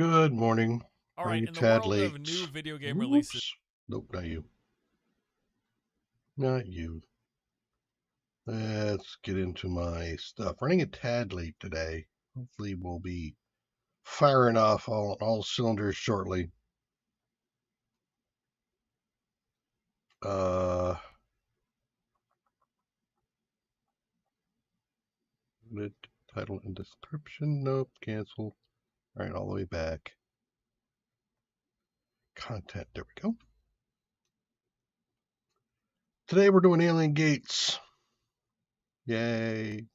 Good morning. All Running right, a in the tad world late. of new video game releases, Whoops. Nope, not you. Not you. Let's get into my stuff. Running a tad late today. Hopefully we'll be firing off all cylinders shortly. Title and description. Nope, cancel. All right, all the way back. Content. There we go. Today we're doing Alien Gates. Yay.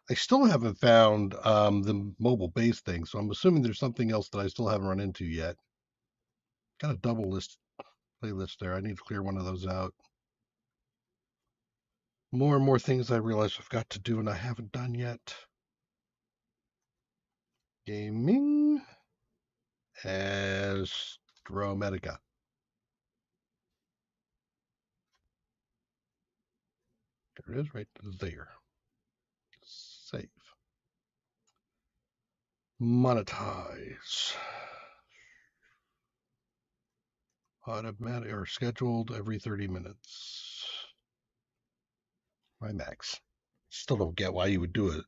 I still haven't found the mobile base thing, so I'm assuming there's something else that I still haven't run into yet. Got a double list playlist there. I need to clear one of those out. More and more things I realize I've got to do and I haven't done yet. Gaming Astrometica. There it is, right there. Save. Monetize. Automatic or scheduled every 30 minutes. My max. Still don't get why you would do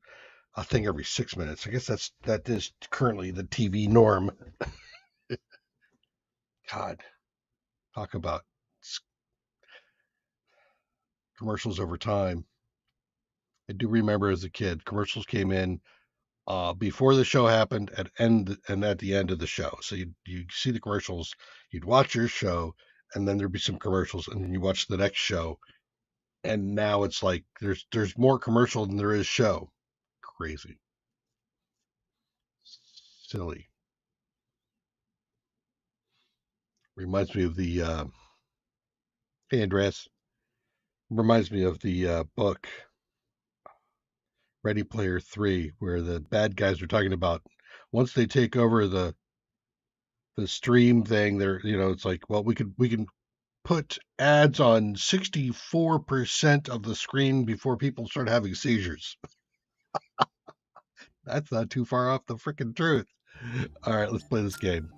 a thing every 6 minutes. I guess that is currently the TV norm. God, talk about commercials over time. I do remember as a kid, commercials came in before the show happened and at the end of the show. So you see the commercials, you'd watch your show, and then there'd be some commercials, and then you watch the next show. And now it's like there's more commercial than there is show. Crazy. Silly. Reminds me of the hey Andreas. Reminds me of the book Ready Player 3, where the bad guys are talking about once they take over the stream thing, it's like, well, we can put ads on 64% of the screen before people start having seizures. That's not too far off the freaking truth. All right, let's play this game.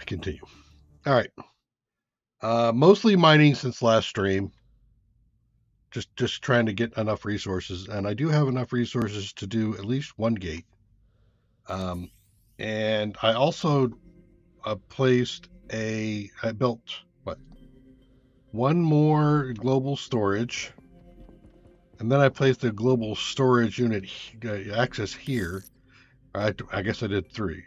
Continue. All right. Mostly mining since last stream. Just trying to get enough resources, and I do have enough resources to do at least one gate. And I also I built one more global storage, and then I placed a global storage unit access here. I guess I did three,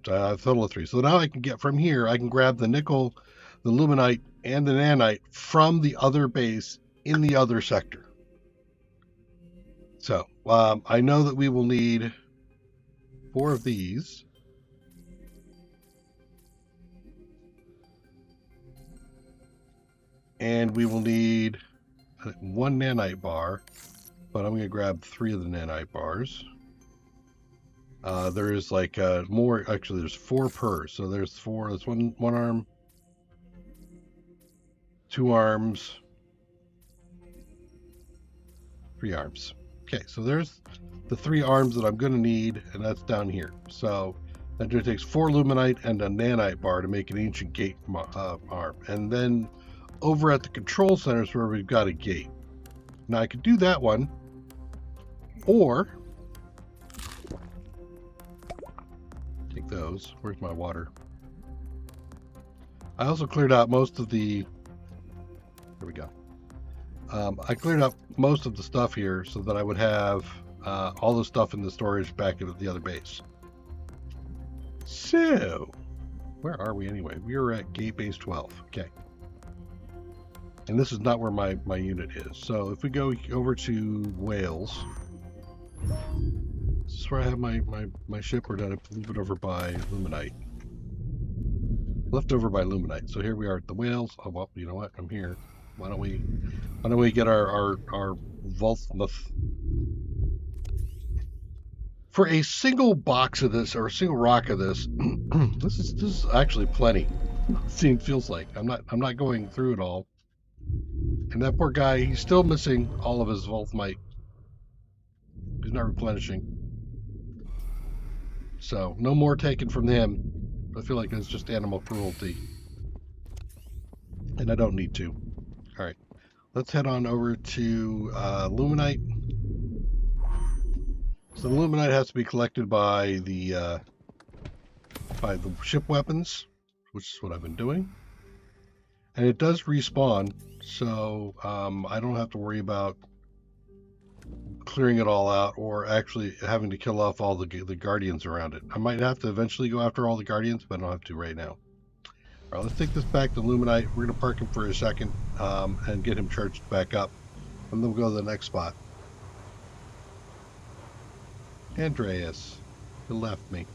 a total of three. So now I can get from here. I can grab the nickel, the luminite, and the nanite from the other base in the other sector. So I know that we will need 4 of these. And we will need 1 nanite bar, but I'm going to grab 3 of the nanite bars. There is like more, actually there's 4 per, so there's 4, there's one arm, 2 arms, 3 arms. Okay, so there's the 3 arms that I'm going to need, and that's down here. So that just takes 4 luminite and a nanite bar to make an ancient gate arm. And then over at the control center is where we've got a gate. Now I could do that one, or take those. Where's my water? I also cleared out most of the, there we go. I cleared up most of the stuff here so that I would have all the stuff in the storage back at the other base. So, where are we anyway? We are at gate base 12. Okay. And this is not where my unit is. So if we go over to Wales, this is where I have my ship, or did I leave it over by Luminite? Left over by Luminite. So here we are at the Whales. Oh, well, you know what? I'm here. Why don't we get our Volthmuth for a single box of this, or a single rock of this? this is actually plenty. It feels like I'm not going through it all. And that poor guy, he's still missing all of his Volthmite. He's not replenishing. So no more taken from him. I feel like it's just animal cruelty. And I don't need to. All right. Let's head on over to Luminite. So the Luminite has to be collected by the ship weapons, which is what I've been doing. And it does respawn, so I don't have to worry about clearing it all out or actually having to kill off all the guardians around it. I might have to eventually go after all the guardians, but I don't have to right now. All right, let's take this back to Luminite. We're going to park him for a second and get him charged back up. And then we'll go to the next spot. Andreas, you left me.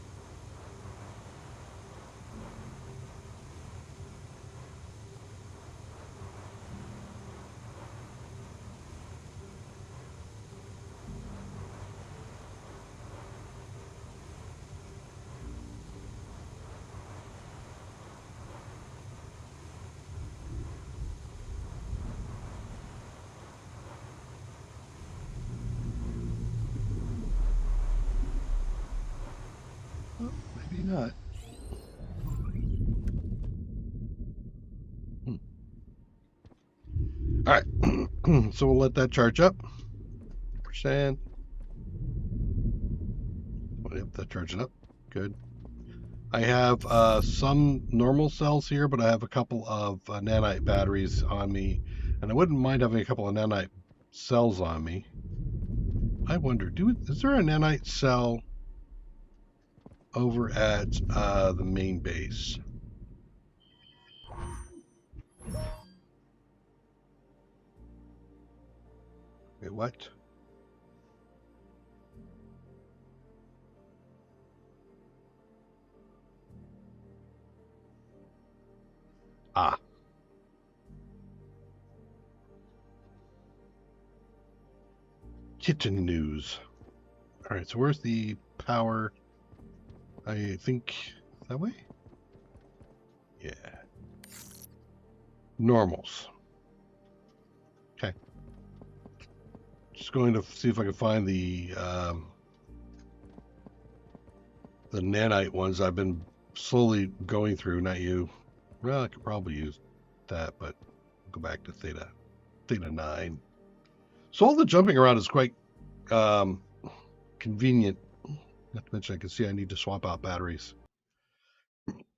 Oh, maybe not. All right, so we'll let that charge up. Percent. Oh, yep, that charging up. Good. I have some normal cells here, but I have a couple of nanite batteries on me, and I wouldn't mind having a couple of nanite cells on me. I wonder, is there a nanite cell over at the main base? Wait, what? Ah. Kitchen news. All right, so where's the power? I think that way? Yeah. Normals. Okay. Just going to see if I can find the nanite ones I've been slowly going through. Not you. Well, I could probably use that, but go back to Theta 9. So all the jumping around is quite convenient. Not to mention I can see I need to swap out batteries.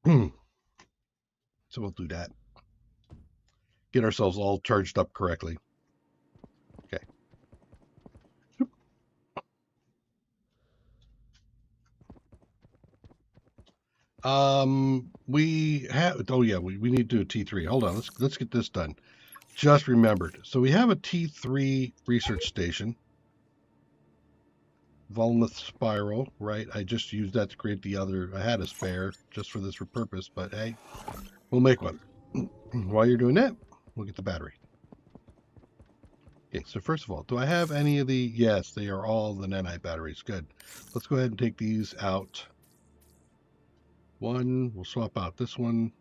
So we'll do that. Get ourselves all charged up correctly. Okay. We have. Oh yeah, we need to do a T3. Hold on. Let's get this done. Just remembered. So we have a T3 research station. Volmuth spiral, right? I just used that to create the other. I had a spare just for this purpose, but hey, we'll make one. While you're doing that, we'll get the battery. Okay, so first of all, do I have any of the? Yes, they are all the nanite batteries. Good. Let's go ahead and take these out. One, we'll swap out this one.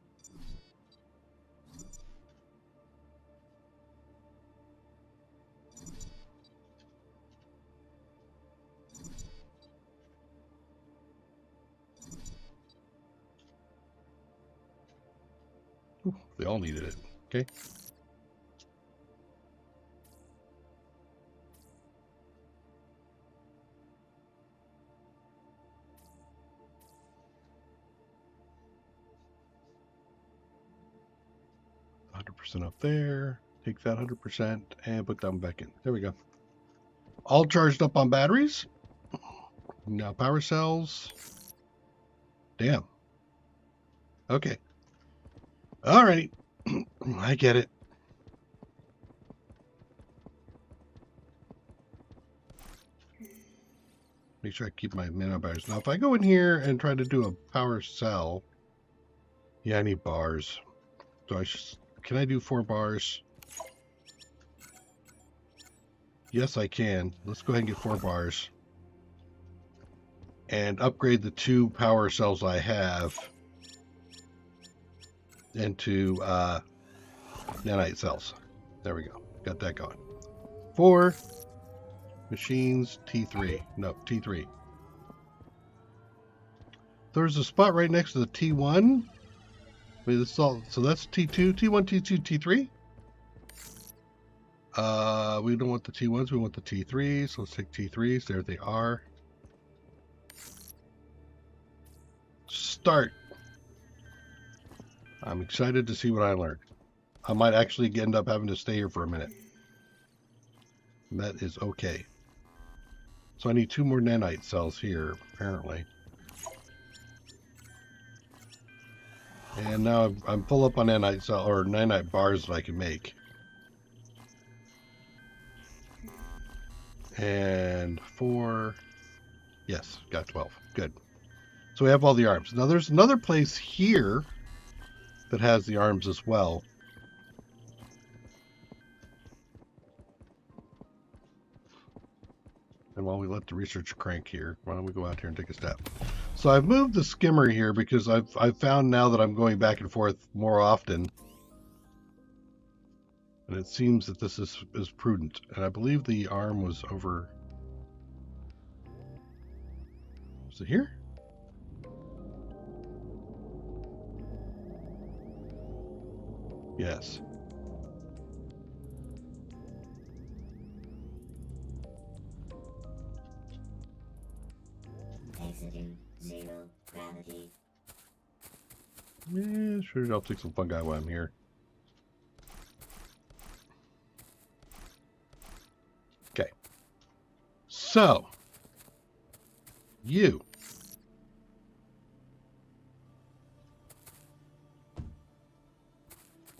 Ooh, they all needed it. Okay. Up there, take that 100% and put them back in. There we go. All charged up on batteries. Now power cells. Damn. Okay. Alrighty. I get it. Make sure I keep my nano batteries. Now if I go in here and try to do a power cell, yeah, I need bars. So can I do 4 bars? Yes, I can. Let's go ahead and get 4 bars. And upgrade the 2 power cells I have into nanite cells. There we go. Got that going. 4 machines, T3. No, T3. there's a spot right next to the T1. Wait, this is all, so that's T2, T1, T2, T3. We don't want the T1s, we want the T3s. So let's take T3s. There they are. Start. I'm excited to see what I learned. I might actually end up having to stay here for a minute. And that is okay. So I need 2 more nanite cells here, apparently. And now I'm full up on nanite cell or nanite bars that I can make. And 4. Yes, got 12. Good. So we have all the arms. Now there's another place here that has the arms as well. And while we let the researcher crank here, why don't we go out here and take a step? So I've moved the skimmer here because I've found now that I'm going back and forth more often. And it seems that this is prudent. And I believe the arm was over... Is it here? Yes. Exiting 0 gravity. Yeah, sure. I'll take some fungi while I'm here. Okay. So, you.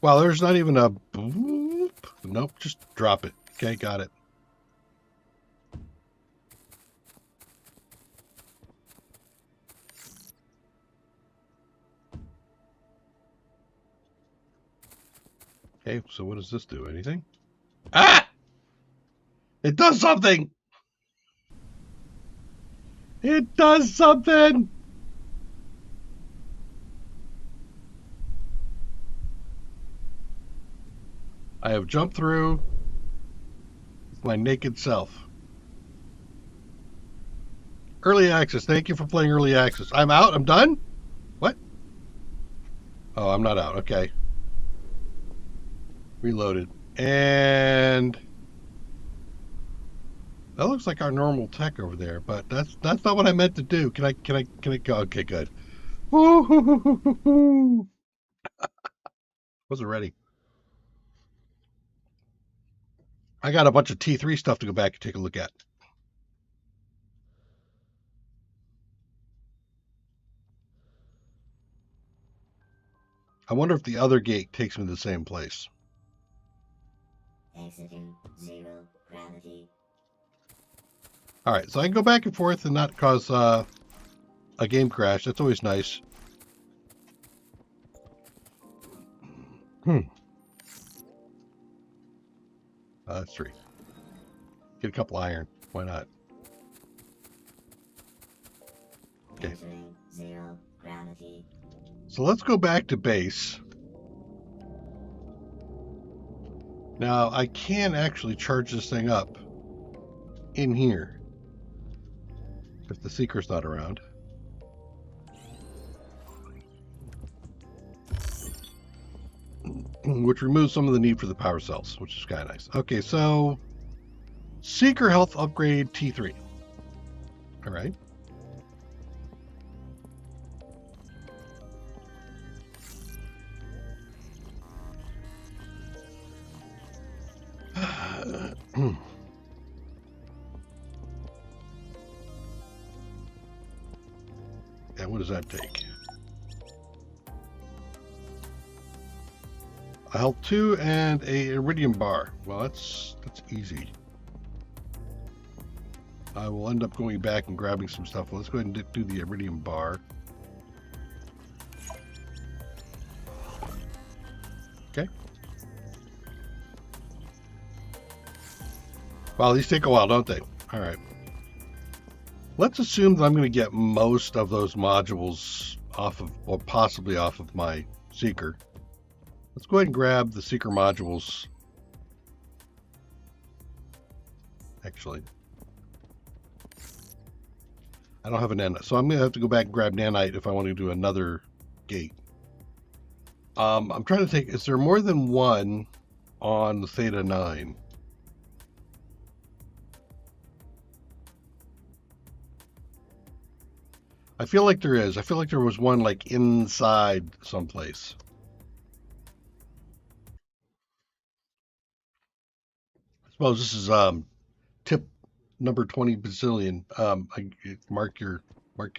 Well, there's not even a boop. Nope, just drop it. Okay, got it. Okay, so what does this do? Anything? Ah! It does something! It does something! I have jumped through with my naked self. Early access. Thank you for playing early access. I'm out. I'm done? What? Oh, I'm not out. Okay. Reloaded. And that looks like our normal tech over there, but that's not what I meant to do. Can I go? Okay, good. Wasn't ready. I got a bunch of T3 stuff to go back and take a look at. I wonder if the other gate takes me to the same place. Exiting 0 gravity. All right, so I can go back and forth and not cause a game crash. That's always nice. That's 3. Get a couple iron. Why not? Okay. Entering 0 gravity. So let's go back to base. Now, I can actually charge this thing up in here if the Seeker's not around. Which removes some of the need for the power cells, which is kind of nice. Okay, so Seeker health upgrade T3. All right. And what does that take? A health 2 and a iridium bar. Well, that's easy. I will end up going back and grabbing some stuff. Let's go ahead and do the iridium bar. Okay. Wow, these take a while, don't they? All right. Let's assume that I'm going to get most of those modules off of, or possibly off of my Seeker. Let's go ahead and grab the Seeker modules. Actually, I don't have a nanite, so I'm gonna have to go back and grab nanite if I want to do another gate. I'm trying to think. Is there more than one on the Theta 9? I feel like there is. I feel like there was one like inside someplace. I suppose this is tip number 20 bazillion. Mark your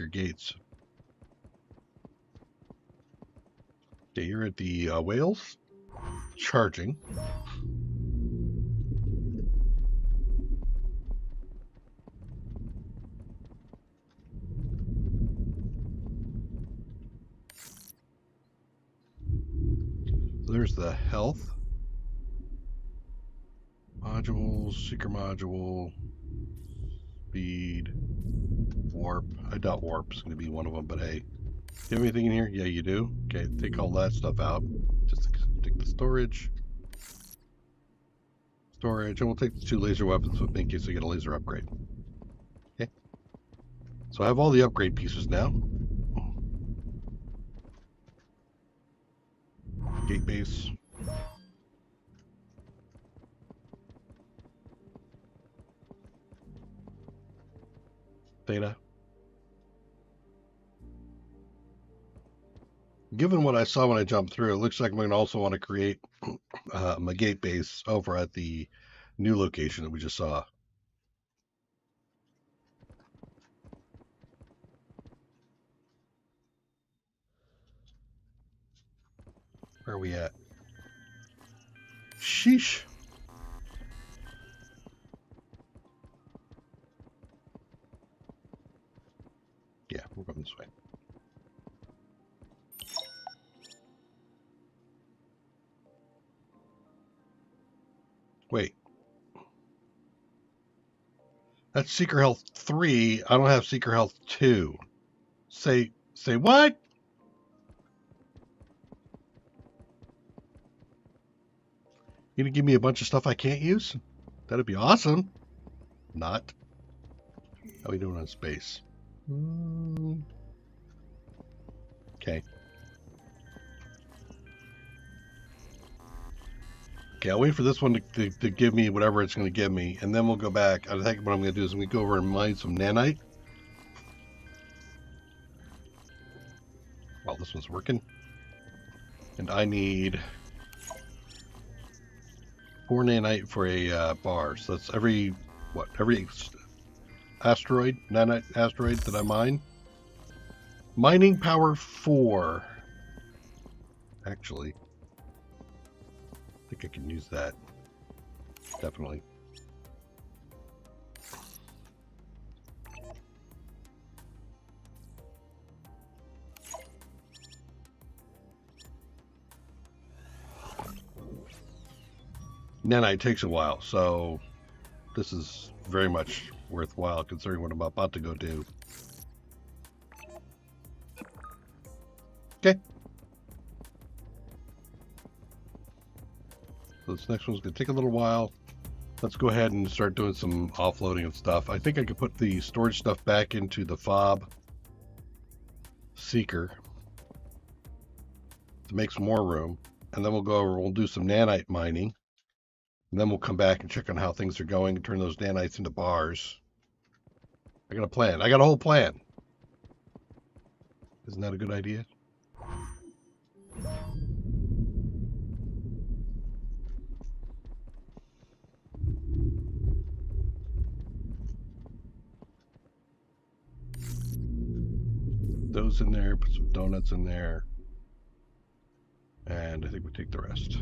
gates. Okay, you're at the whales. Charging. So there's the health. Modules, seeker module, speed, warp. I doubt warp's going to be one of them, but hey. Do you have anything in here? Yeah, you do. Okay, take all that stuff out. Just take the storage. Storage, and we'll take the 2 laser weapons with me in case I get a laser upgrade. Okay. So I have all the upgrade pieces now. Gate base. Theta. Given what I saw when I jumped through, it looks like I'm going to also want to create a gate base over at the new location that we just saw. Where are we at? Sheesh. Yeah, we're going this way. Wait. That's Seeker Health 3. I don't have Seeker Health 2. Say what? You gonna give me a bunch of stuff I can't use? That'd be awesome. Not. How are we doing on space? Okay. Okay, I'll wait for this one to give me whatever it's going to give me, and then we'll go back. I think what I'm going to do is I'm going to go over and mine some nanite. Well, this one's working. And I need 4 nanite for a bar. So that's every asteroid, nanite asteroid that I mine. Mining power 4. Actually, I think I can use that. Definitely. Nanite takes a while, so this is very much worthwhile considering what I'm about to go do. Okay. So this next one's going to take a little while. Let's go ahead and start doing some offloading of stuff. I think I could put the storage stuff back into the fob seeker to make some more room. And then we'll go over, we'll do some nanite mining. And then we'll come back and check on how things are going and turn those nanites into bars. I got a plan. I got a whole plan. Isn't that a good idea? Those in there, put some donuts in there. And I think we take the rest.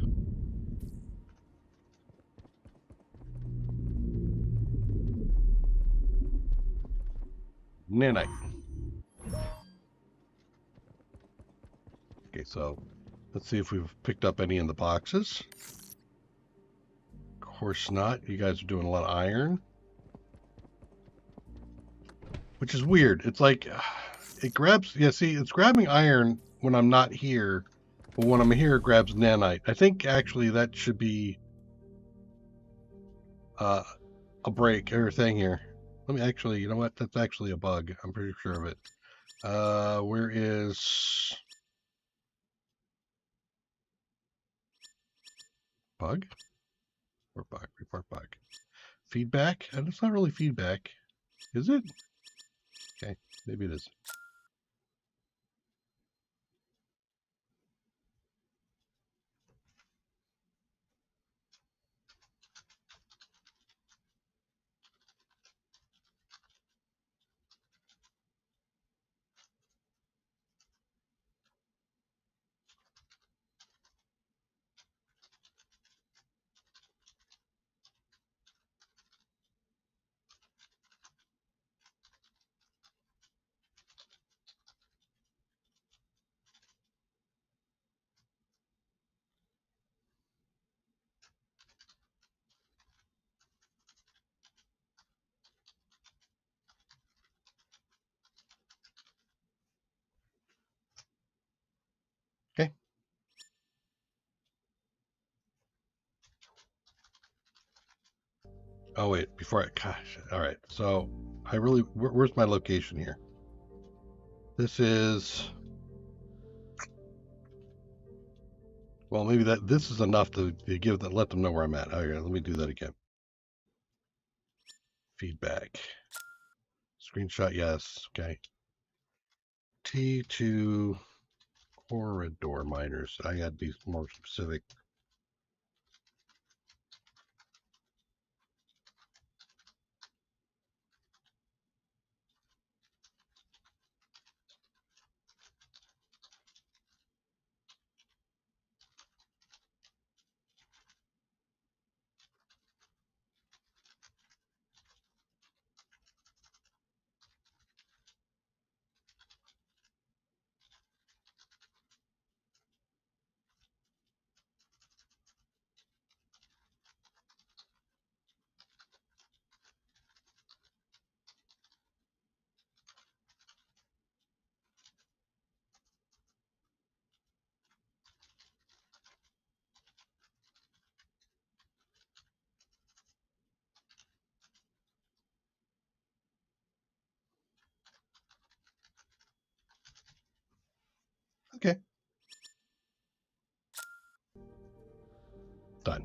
Nanite. Okay, so let's see if we've picked up any in the boxes. Of course not. You guys are doing a lot of iron. Which is weird. It's like, it grabs, yeah, see, it's grabbing iron when I'm not here. But when I'm here, it grabs nanite. I think actually that should be a break or thing here. Let me actually, you know what? That's actually a bug. I'm pretty sure of it. Where is bug? Report bug, report bug. Feedback? And it's not really feedback, is it? Okay, maybe it is. Okay. Oh wait, before I, gosh, all right. So where's my location here? This is, well, maybe this is enough to give them, let them know where I'm at. Okay, let me do that again. Feedback. Screenshot, yes. Okay. T2 corridor miners. I got to be more specific. Okay. Done.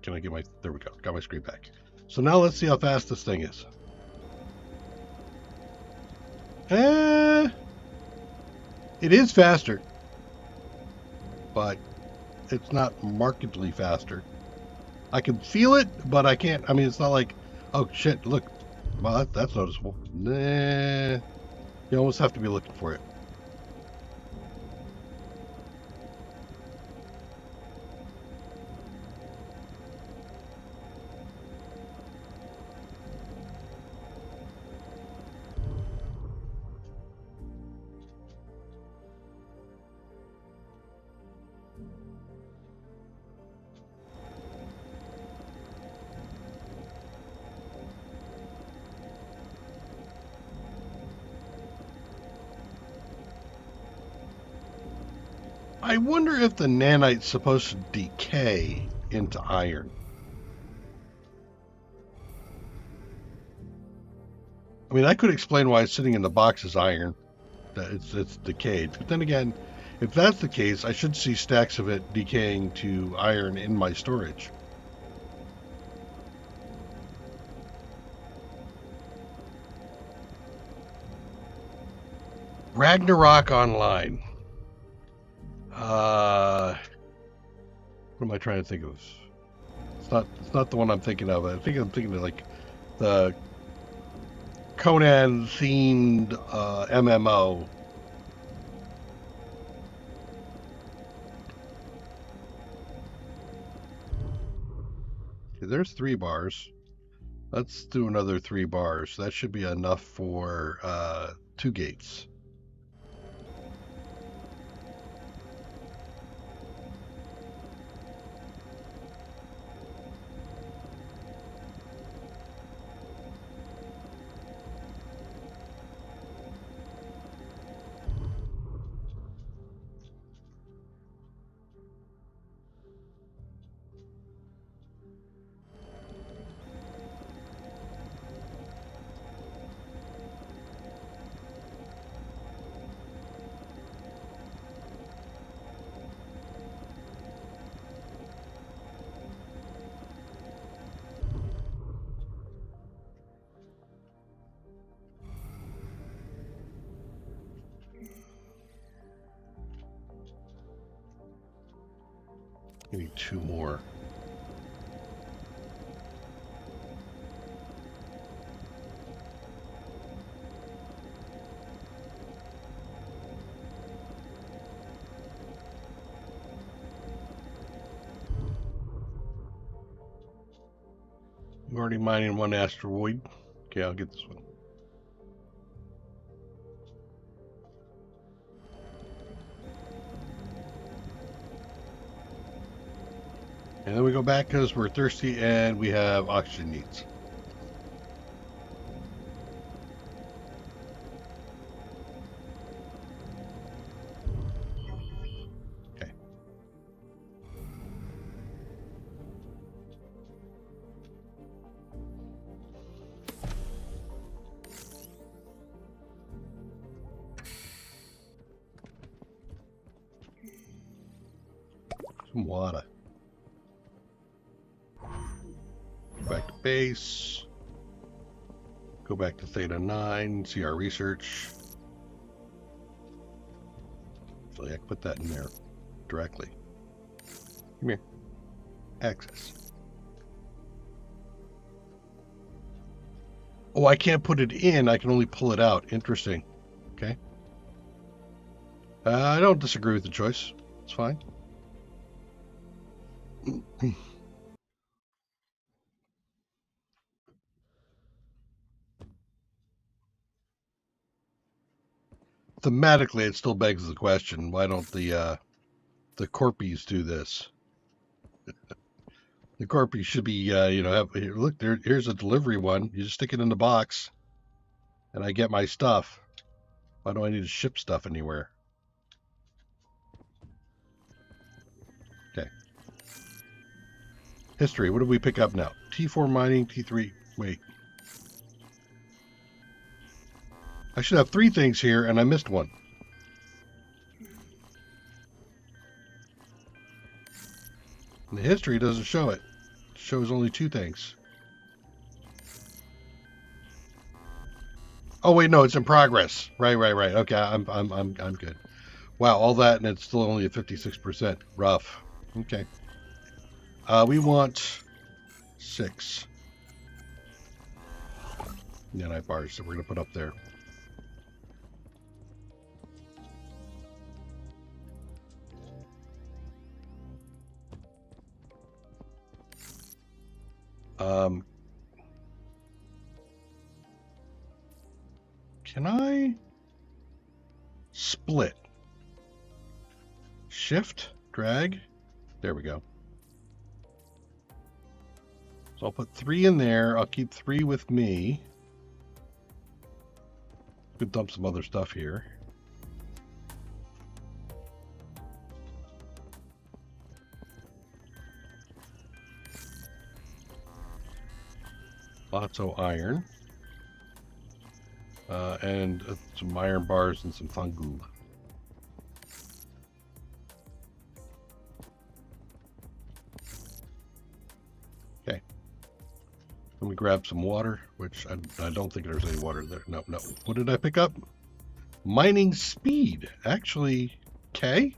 Can I get my, there we go. Got my screen back. So now let's see how fast this thing is. Eh, it is faster, but it's not markedly faster. I can feel it, but I can't. I mean, it's not like, oh shit, look. Well, that's noticeable. Nah, you almost have to be looking for it. I wonder if the nanite's supposed to decay into iron. I mean, I could explain why it's sitting in the box as iron, that it's decayed. But then again, if that's the case, I should see stacks of it decaying to iron in my storage. Ragnarok Online. What am I trying to think of? It's not the one I'm thinking of. I'm thinking of like the Conan themed MMO. Okay, there's 3 bars. Let's do another 3 bars. That should be enough for 2 gates. I need 2 more. I'm already mining 1 asteroid. Okay, I'll get this one. And then we go back because we're thirsty and we have oxygen needs. Okay. Some water. Back to base. Go back to Theta 9, see our research. Actually, I can put that in there directly. Come here. Access. Oh, I can't put it in. I can only pull it out. Interesting. Okay. I don't disagree with the choice. It's fine. Thematically, it still begs the question: why don't the corpies do this? The corpies should be, have here, look, here's a delivery one. You just stick it in the box, and I get my stuff. Why do I need to ship stuff anywhere? Okay. History. What do we pick up now? T4 mining, T3. Wait. I should have 3 things here, and I missed one. And the history doesn't show it. It shows only 2 things. Oh wait, no, it's in progress. Right. Okay, I'm good. Wow, all that, and it's still only at 56%. Rough. Okay. We want 6 nanite bars that we're gonna put up there. Can I split? Shift, drag. There we go. So I'll put 3 in there. I'll keep 3 with me. Could dump some other stuff here. Lots of iron. And some iron bars and some fungu. Okay. Let me grab some water, which I don't think there's any water there. No. What did I pick up? Mining speed. Actually, K?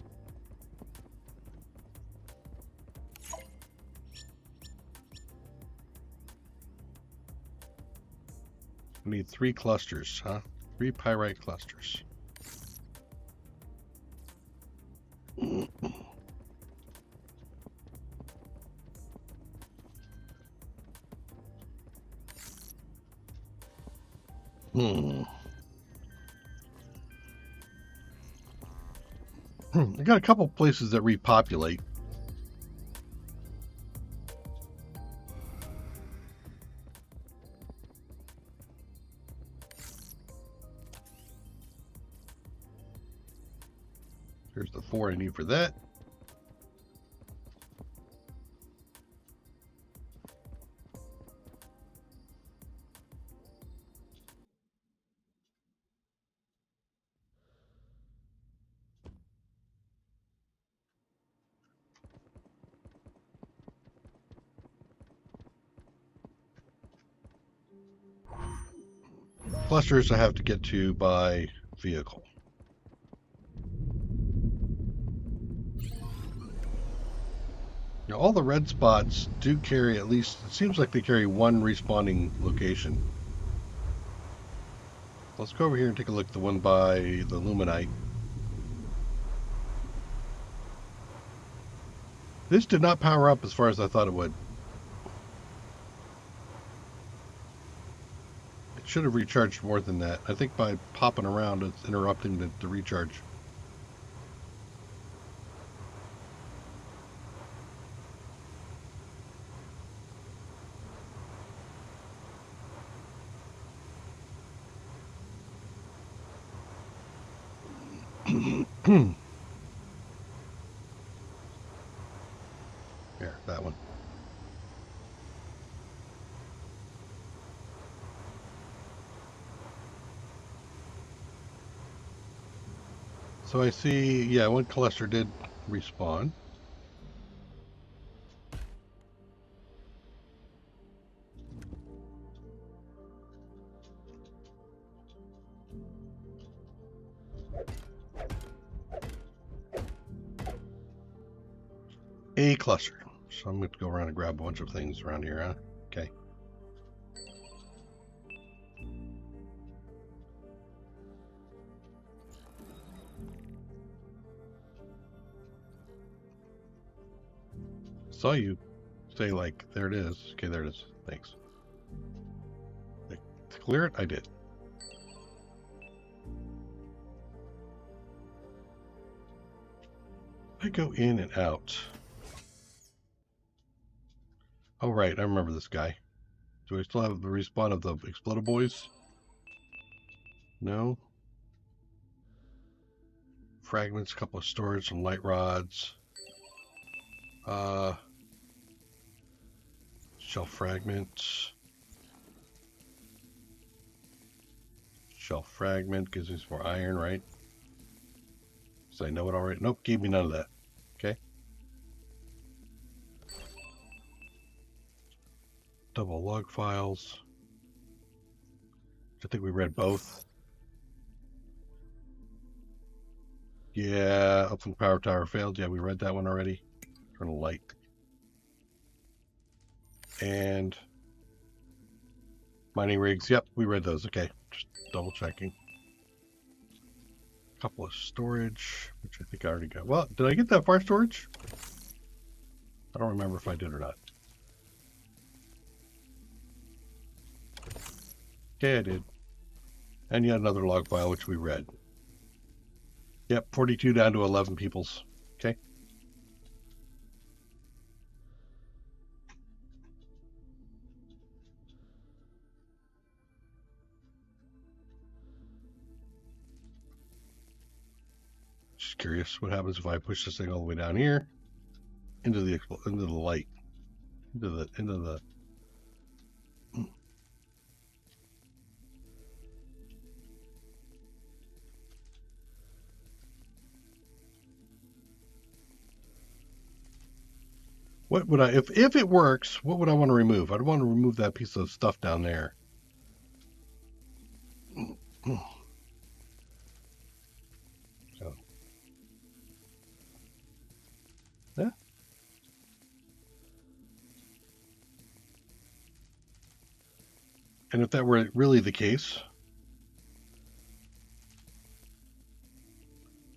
I need 3 clusters, huh? 3 pyrite clusters. I got a couple places that repopulate. Here's the 4 I need for that. Clusters I have to get to by vehicle. Now, all the red spots do carry at least, it seems like they carry one respawning location. Let's go over here and take a look at the one by the Luminite. This did not power up as far as I thought it would. It should have recharged more than that. I think by popping around, it's interrupting the recharge. There, that one. So I see, yeah, one cluster did respawn. A cluster. So I'm going to go around and grab a bunch of things around here, huh? Okay. Saw you say, like, there it is. Okay, there it is. Thanks. To clear it, I did. I go in and out. Oh, right. I remember this guy. Do I still have the respawn of the exploded boys? No. Fragments, a couple of storage, some light rods. Shell fragment. Shell fragment gives me some more iron, right? So I know it already. Nope, gave me none of that. Okay. Double log files. I think we read both. Yeah, Upland Power Tower failed. Yeah, we read that one already. Turn a light. And mining rigs. Yep, we read those. Okay, just double checking. A couple of storage, which I think I already got. Well, did I get that far storage? I don't remember if I did or not. Okay, I did. And yet another log file, which we read. Yep, 42 down to 11 peoples. Okay. Just curious what happens if I push this thing all the way down here into the light, into the. What would I, if it works, what would I want to remove? I'd want to remove that piece of stuff down there. So, yeah. And if that were really the case,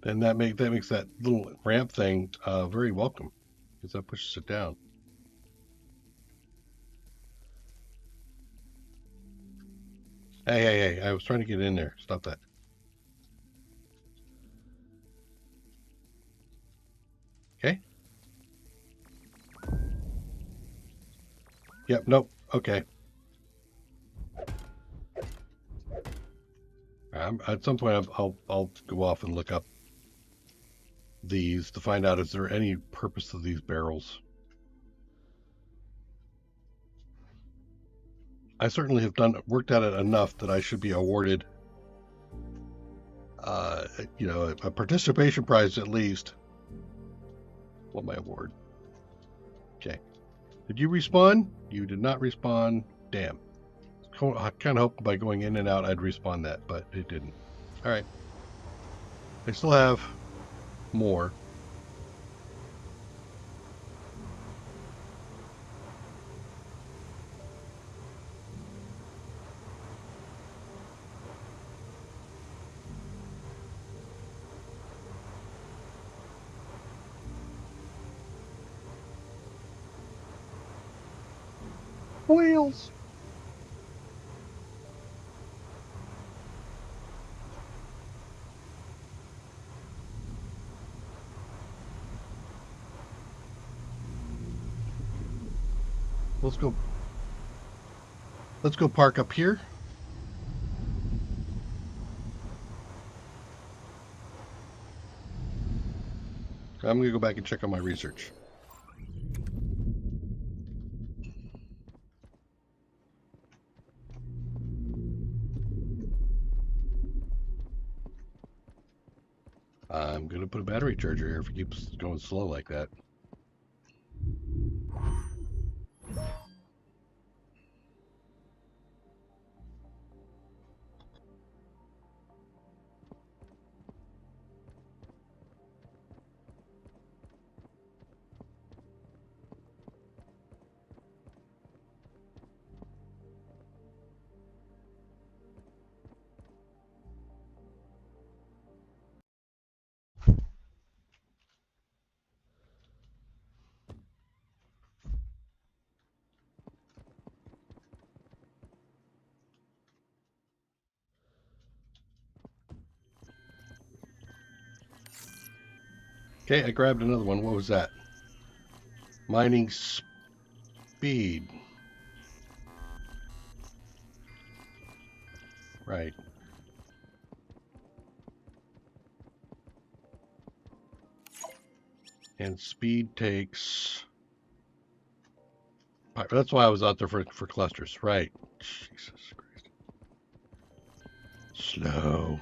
then that makes that little ramp thing very welcome, because that pushes it down. Hey, I was trying to get in there. Stop that. Okay. Yep, nope. Okay. At some point, I'll go off and look up these to find out is there any purpose to these barrels. I certainly have worked at it enough that I should be awarded, a participation prize at least. What my award? Okay. Did you respawn? You did not respawn. Damn. I kind of hoped by going in and out I'd respawn that, but it didn't. All right. I still have more. Whales! Let's go. Let's go park up here. I'm going to go back and check on my research. I'm going to put a battery charger here if it keeps going slow like that. Okay, I grabbed another one. What was that? Mining speed. Right. And speed takes... That's why I was out there for clusters. Right. Jesus Christ. Slow.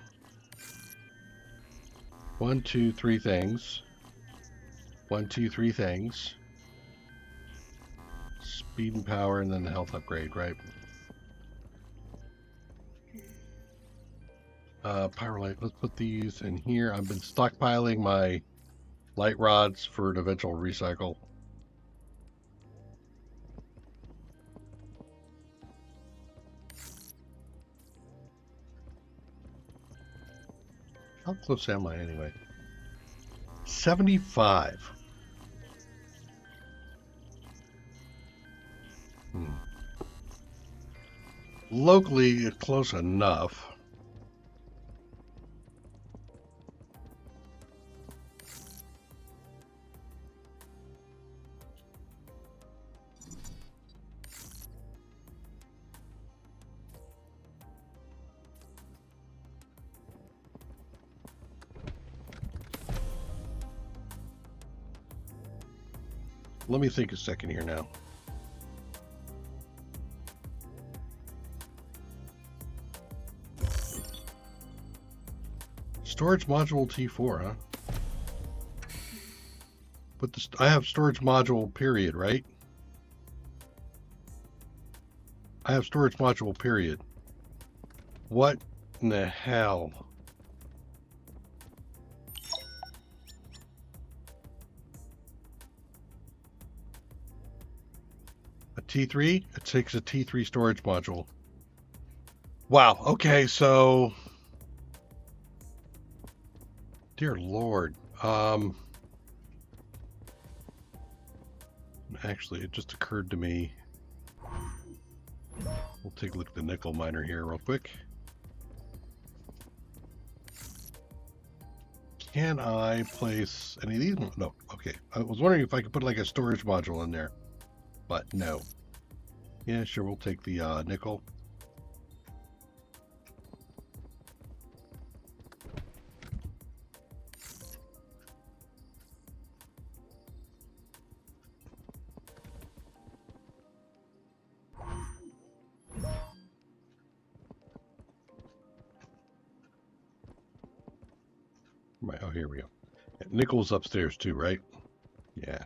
1, 2, 3 things. 1, 2, 3 things. Speed and power, and then the health upgrade, right? Pyrolite, let's put these in here. I've been stockpiling my light rods for an eventual recycle. How close am I anyway? 75. Locally, it's close enough. Let me think a second here now. Storage module T4, huh? But I have storage module period, right? I have storage module period. What in the hell? A T3? It takes a T3 storage module. Wow, okay, so... Dear Lord. Actually, it just occurred to me. We'll take a look at the nickel miner here real quick. Can I place any of these? No, okay. I was wondering if I could put like a storage module in there, but no. Yeah, sure, we'll take the nickel. Right, oh, here we go. Nickel's upstairs too, right? Yeah.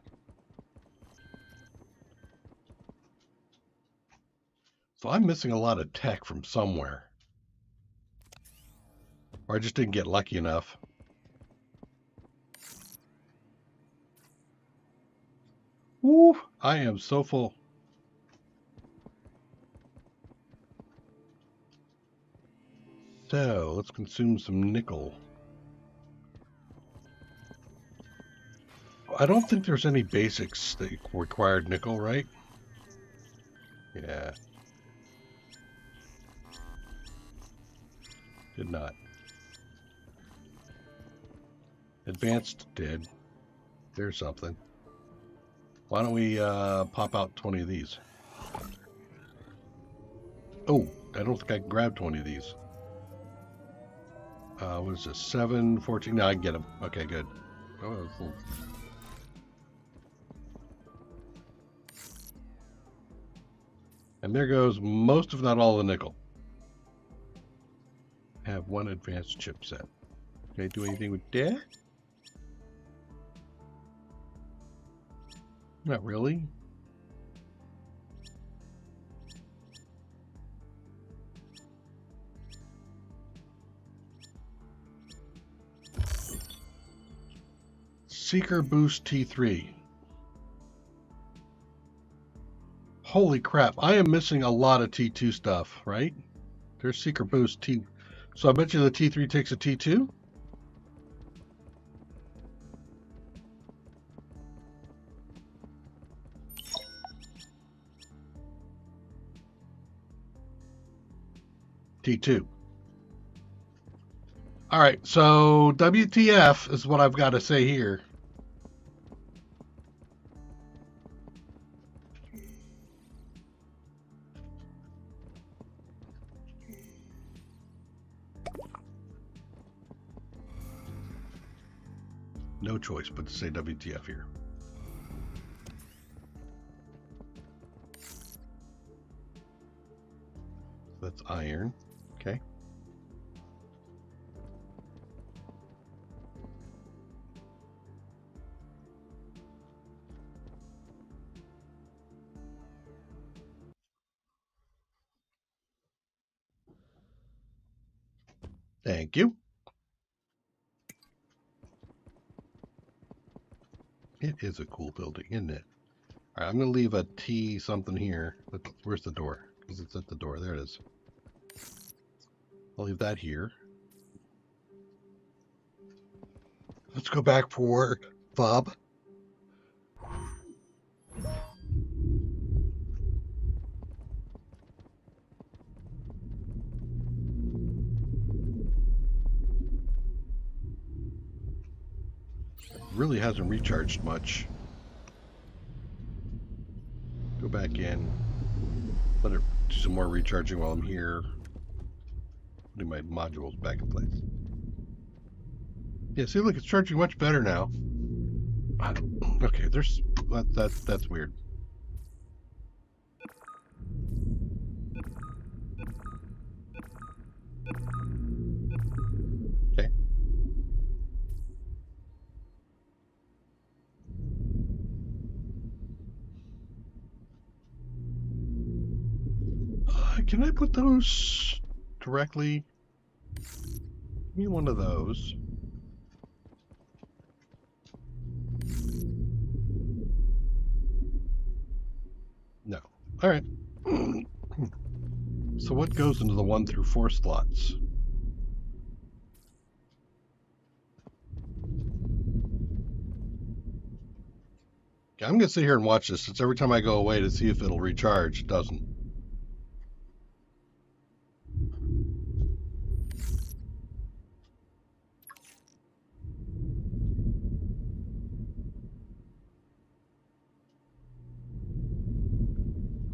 So I'm missing a lot of tech from somewhere. Or I just didn't get lucky enough. Woo! I am so full. So, let's consume some nickel. I don't think there's any basics that required nickel, right? Yeah. Did not. Advanced did. There's something. Why don't we pop out 20 of these? Oh, I don't think I can grab 20 of these. What is this? 7, 14? No, I can get them. Okay, good. Oh, cool. And there goes most, if not all, the nickel. Have one advanced chipset. Can I do anything with that? Not really. Seeker Boost T3. Holy crap, I am missing a lot of T2 stuff, right? There's Seeker Boost T. So I bet you the T3 takes a T2? T2. All right, so WTF is what I've got to say here. No choice but to say WTF here. That's iron. Okay. Thank you. It is a cool building, isn't it? All right, I'm going to leave a T something here. Where's the door? Because it's at the door. There it is. I'll leave that here. Let's go back for Bob. Really hasn't recharged much. Go back in. Let it do some more recharging while I'm here. Putting my modules back in place. Yeah, see, look, it's charging much better now. Okay, that's weird. Okay. Can I put those directly? Give me one of those. No. All right. So what goes into the 1 through 4 slots? Okay, I'm going to sit here and watch this. It's every time I go away to see if it'll recharge. It doesn't.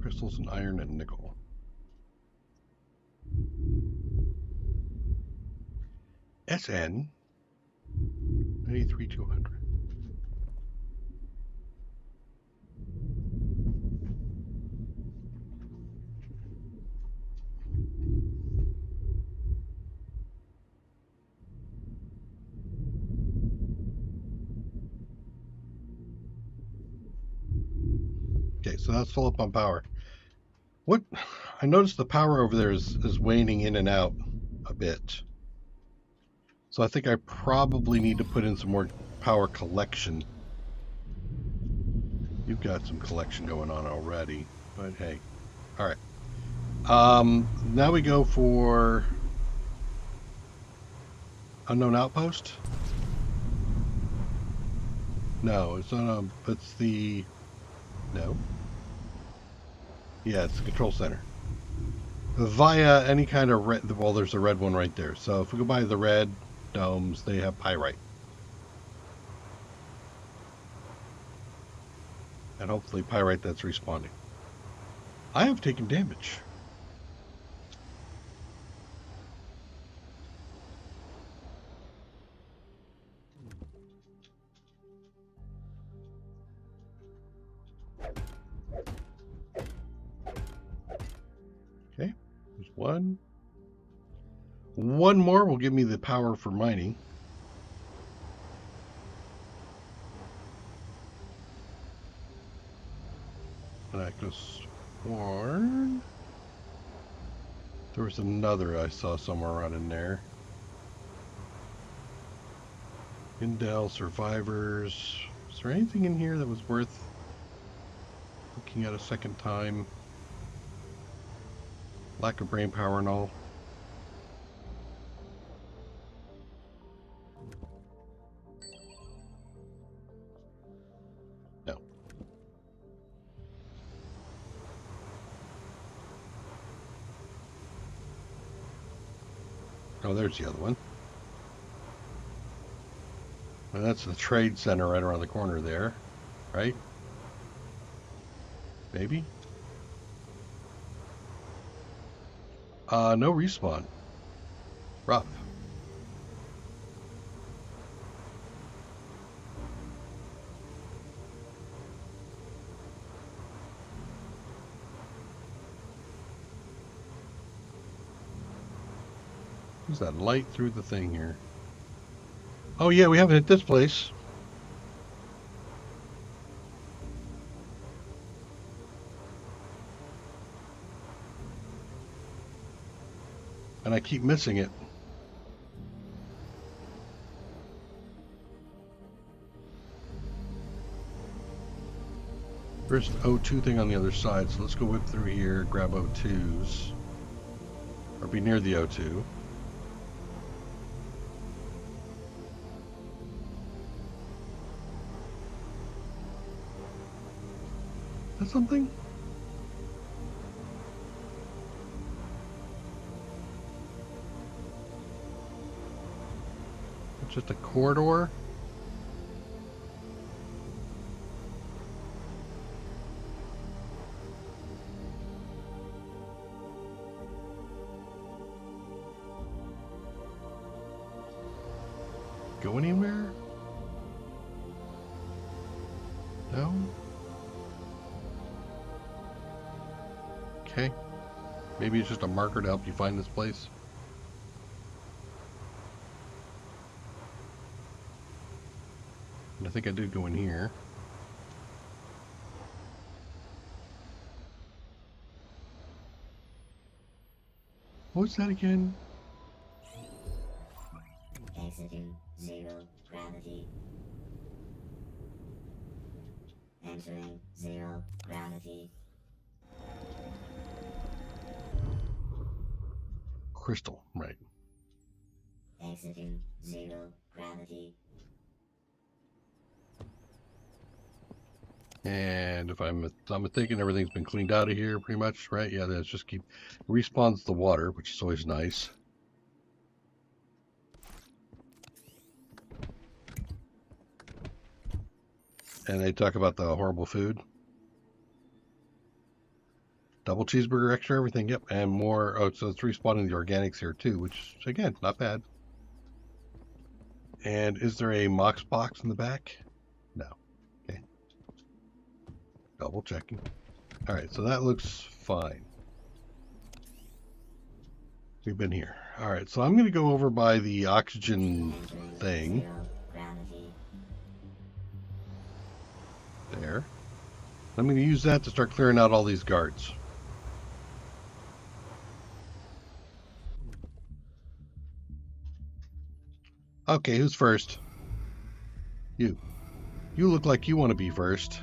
Crystals and iron and nickel. SN 93200. Okay, so that's full up on power. What I noticed the power over there is waning in and out a bit. So I think I probably need to put in some more power collection. You've got some collection going on already, but hey. All right. Now we go for Unknown Outpost. No, it's not it's the, no. Yeah, it's the control center. Via any kind of red, well, there's a red one right there. So if we go by the red domes, they have pyrite. And hopefully pyrite that's responding. I have taken damage. Okay, there's one. One more will give me the power for mining. And I can sworn there was another I saw somewhere around in there. Indel survivors. Is there anything in here that was worth looking at a second time? Lack of brain power and all. No. Oh, there's the other one. And that's the trade center right around the corner there, right? Maybe? No respawn. Rough. Who's that light through the thing here? Oh yeah, we haven't hit this place. And I keep missing it. There's an O2 thing on the other side, so let's go whip through here, grab O2s. Or be near the O2. Is that something? It's just a corridor? Go anywhere? No? Okay. Maybe it's just a marker to help you find this place. And I think I did go in here. What's that again? Exiting zero gravity. Entering zero gravity. Crystal, right. Exiting zero gravity. And if I'm thinking everything's been cleaned out of here pretty much, right? Yeah, that's just keep respawns the water, which is always nice. And they talk about the horrible food. Double cheeseburger, extra everything, yep. And more, oh, so it's respawning the organics here too, which, again, not bad. And is there a Mox box in the back? No. Okay. Double checking. All right, so that looks fine. We've been here. All right, so I'm going to go over by the oxygen thing. There. I'm going to use that to start clearing out all these guards. Okay, who's first? You. You look like you want to be first.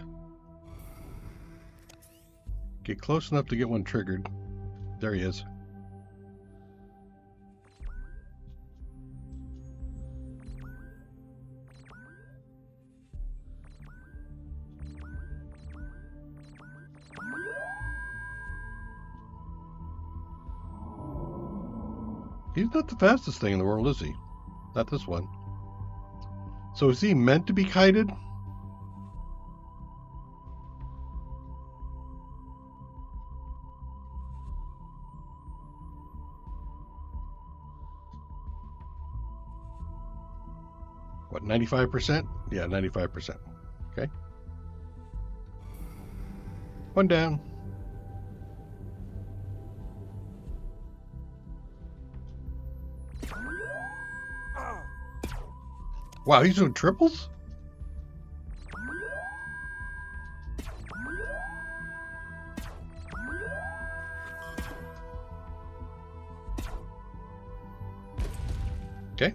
Get close enough to get one triggered. There he is. He's not the fastest thing in the world, is he? Not this one. So is he meant to be kited? What, 95%? Yeah, 95%. Okay. One down. Wow, he's doing triples? Okay.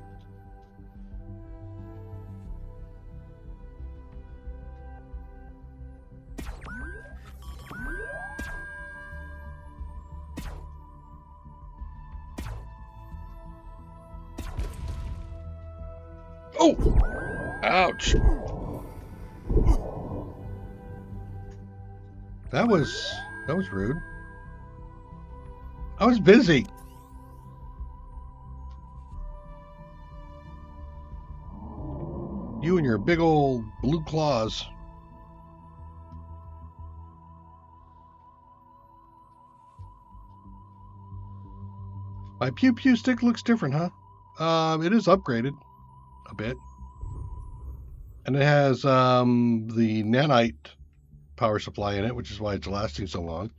Oh! Ouch! That was rude. I was busy. You and your big old blue claws. My pew pew stick looks different, huh? It is upgraded a bit. And it has the nanite power supply in it, which is why it's lasting so long.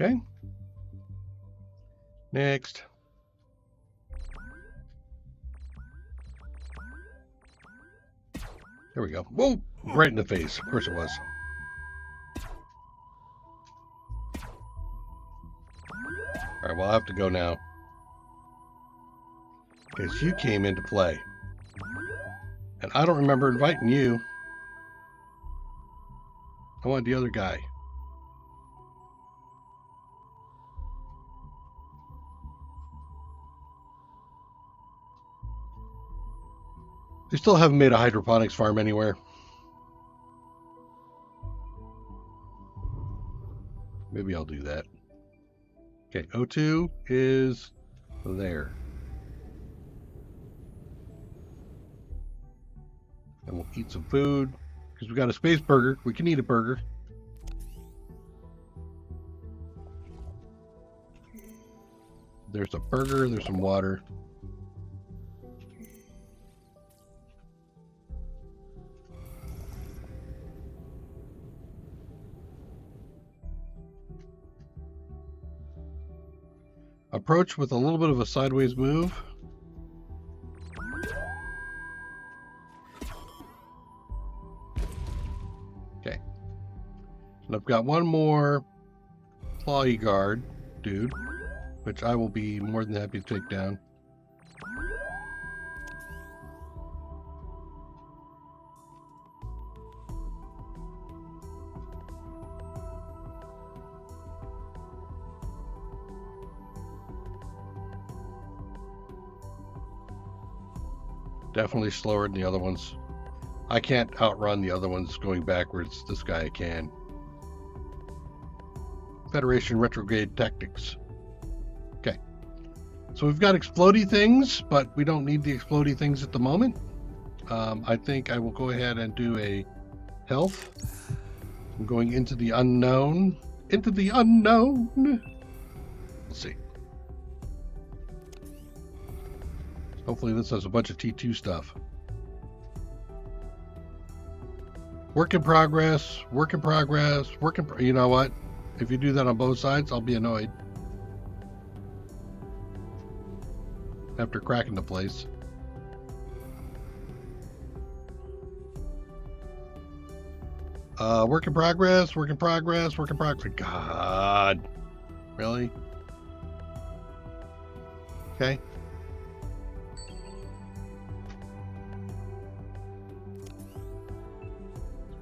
Okay. Next. There we go. Whoa! Right in the face. Of course it was. Alright, well, I'll have to go now. Because you came into play. And I don't remember inviting you. I wanted the other guy. They still haven't made a hydroponics farm anywhere. Maybe I'll do that. Okay, O2 is there. And we'll eat some food. Because we got a space burger. We can eat a burger. There's a burger, there's some water. Approach with a little bit of a sideways move. Okay. And I've got one more clawy guard dude, which I will be more than happy to take down. Definitely slower than the other ones. I can't outrun the other ones going backwards. This guy can. Federation retrograde tactics. Okay. So we've got explodey things, but we don't need the explodey things at the moment. I think I will go ahead and do a health. I'm going into the unknown. Into the unknown. Let's see. Hopefully this has a bunch of T2 stuff. Work in progress, work in progress, you know what? If you do that on both sides, I'll be annoyed. After cracking the place. Work in progress, work in progress, work in progress. God. Really? Okay.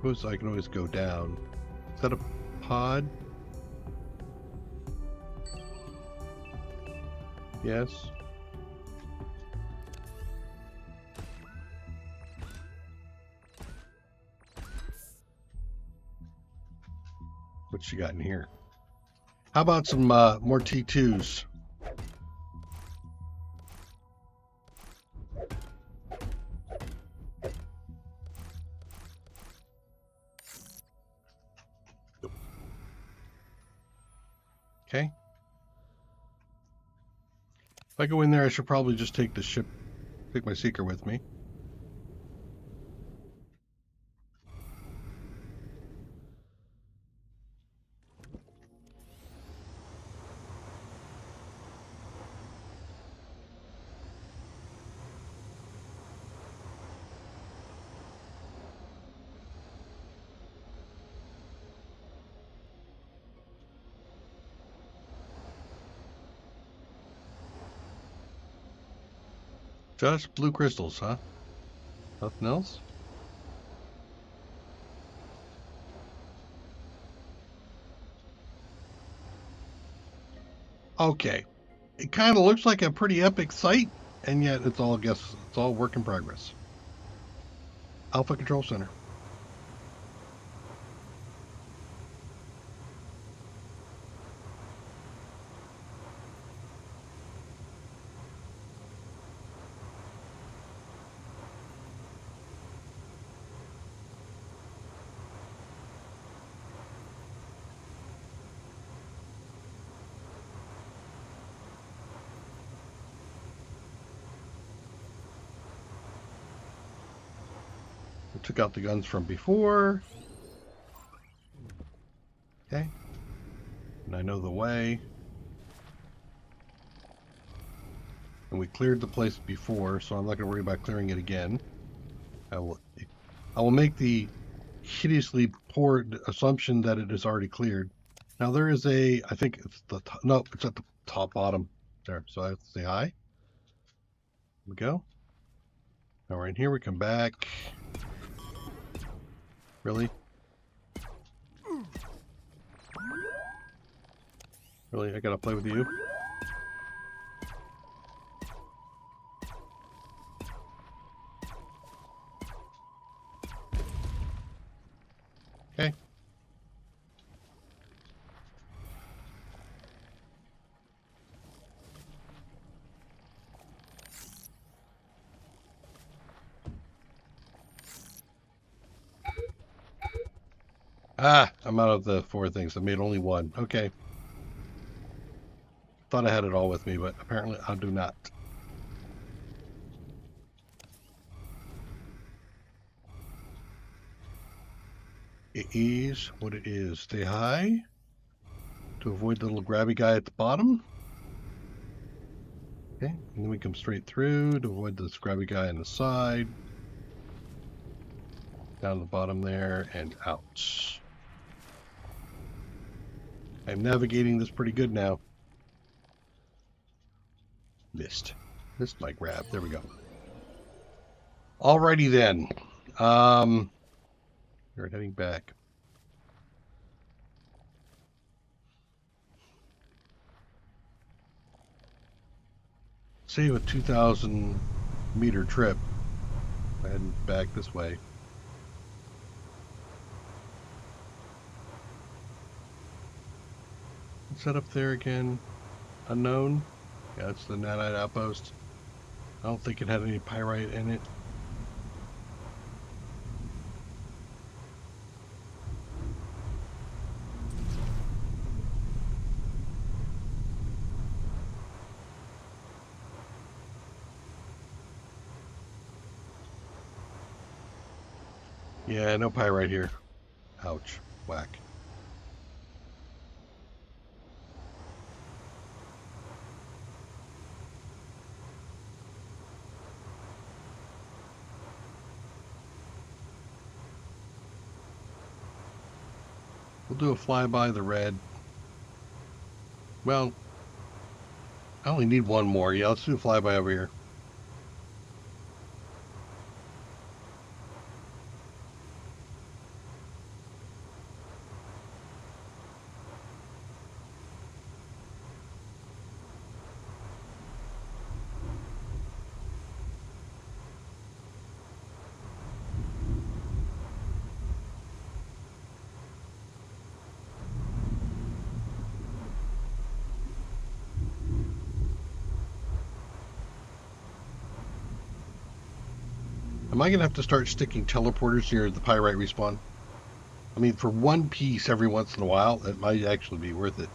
Suppose I can always go down. Is that a pod? Yes. What you got in here? How about some more T2s? Okay. If I go in there, I should probably just take the ship, take my seeker with me. Just blue crystals, huh? Nothing else? Okay. It kind of looks like a pretty epic site, and yet it's all, I guess, it's all work in progress. Alpha Control Center. We took out the guns from before. Okay. And I know the way. And we cleared the place before, so I'm not going to worry about clearing it again. I will make the hideously poor assumption that it is already cleared. Now there is a, I think it's the top, no, it's at the top bottom there. So I have to say hi. Here we go. Now we're in here. We come back. Really? Really? I gotta play with you? Okay. Ah, I'm out of the 4 things. I made only 1. Okay. Thought I had it all with me, but apparently I do not. It is what it is. Stay high to avoid the little grabby guy at the bottom. Okay, and then we come straight through to avoid this grabby guy on the side. Down the bottom there and out. I'm navigating this pretty good now. Missed my grab. There we go. Alrighty then. We're heading back. Save a 2,000 meter trip. Heading back this way. Set up there again. Unknown. Yeah, it's the nanite outpost. I don't think it had any pyrite in it. Yeah, no pyrite here. Ouch. Whack. We'll do a flyby of the red. Well, I only need 1 more. Yeah, let's do a flyby over here. Am I going to have to start sticking teleporters near the pyrite respawn? I mean, for one piece every once in a while, it might actually be worth it.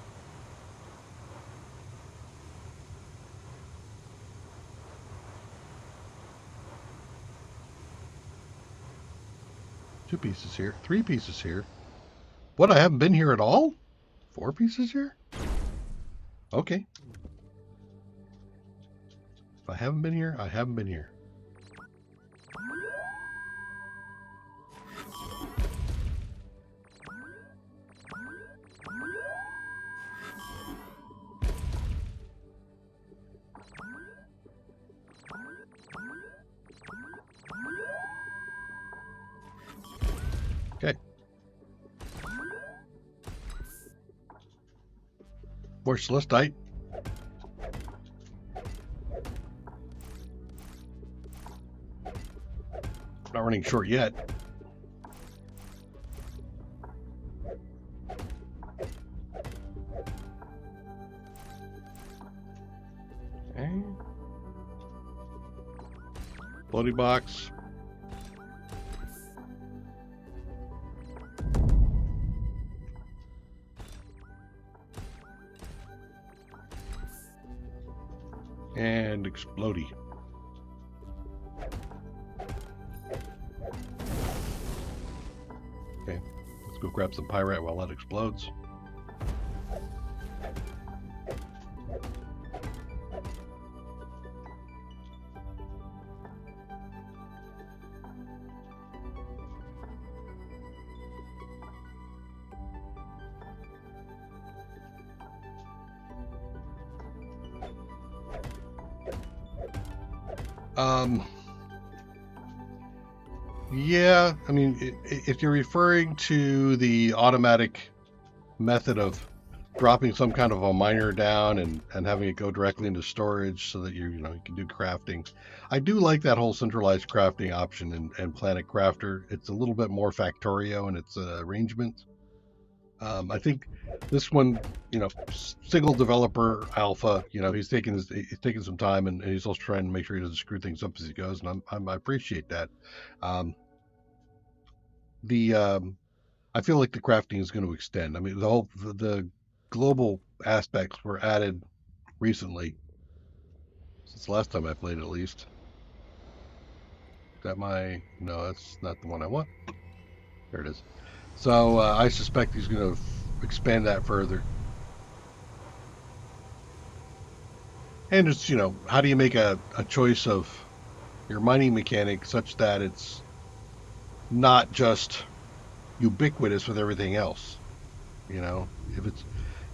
Two pieces here, three pieces here. What, I haven't been here at all? Four pieces here? Okay. If I haven't been here, I haven't been here. Okay. More celestite. Not running short yet. Okay. Floating box. And explodey. Okay, let's go grab some pyrite while that explodes. Yeah, I mean, if you're referring to the automatic method of dropping some kind of a miner down and having it go directly into storage so that you can do crafting. I do like that whole centralized crafting option in Planet Crafter. It's a little bit more Factorio in its arrangement. I think this one, single developer alpha, he's taking some time and he's also trying to make sure he doesn't screw things up as he goes, and I appreciate that. I feel like the crafting is going to extend. I mean, the global aspects were added recently, since the last time I played at least. No, that's not the one I want. There it is. So I suspect he's going to expand that further. And it's, how do you make a choice of your mining mechanic such that it's not just ubiquitous with everything else? If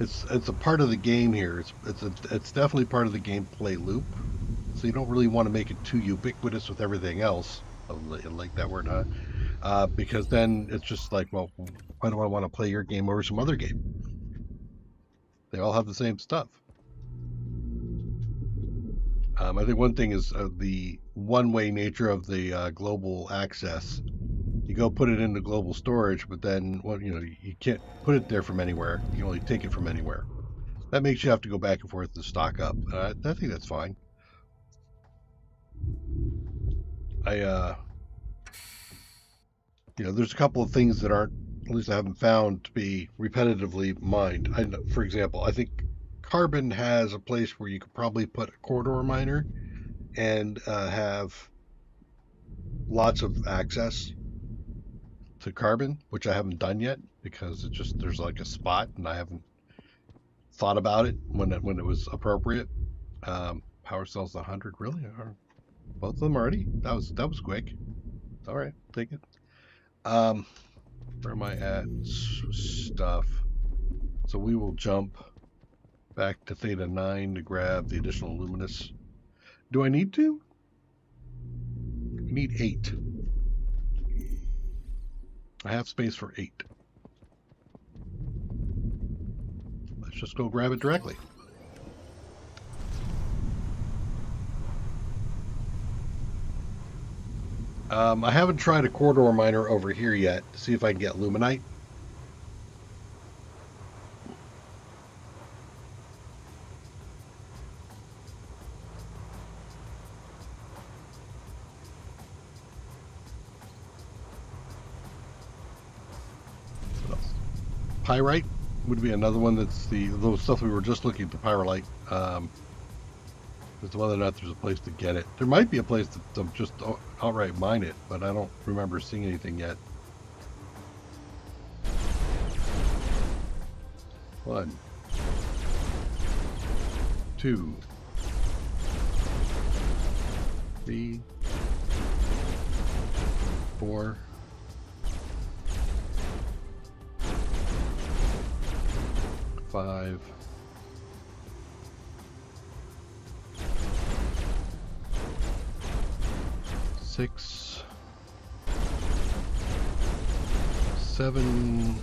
it's a part of the game here. It's definitely part of the gameplay loop. So you don't really want to make it too ubiquitous with everything else. I like that word, huh? Because then it's just like, well, why do I want to play your game over some other game? They all have the same stuff. I think one thing is the one-way nature of the global access. You go put it into global storage, but then you can't put it there from anywhere. You can only take it from anywhere. That makes you have to go back and forth to stock up. I think that's fine. There's a couple of things that aren't, at least I haven't found to be repetitively mined. For example, I think Carbon has a place where you could probably put a corridor miner and have lots of access to Carbon, which I haven't done yet because there's like a spot and I haven't thought about it when it was appropriate. Power cells 100, really? Both of them already? That was quick. All right, take it. Where am I at? Stuff. So we will jump back to Theta 9 to grab the additional luminous. Do I need to? I need 8. I have space for 8. Let's just go grab it directly. I haven't tried a corridor miner over here yet to see if I can get luminite. pyrite would be another one. That's the stuff we were just looking at. The pyrite. As to whether or not there's a place to get it. There might be a place to just outright mine it, but I don't remember seeing anything yet. 1, 2, 3, 4, 5, 6, 7,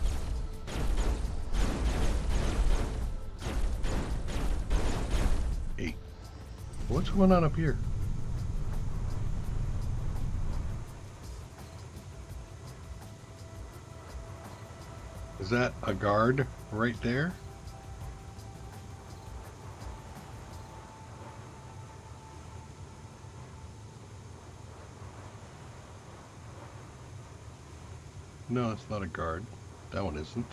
8. What's going on up here? Is that a guard right there? No, it's not a guard. That one isn't.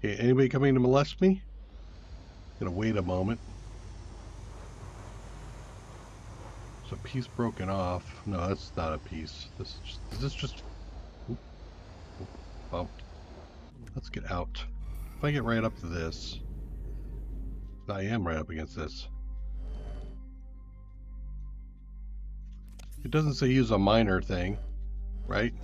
Okay, anybody coming to molest me? Gonna wait a moment. There's a piece broken off. No, that's not a piece. Is this just oop, oop, bumped? Let's get out. If I get right up to this, I am right up against this. It doesn't say use a miner thing, right?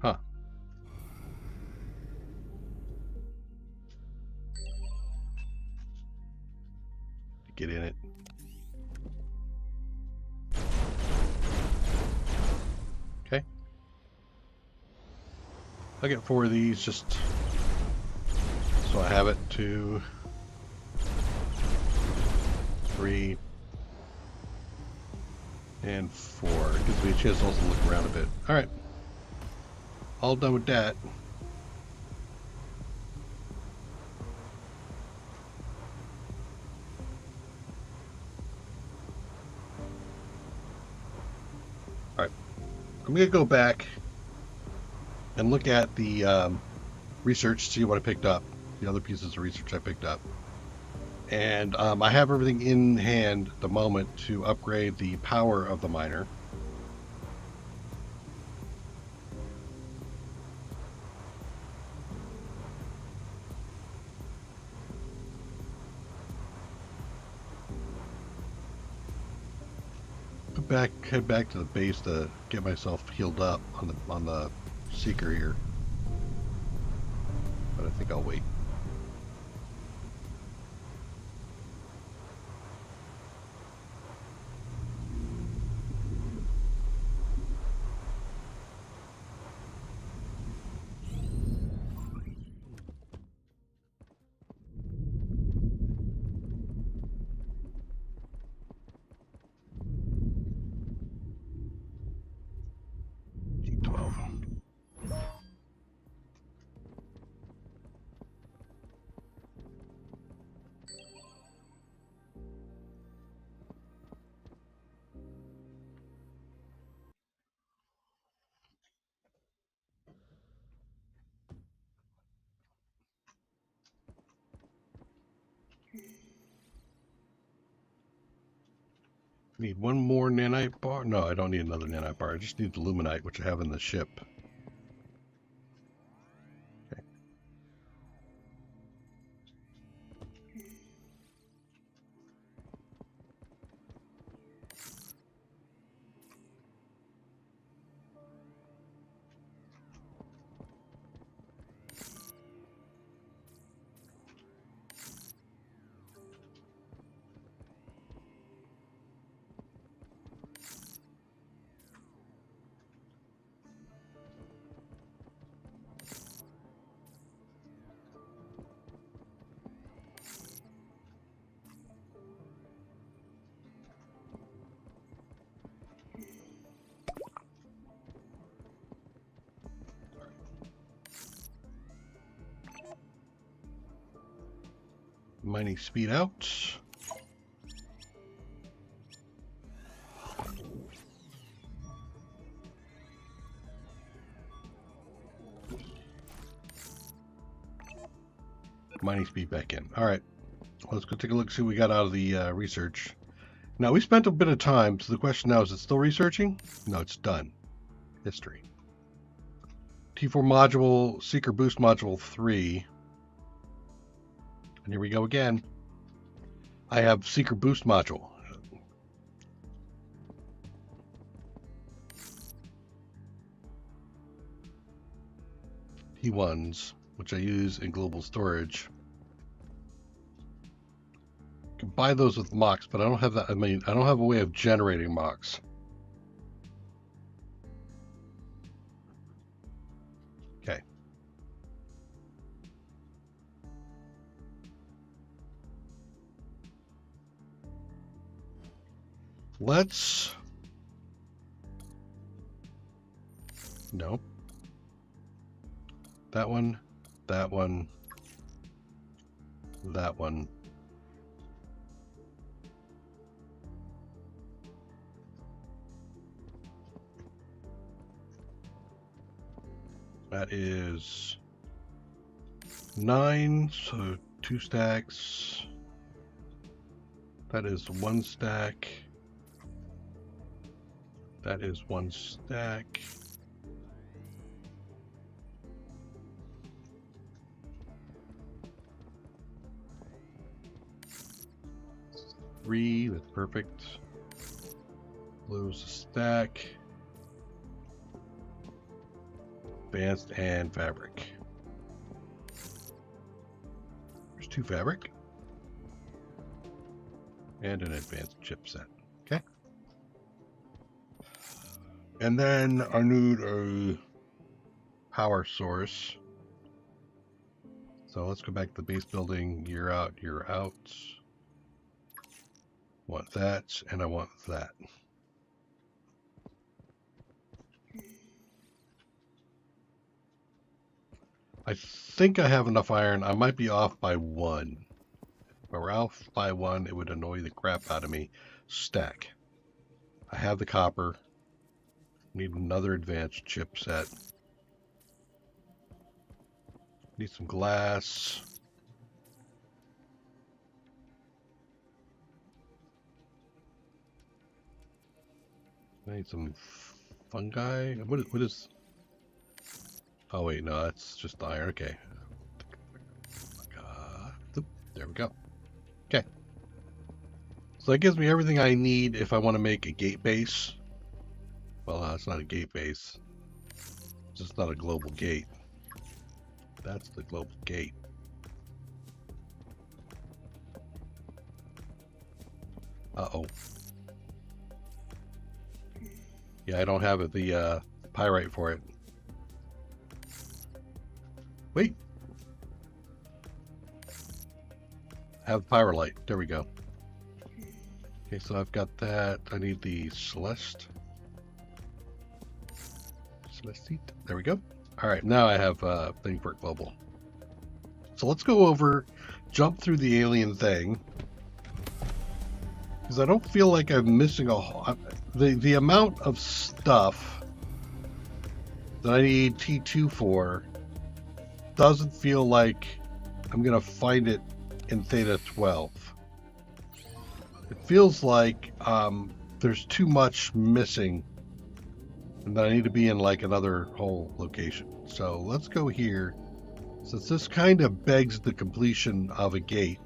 Huh. Get in it. Okay. I'll get 4 of these just so I have it. 2, 3, and 4. It gives me a chance to also look around a bit. Alright. All done with that. Alright. I'm going to go back and look at the research, see what I picked up, the other pieces of research I picked up. And I have everything in hand at the moment to upgrade the power of the miner. Head back to the base to get myself healed up on the seeker here. But I think I'll wait. Need one more nanite bar? No, I don't need another nanite bar. I just need the luminite, which I have in the ship. Okay. mining speed out. Mining speed back in. All right, let's go take a look, see what we got out of the research. Now, we spent a bit of time, so the question now is it still researching? No, it's done. History. T4 module, Seeker Boost Module 3. And here we go again. I have Seeker Boost Module. T1s, which I use in global storage. I can buy those with MOX, but I don't have that. I mean, I don't have a way of generating MOX. Okay. Let's... No. That one, that one, that one. That is 9, so 2 stacks. That is 1 stack. That is 1 stack. Three, that's perfect. Blue's a stack. Advanced and fabric. There's 2 fabric. And an advanced chipset. Okay. And then our new power source. So let's go back to the base building. You're out, you're out. Want that, and I want that. I think I have enough iron. I might be off by 1. If I were off by 1, it would annoy the crap out of me. Stack. I have the copper. Need another advanced chipset. Need some glass. I need some fungi. What is? Oh wait, no, that's just iron. Okay. There we go. Okay. So that gives me everything I need if I want to make a gate base. Well, it's not a gate base. It's just not a global gate. That's the global gate. Uh-oh. Yeah, I don't have the pyrite for it. Wait. I have pyrolite. There we go. Okay, so I've got that. I need the Celestite. There we go. All right, now I have a thing for global. So let's go over, jump through the alien thing. Because I don't feel like I'm missing a whole... The amount of stuff that I need T2 for doesn't feel like I'm going to find it in Theta 12. It feels like there's too much missing and that I need to be in like another whole location. So let's go here. Since this kind of begs the completion of a gate,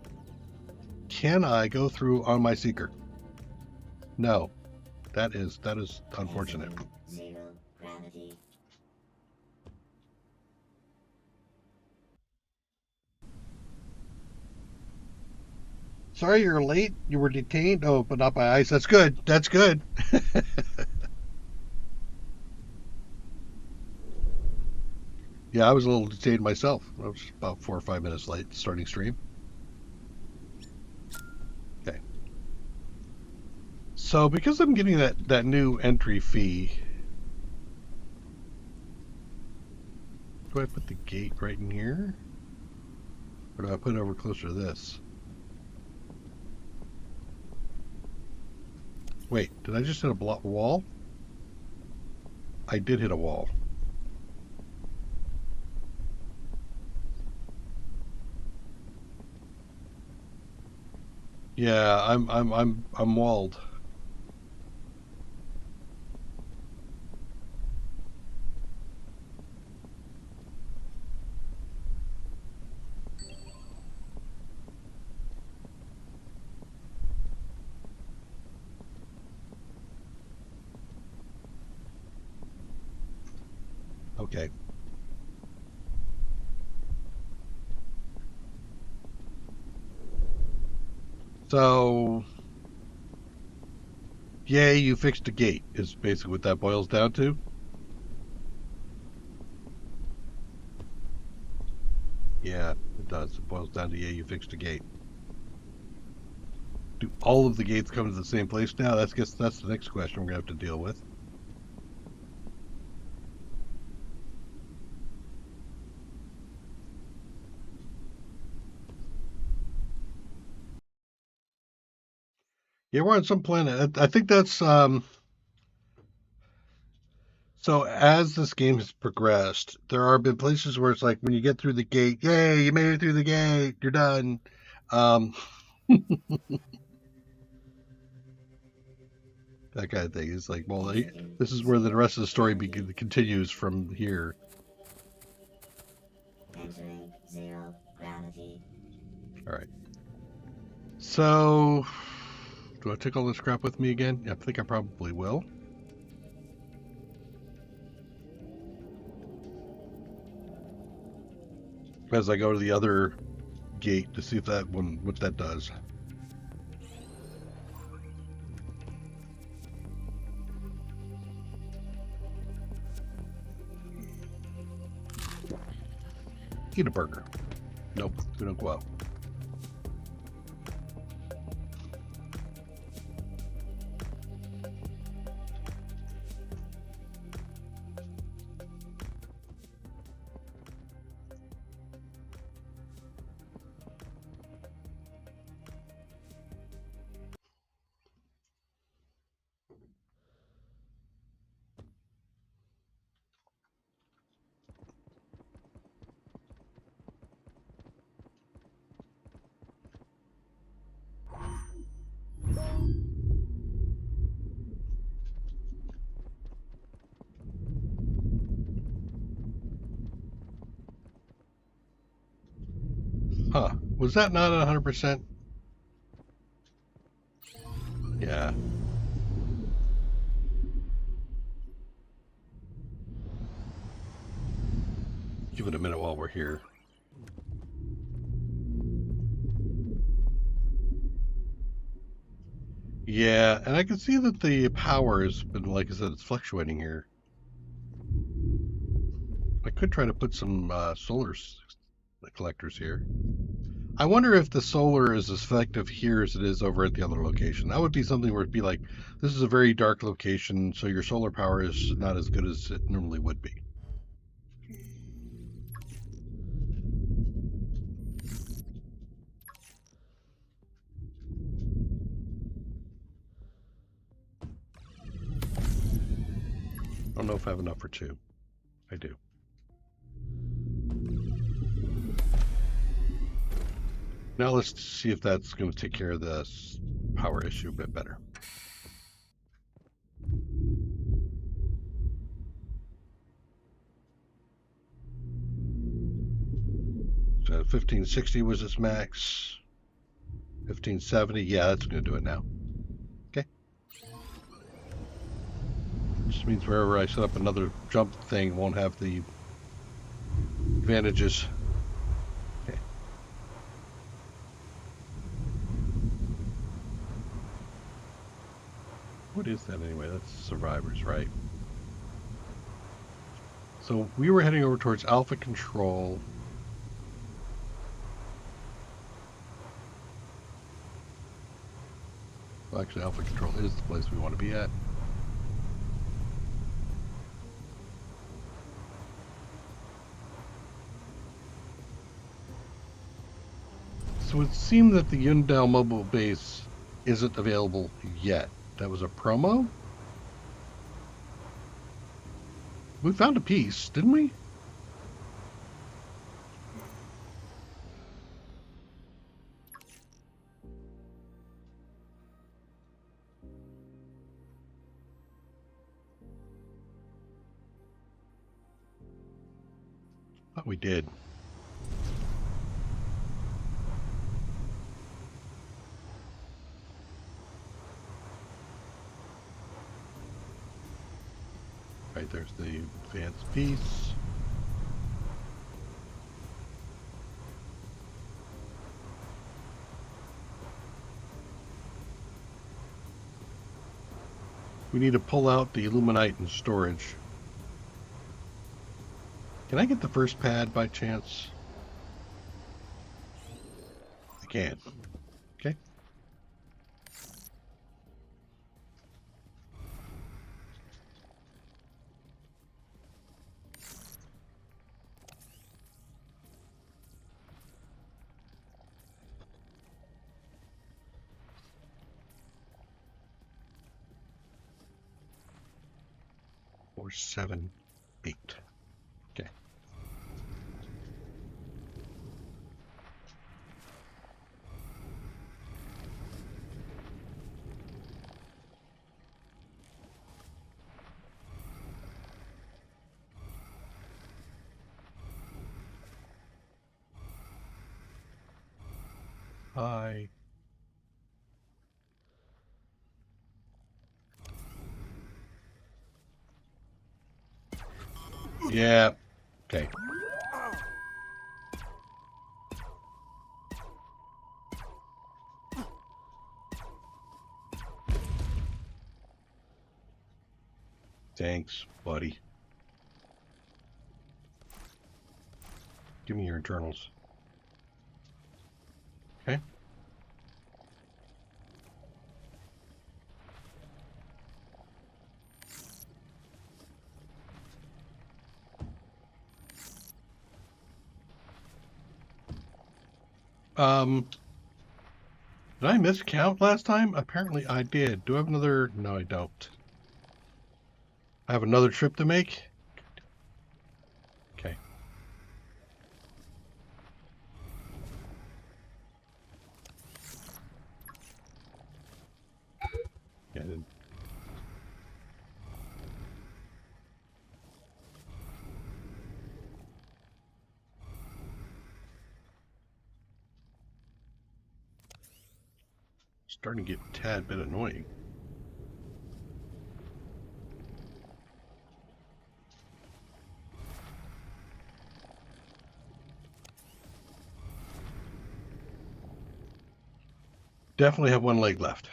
can I go through on my seeker? No. That is unfortunate. Zero gravity. Sorry you're late. You were detained. Oh, but not by ice. That's good. That's good. Yeah, I was a little detained myself. I was about 4 or 5 minutes late starting stream. Okay. So because I'm getting that new entry fee, do I put the gate right in here? Or do I put it over closer to this? Wait, did I just hit a wall? I did hit a wall. Yeah, I'm walled. Okay. So, yay, you fixed a gate is basically what that boils down to. Yeah, it does. It boils down to yay, you fixed a gate. Do all of the gates come to the same place now? That's the next question we're gonna have to deal with. Yeah, we're on some planet. I think that's so as this game has progressed, there are been places where it's like when you get through the gate, yay, you made it through the gate, you're done. Um, that kind of thing. It's like, well, Execute this is where the rest of the sequence story started. continues from here. Entering zero gravity. All right. So, do I take all this crap with me again? Yeah, I think I probably will. As I go to the other gate to see if that one, what that does. Eat a burger. Nope, we don't go out. Huh. Was that not 100%? Yeah. Give it a minute while we're here. Yeah, and I can see that the power has been, like I said, it's fluctuating here. I could try to put some solar collectors here. I wonder if the solar is as effective here as it is over at the other location. That would be something where it'd be like, this is a very dark location, so your solar power is not as good as it normally would be. I don't know if I have enough for two. I do. Now let's see if that's going to take care of this power issue a bit better. So 1560 was its max. 1570, yeah, that's going to do it now. Okay. Just means wherever I set up another jump thing won't have the advantages. Okay. What is that anyway? That's survivors, right? So we were heading over towards Alpha Control. Well, actually, Alpha Control is the place we want to be at. So it seemed that the Yundao mobile base isn't available yet. That was a promo? We found a piece, didn't we? Thought we did. Right, there's the advanced piece. We need to pull out the Illuminite in storage. Can I get the first pad by chance? I can. Okay. Four, 7, 8. Okay. Hi. Yeah. Okay. Thanks, buddy. Give me your internals. Okay. Did I miscount last time? Apparently I did. Do I have another? No, I don't. I have another trip to make? Okay. Yeah, I did. Starting to get a tad bit annoying. Definitely have one leg left.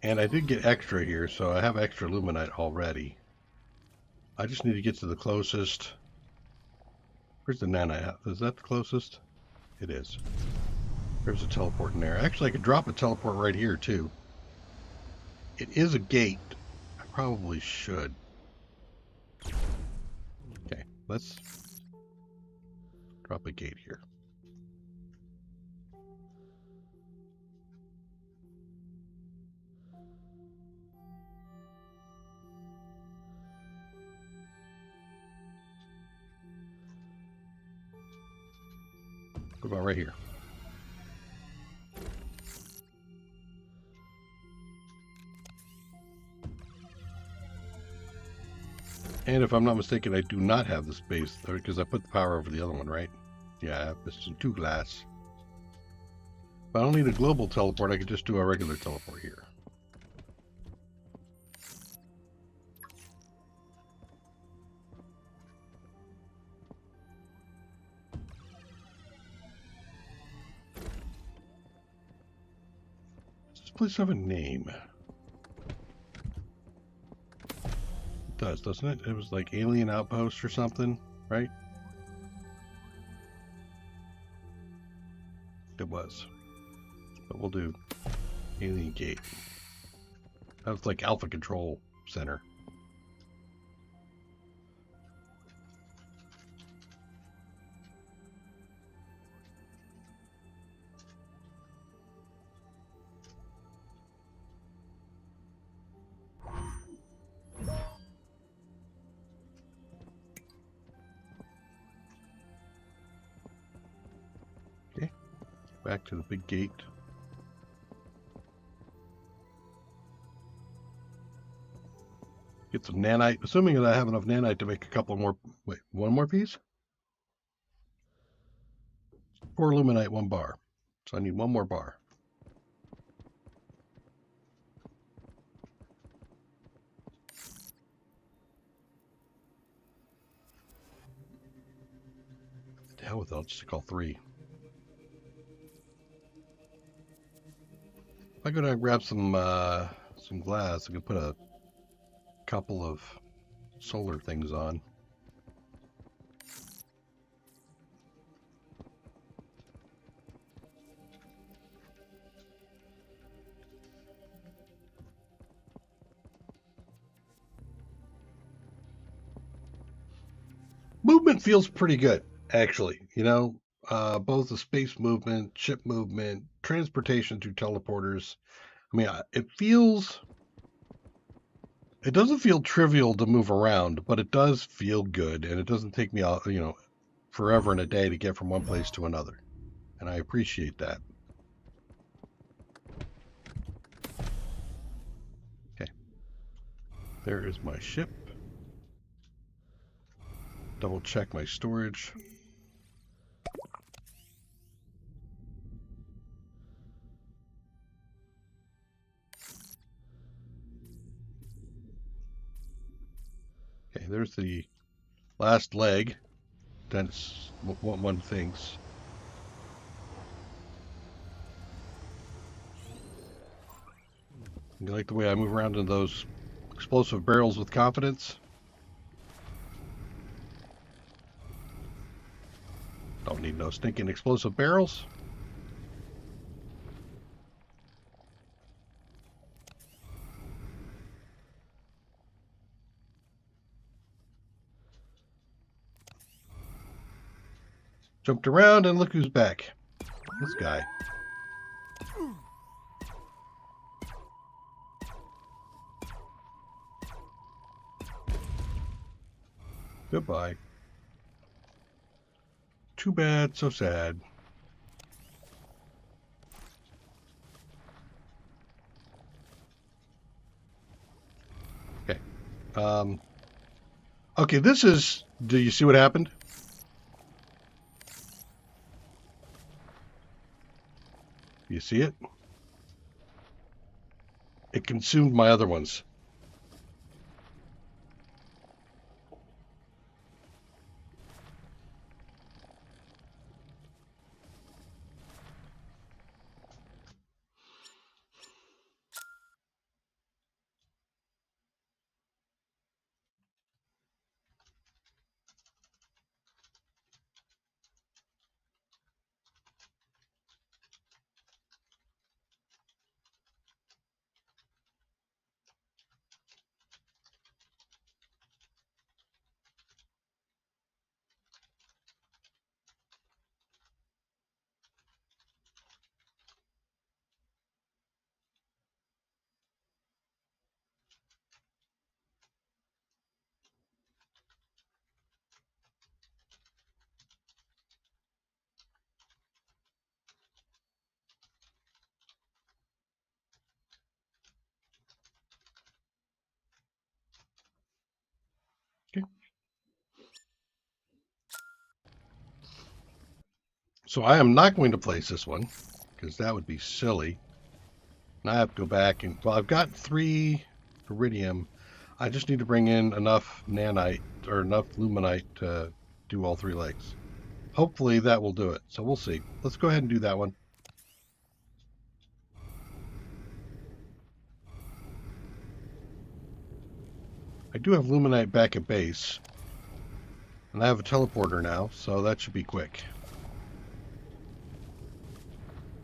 And I did get extra here, so I have extra Luminite already. I just need to get to the closest. Where's the Nana? Is that the closest? It is. There's a teleport in there. Actually, I could drop a teleport right here, too. It is a gate. I probably should. Okay, let's drop a gate here. What about right here? And if I'm not mistaken, I do not have the space there because I put the power over the other one, right? Yeah, I have this 2 glass. If I don't need a global teleport, I could just do a regular teleport here. Does this place have a name? It does, doesn't it? It was like Alien Outpost or something, right? It was. But we'll do Alien Gate. That was like Alpha Control Center. Back to the big gate. Get some nanite, assuming that I have enough nanite to make a couple more. Wait, one more piece? 4 luminite, 1 bar. So I need 1 more bar. To hell with it, I'll just call 3. If I go down and grab some glass, I can put a couple of solar things on. Movement feels pretty good, actually. You know, both the space movement, ship movement, transportation through teleporters. I mean, it doesn't feel trivial to move around, but it does feel good, and it doesn't take me, forever and a day to get from one place to another. And I appreciate that. Okay. There is my ship. Double check my storage. Okay, there's the last leg. That's what one thinks. You like the way I move around in those explosive barrels with confidence? Don't need no stinking explosive barrels. Jumped around and look who's back. This guy. Goodbye. Too bad, so sad. Okay. Okay, this is... Do you see what happened? You see it? It consumed my other ones. Okay. So I am not going to place this one, because that would be silly. Now I have to go back and... Well, I've got 3 iridium. I just need to bring in enough nanite, or enough luminite to do all 3 legs. Hopefully that will do it. So we'll see. Let's go ahead and do that one. I do have luminite back at base. And I have a teleporter now, so that should be quick.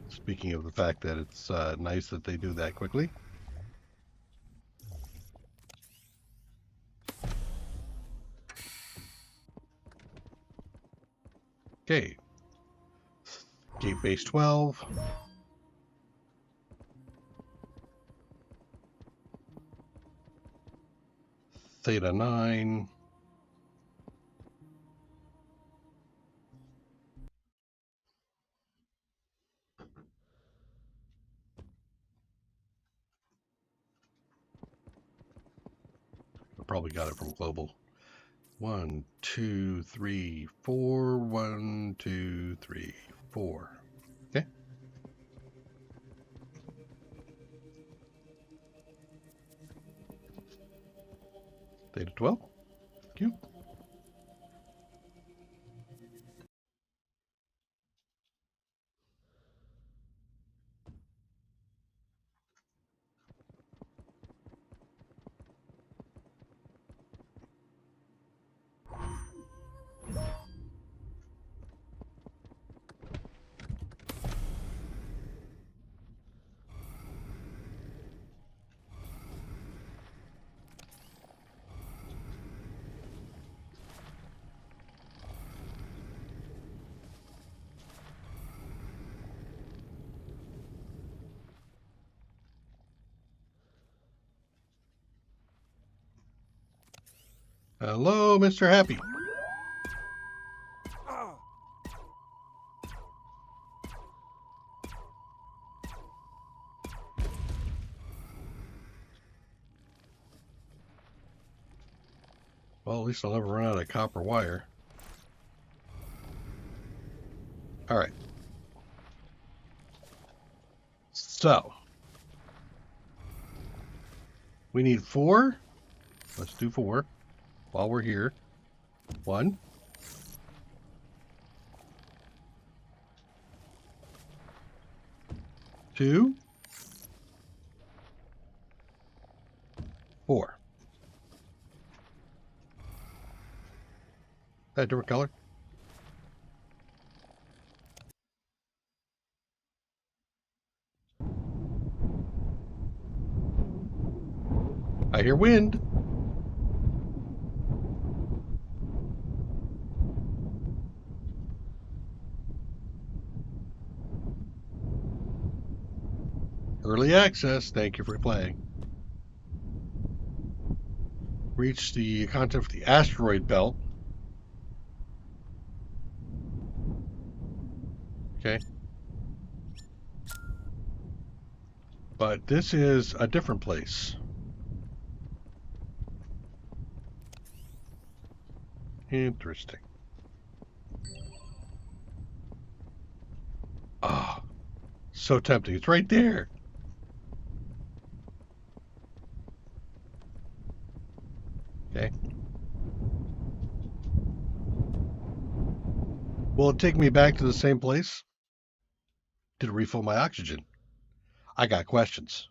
Speaking of the fact that it's nice that they do that quickly. Okay. Gate base 12. Theta 9. probably got it from global. 1, 2, 3, 4. 1, 2, 3, 4. Okay. Theta 12. Thank you. Hello, Mr. Happy. Well, at least I'll never run out of copper wire. All right. So, we need 4. Let's do 4 while we're here. 1, 2, 4. That different color? I hear wind. Early access. Thank you for playing. Reach the content of the asteroid belt. Okay. But this is a different place. Interesting. Ah, oh, so tempting. It's right there. Okay. Will it take me back to the same place? Did it refill my oxygen? I got questions.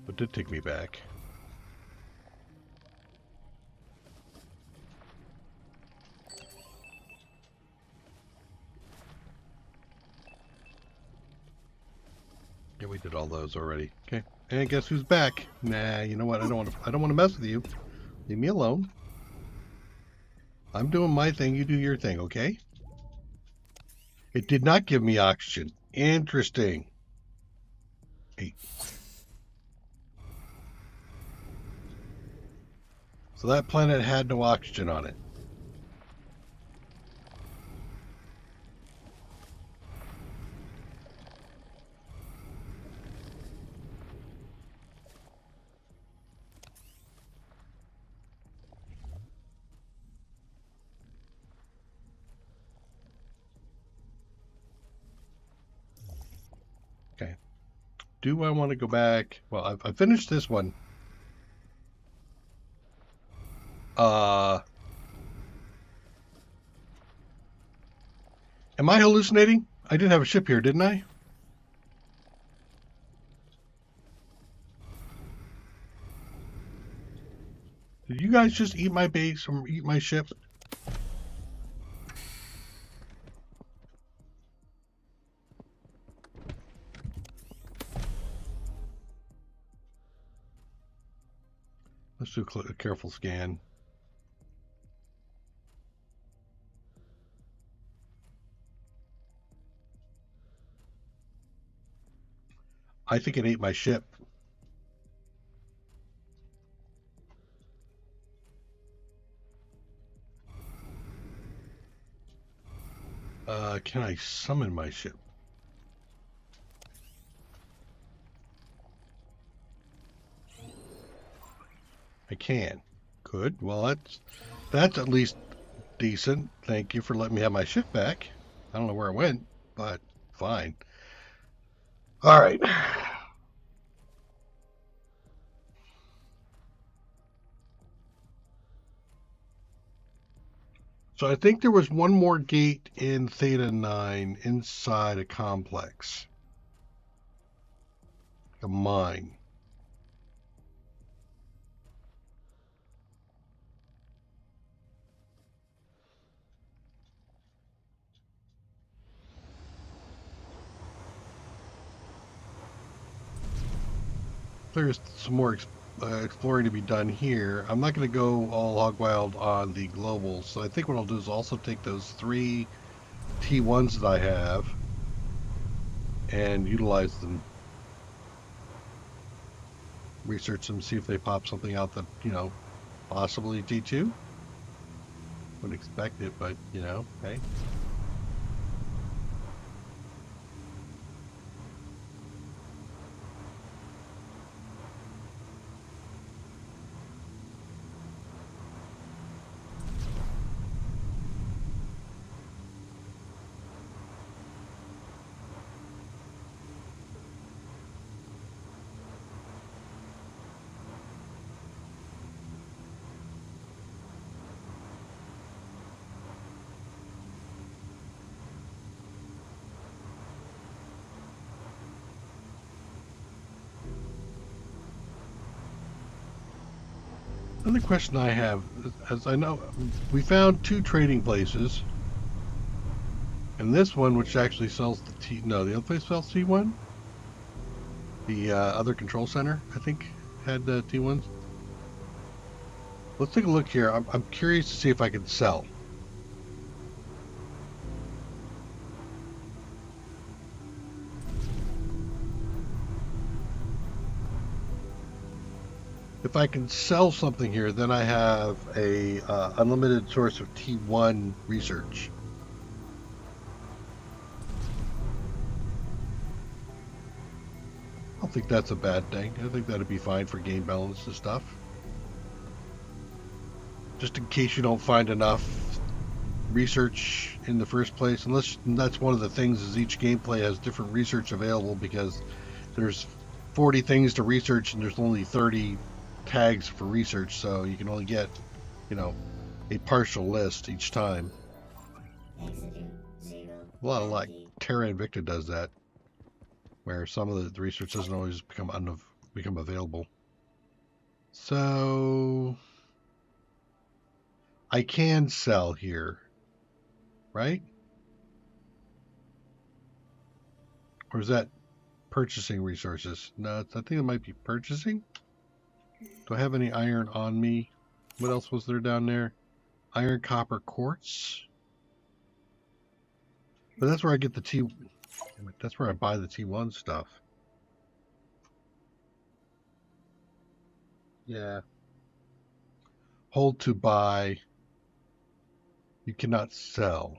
But it did take me back. Yeah, we did all those already. Okay. And guess who's back? Nah, you know what? I don't want to mess with you. Leave me alone. I'm doing my thing, you do your thing, okay? It did not give me oxygen. Interesting. Hey. So that planet had no oxygen on it. Okay. Do I want to go back? Well, I've finished this one. Am I hallucinating? I did have a ship here, didn't I? Did you guys just eat my base or eat my ship? Let's do a careful scan. I think it ate my ship. can I summon my ship? I can. Good. Well, that's at least decent. Thank you for letting me have my ship back. I don't know where it went, but fine. All right. So I think there was one more gate in Theta 9 inside a complex. A mine. There's some more exploring to be done here. I'm not going to go all hog wild on the global, so I think what I'll do is also take those 3 T1s that I have and utilize them. Research them, see if they pop something out that, possibly T2. Wouldn't expect it, but, hey. Another question I have, as I know, we found 2 trading places, and this one, which actually sells no, the other place sells T1. The other control center, I think, had T1s. Let's take a look here. I'm curious to see if I can sell. If I can sell something here, then I have a unlimited source of T1 research. I don't think that's a bad thing. I think that'd be fine for game balance and stuff. Just in case you don't find enough research in the first place, unless that's one of the things is each gameplay has different research available because there's 40 things to research and there's only 30 tags for research, so you can only get, a partial list each time. A lot of like Terra Invicta does that, where some of the research doesn't always become available. So I can sell here, right? Or is that purchasing resources? No, I think it might be purchasing. Do I have any iron on me? What else was there down there? Iron, copper, quartz. But that's where I get the that's where I buy the T1 stuff. Yeah. Hold to buy. You cannot sell.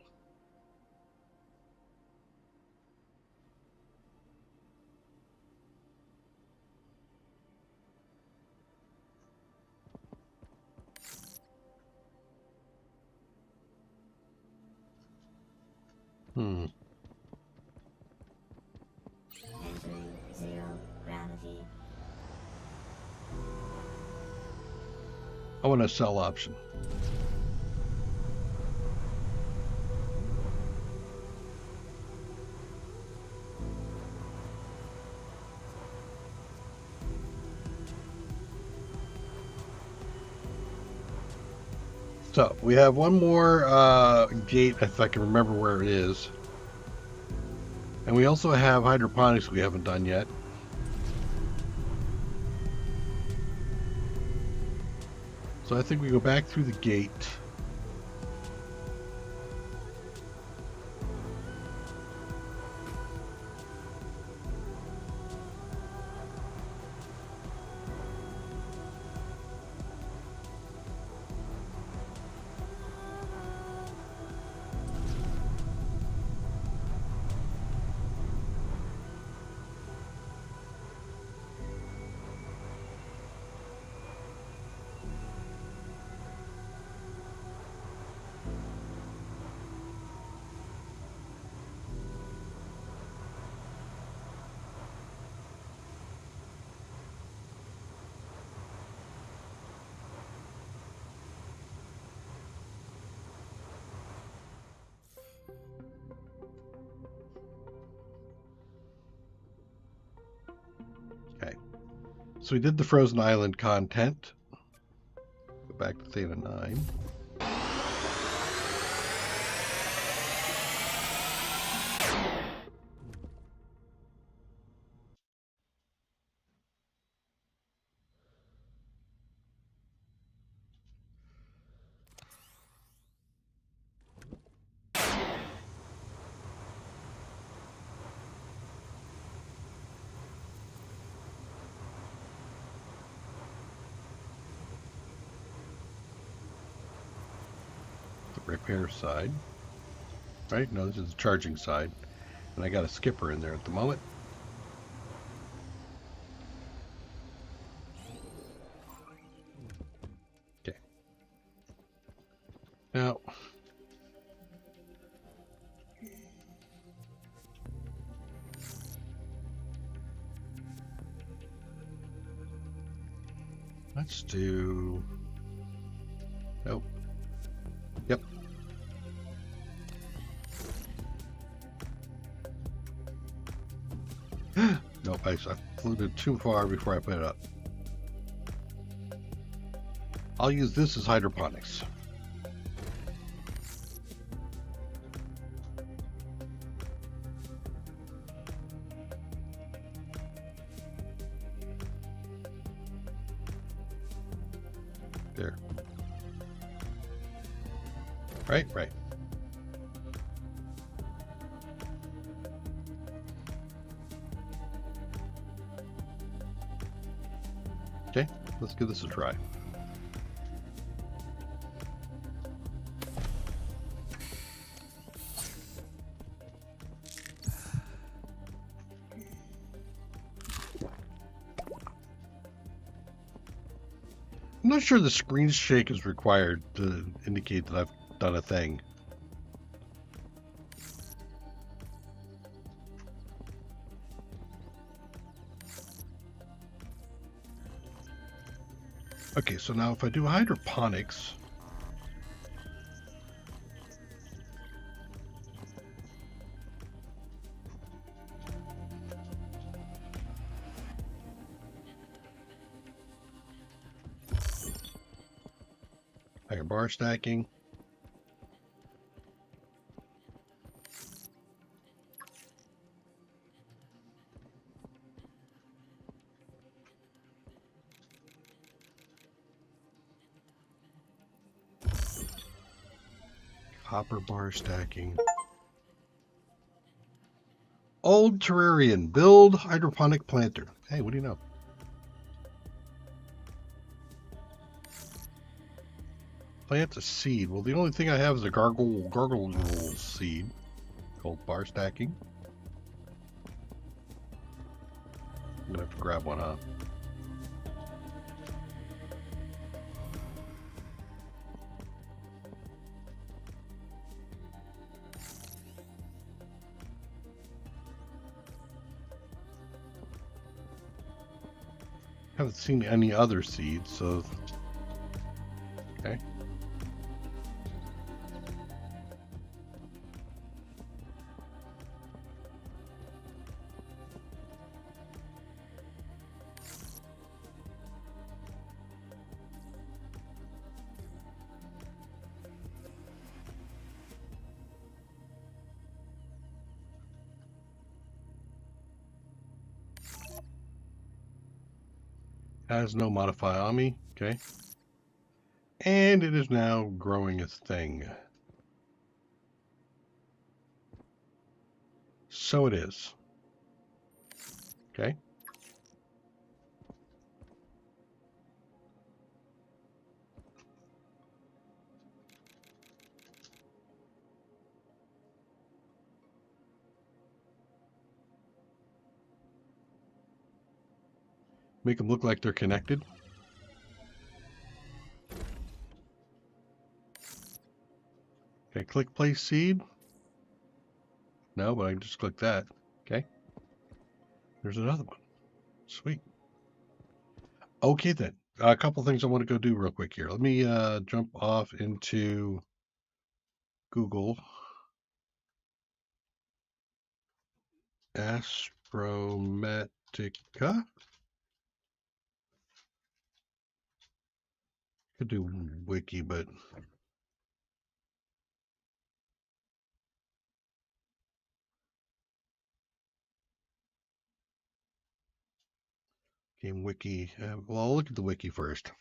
Entering 0 gravity. I want a sell option. So we have one more gate, if I can remember where it is. And we also have hydroponics we haven't done yet. So I think we go back through the gate. Okay. So we did the Frozen Island content. Go back to Theta 9. The repair side. Right? No, this is the charging side. And I got a skipper in there at the moment. Okay. Now, let's do... Nope. Yep. Nope, I flew it too far before I put it up. I'll use this as hydroponics. There. Right, right. Okay, let's give this a try. I'm not sure the screen shake is required to indicate that I've done a thing. Okay, so now if I do hydroponics, higher bar stacking. Hopper bar stacking. Old Terrarian, build hydroponic planter. Hey, what do you know? Plant a seed. Well, the only thing I have is a gargle seed called bar stacking. I'm gonna have to grab one, huh? Haven't seen any other seeds, so okay. Has no modify on me, okay. And it is now growing a thing. So it is. Okay. Make them look like they're connected. Okay, click place seed. No, but I can just click that. Okay. There's another one. Sweet. Okay then. A couple things I want to go do real quick here. Let me jump off into Google. Astrometica. Could do wiki, but game wiki. Well, I'll look at the wiki first.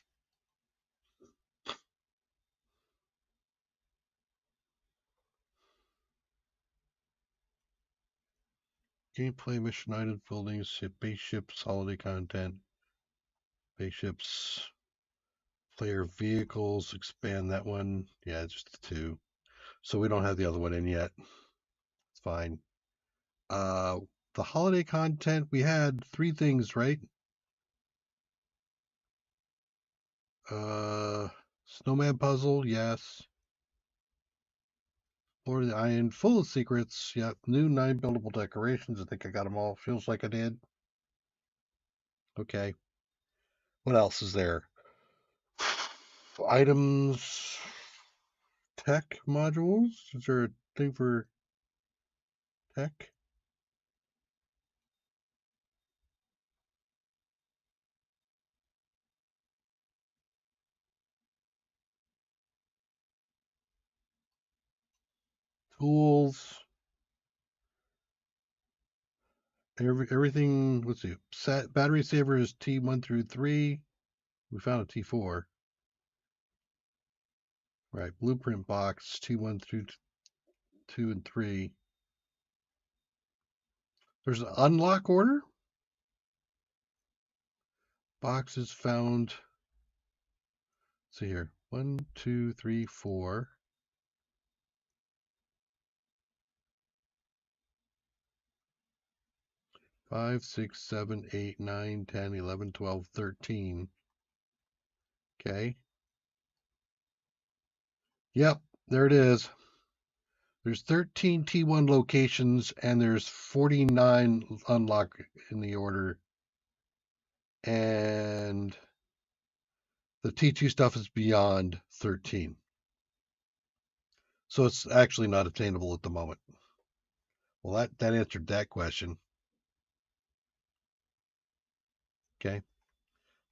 Gameplay, mission items, buildings, spaceships, holiday content, spaceships, player vehicles, expand that one. Yeah, just the two. So we don't have the other one in yet. It's fine. The holiday content, we had 3 things, right? Snowman puzzle, yes. Lord of the Iron, full of secrets. Yeah, new 9 buildable decorations. I think I got them all. Feels like I did. Okay. What else is there? Items, tech modules. Is there a thing for tech? Tools. Everything. Let's see. Battery saver is T1 through 3. We found a T4. Right. Blueprint box T1 through 2 and 3. There's an unlock order. Boxes found. Let's see here. 1, 2, 3, 4. 5, 6, 7, 8, 9, 10, 11, 12, 13. Okay. Yep, there it is. There's 13 T1 locations and there's 49 unlock in the order. And the T2 stuff is beyond 13. So it's actually not attainable at the moment. Well, that answered that question. Okay.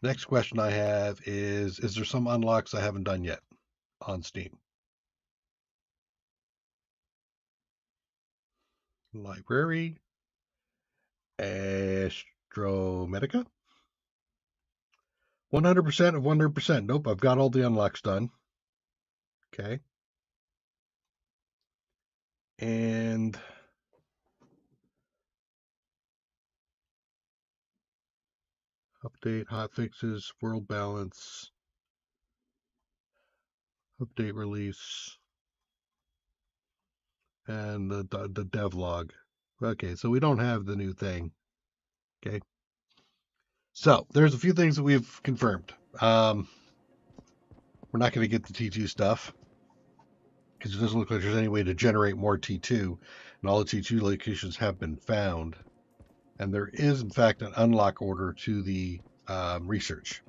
Next question I have is there some unlocks I haven't done yet on Steam? Library. Astrometica. 100% of 100%. Nope, I've got all the unlocks done. Okay. And update, hot fixes, world balance, update release, and the dev log. Okay, so we don't have the new thing. Okay. So there's a few things that we've confirmed. We're not going to get the T2 stuff because it doesn't look like there's any way to generate more T2, and all the T2 locations have been found. And there is, in fact, an unlock order to the research.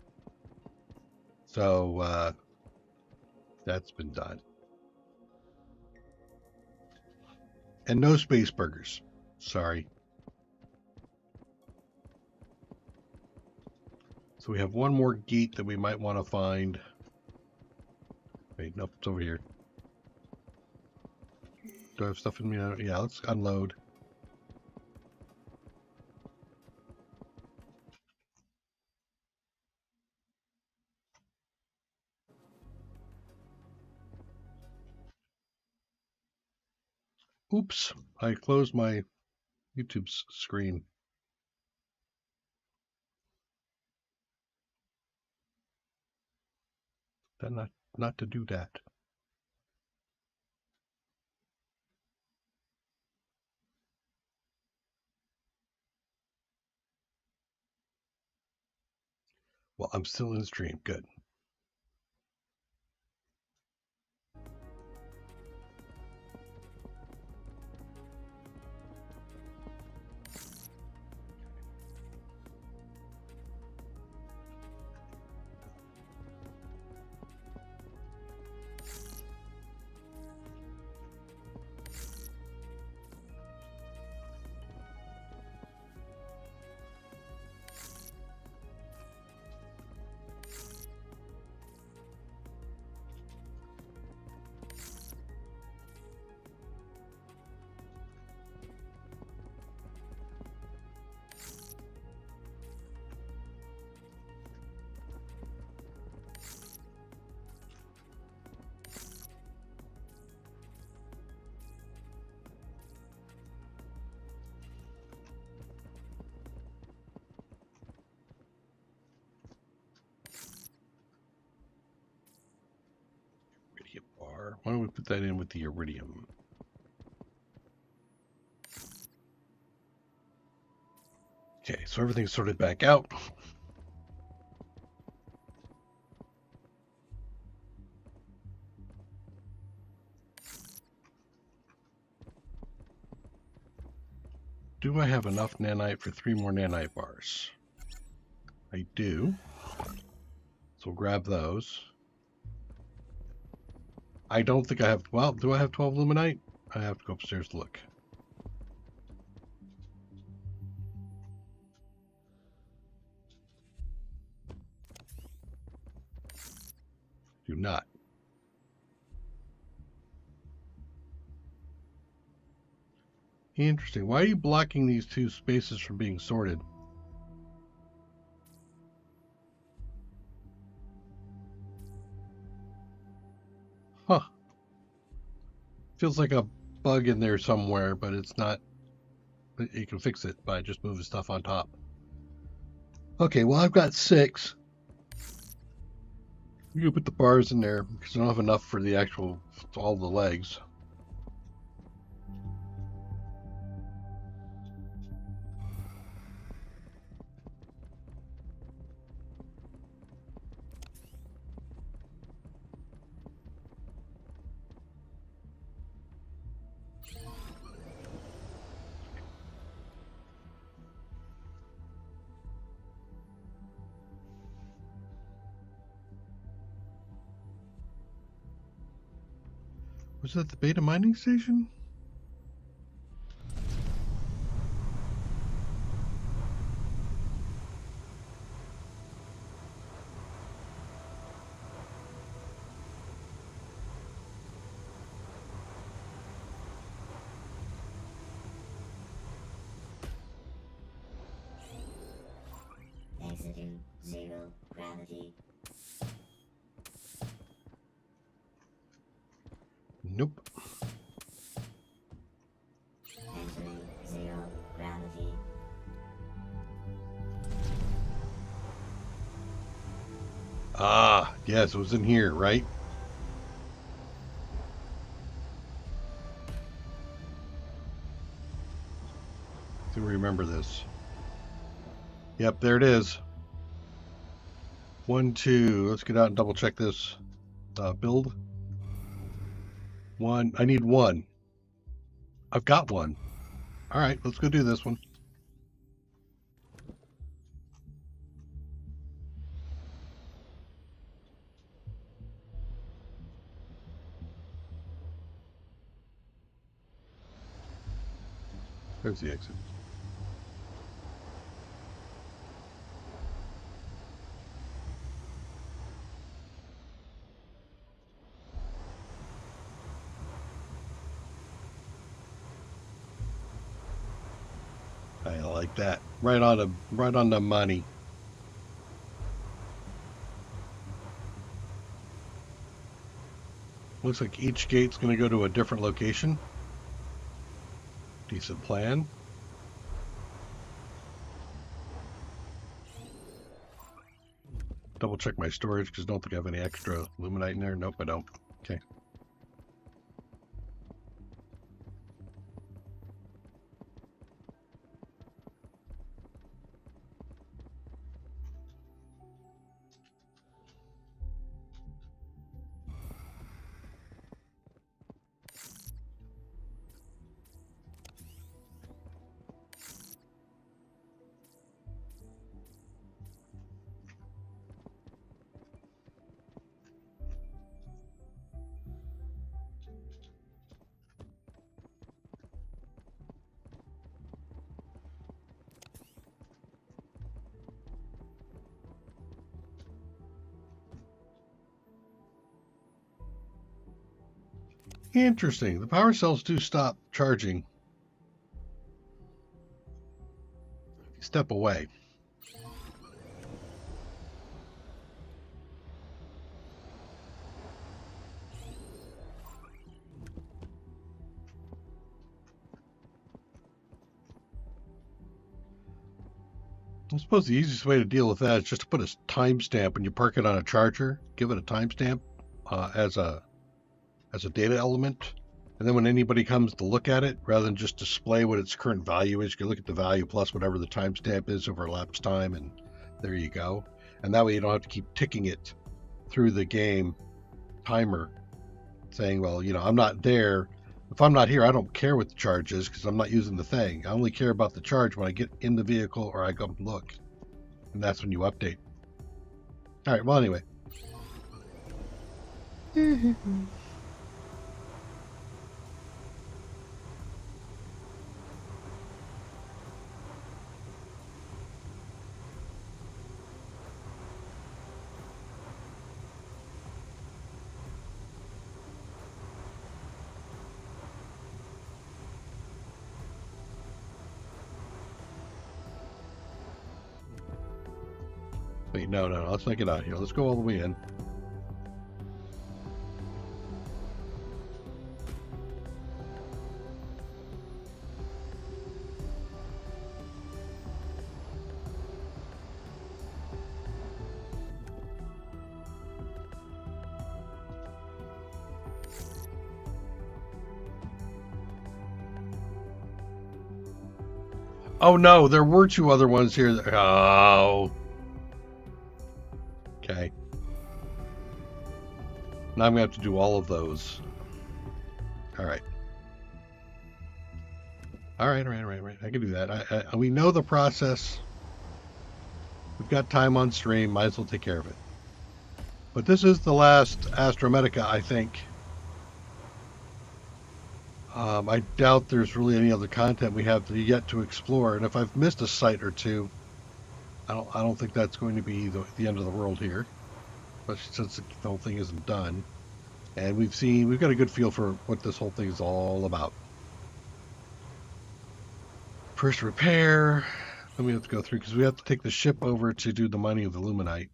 So that's been done. And no space burgers. Sorry. So we have one more gate that we might want to find. Wait, nope, it's over here. Do I have stuff in me? Yeah, let's unload. Oops, I closed my YouTube screen. Then not to do that. Well, I'm still in the stream. Good. lithium bar. Why don't we put that in with the iridium? Okay, so everything's sorted back out. Do I have enough nanite for 3 more nanite bars? I do. So we'll grab those. I don't think I have... Well, do I have 12 luminite? I have to go upstairs to look. Do not. Interesting. Why are you blocking these 2 spaces from being sorted? Huh. Feels like a bug in there somewhere, but it's not. You can fix it by just moving stuff on top. Okay, well, I've got 6. You can put the bars in there because I don't have enough for the actual, all the legs. Was that the beta mining station? Exiting 0 gravity. Nope. Entering 0 gravity. Ah, yes, it was in here, right? Do remember this? Yep, there it is. 1, 2. Let's get out and double check this build. 1. I need 1. I've got 1. All right, let's go do this one. There's the exit. I like that. Right on the money. Looks like each gate's going to go to a different location. Decent plan. Double check my storage because I don't think I have any extra luminite in there. Nope, I don't. Okay. Interesting. The power cells do stop charging. Step away. I suppose the easiest way to deal with that is just to put a timestamp when you park it on a charger. Give it a timestamp as a as a data element. And then when anybody comes to look at it, rather than just display what its current value is, you can look at the value plus whatever the timestamp is over elapsed time, and there you go. And that way you don't have to keep ticking it through the game timer, saying, well, I'm not there. If I'm not here, I don't care what the charge is because I'm not using the thing. I only care about the charge when I get in the vehicle or I go look. And that's when you update. All right, well, anyway. Wait, no, let's not get out here. Let's go all the way in. Oh no, there were two other ones here. Oh. Okay. Now I'm going to have to do all of those. All right. All right. I can do that. We know the process. We've got time on stream. Might as well take care of it. But this is the last Astrometica, I think. I doubt there's really any other content we have yet to explore. And if I've missed a site or two, I don't think that's going to be the end of the world here. Especially since the whole thing isn't done. And we've got a good feel for what this whole thing is all about. First repair. Then we have to go through because we have to take the ship over to do the mining of the Luminite.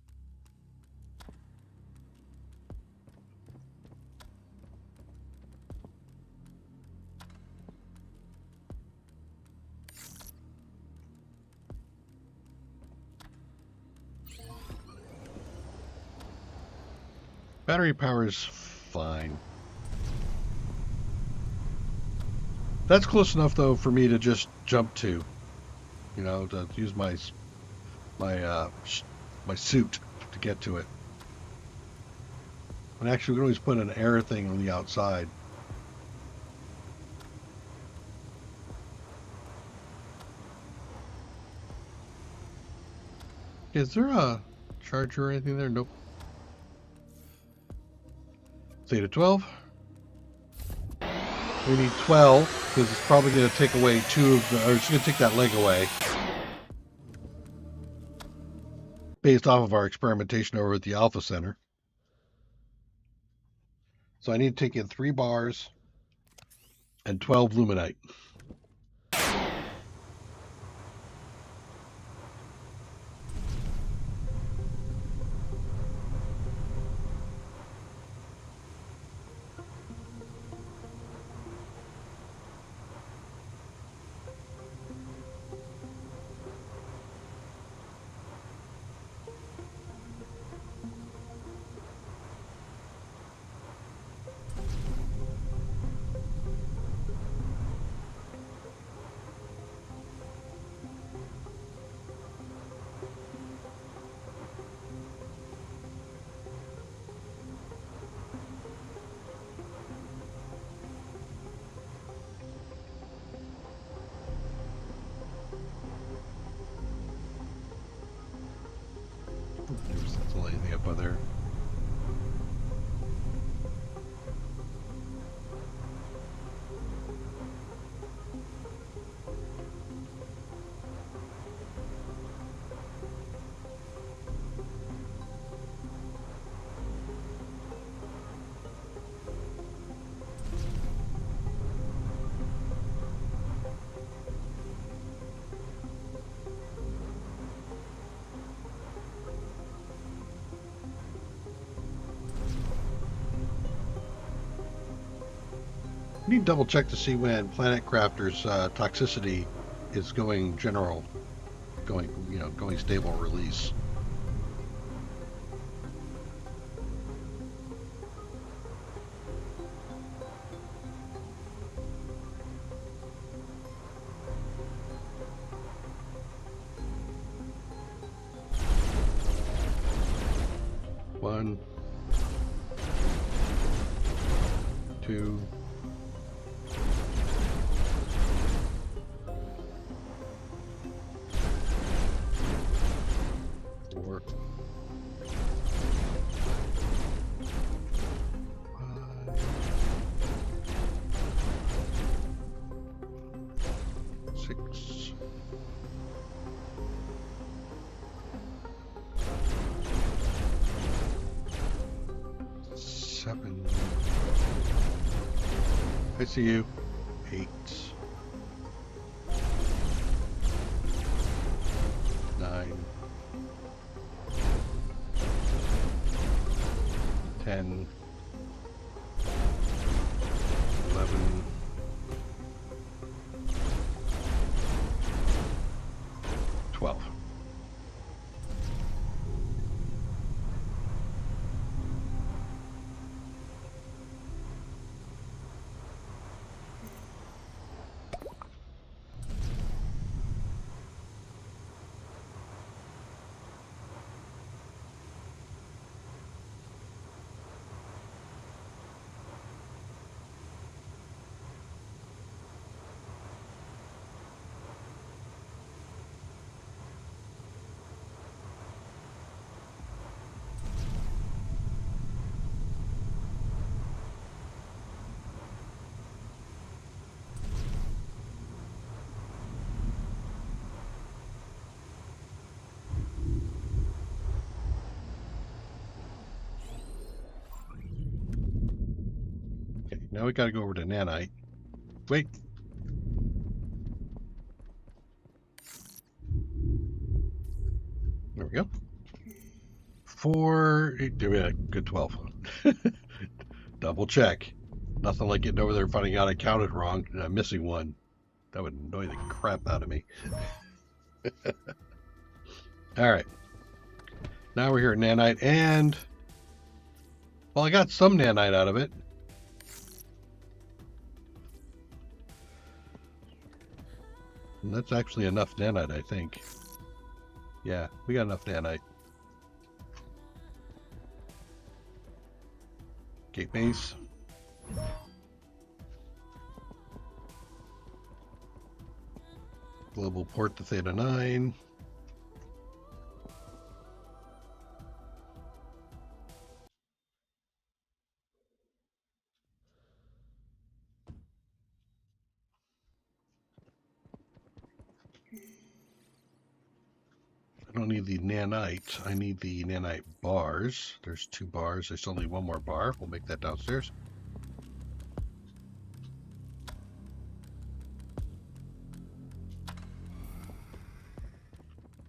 Battery power is fine. That's close enough though for me to just jump to, to use my suit to get to it. And actually, we can always put an air thing on the outside. Is there a charger or anything there? Nope. Theta 12. We need 12 because it's probably going to take away it's going to take that leg away. Based off of our experimentation over at the Alpha Center. So I need to take in 3 bars and 12 Luminite. That's all anything up on there. You need to double check to see when Planet Crafter's toxicity is going stable release. 1, 2, 4, 5, 6, 7. I see you. 8, 9, 10, 11, 12. Okay, now we got to go over to nanite. Wait. There we go. 4, 8, yeah, good 12. Double check. Nothing like getting over there and finding out I counted wrong and I'm missing one. That would annoy the crap out of me. All right. Now we're here at nanite, and well, I got some nanite out of it. And that's actually enough nanite, I think. Yeah, we got enough nanite. Gate base. Global port to Theta 9. I don't need the nanite. I need the nanite bars. There's 2 bars. I still need 1 more bar. We'll make that downstairs.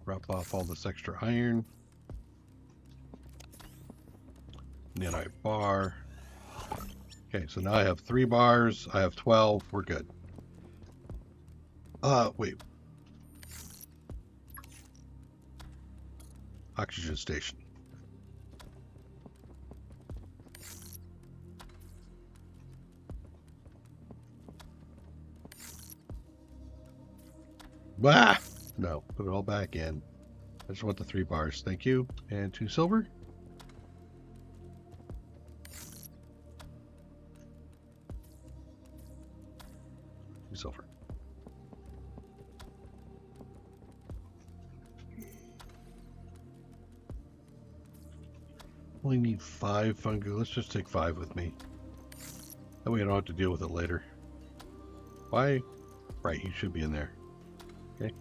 Drop off all this extra iron. Nanite bar. Okay, so now I have 3 bars. I have 12. We're good. Wait. Oxygen station. Bah! No, put it all back in. I just want the 3 bars. Thank you. And 2 silver. Silver. Only need 5 fungu. Let's just take 5 with me. That way I don't have to deal with it later. Why? Right, he should be in there. Okay.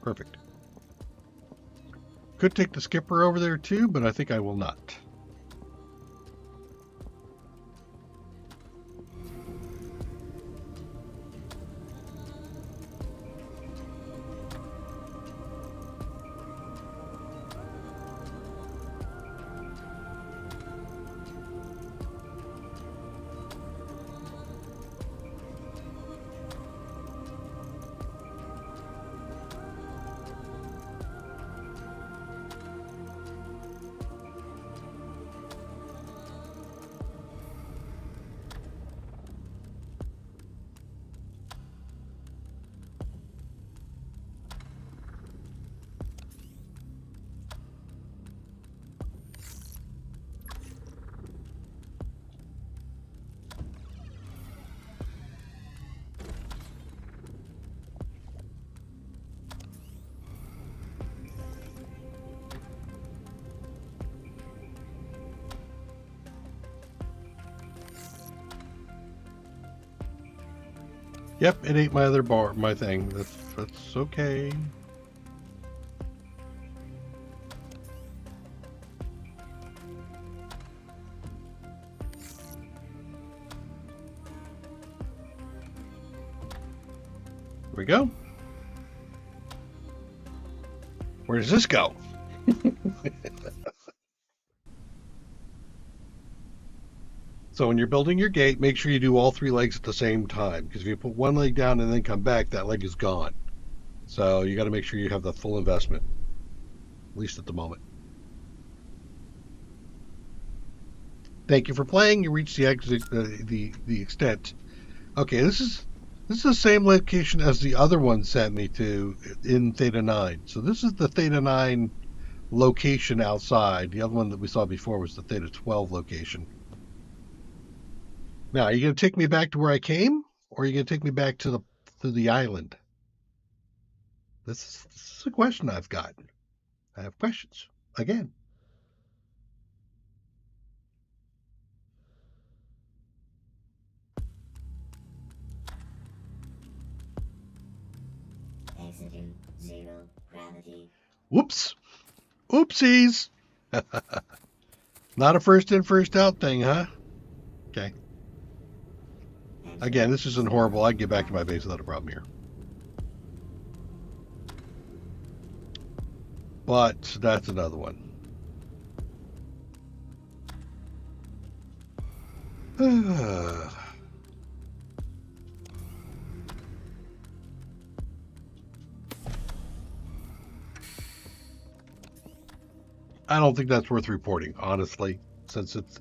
Perfect. Could take the skipper over there too, but I think I will not. Yep, it ate my other bar, my thing. That's okay. Here we go. Where does this go? So when you're building your gate, make sure you do all three legs at the same time. Because if you put one leg down and then come back, that leg is gone. So you got to make sure you have the full investment, at least at the moment. Thank you for playing. You reached the exit, the extent. Okay, this is the same location as the other one sent me to in Theta 9. So this is the Theta 9 location outside. The other one that we saw before was the Theta 12 location. Now, are you going to take me back to where I came, or are you going to take me back to the island? This is a question I've got. I have questions again. Exiting zero gravity. Whoops. Oopsies. Not a first in, first out thing, huh? Okay. Again, this isn't horrible. I can get back to my base without a problem here. But that's another one. I don't think that's worth reporting, honestly, since it's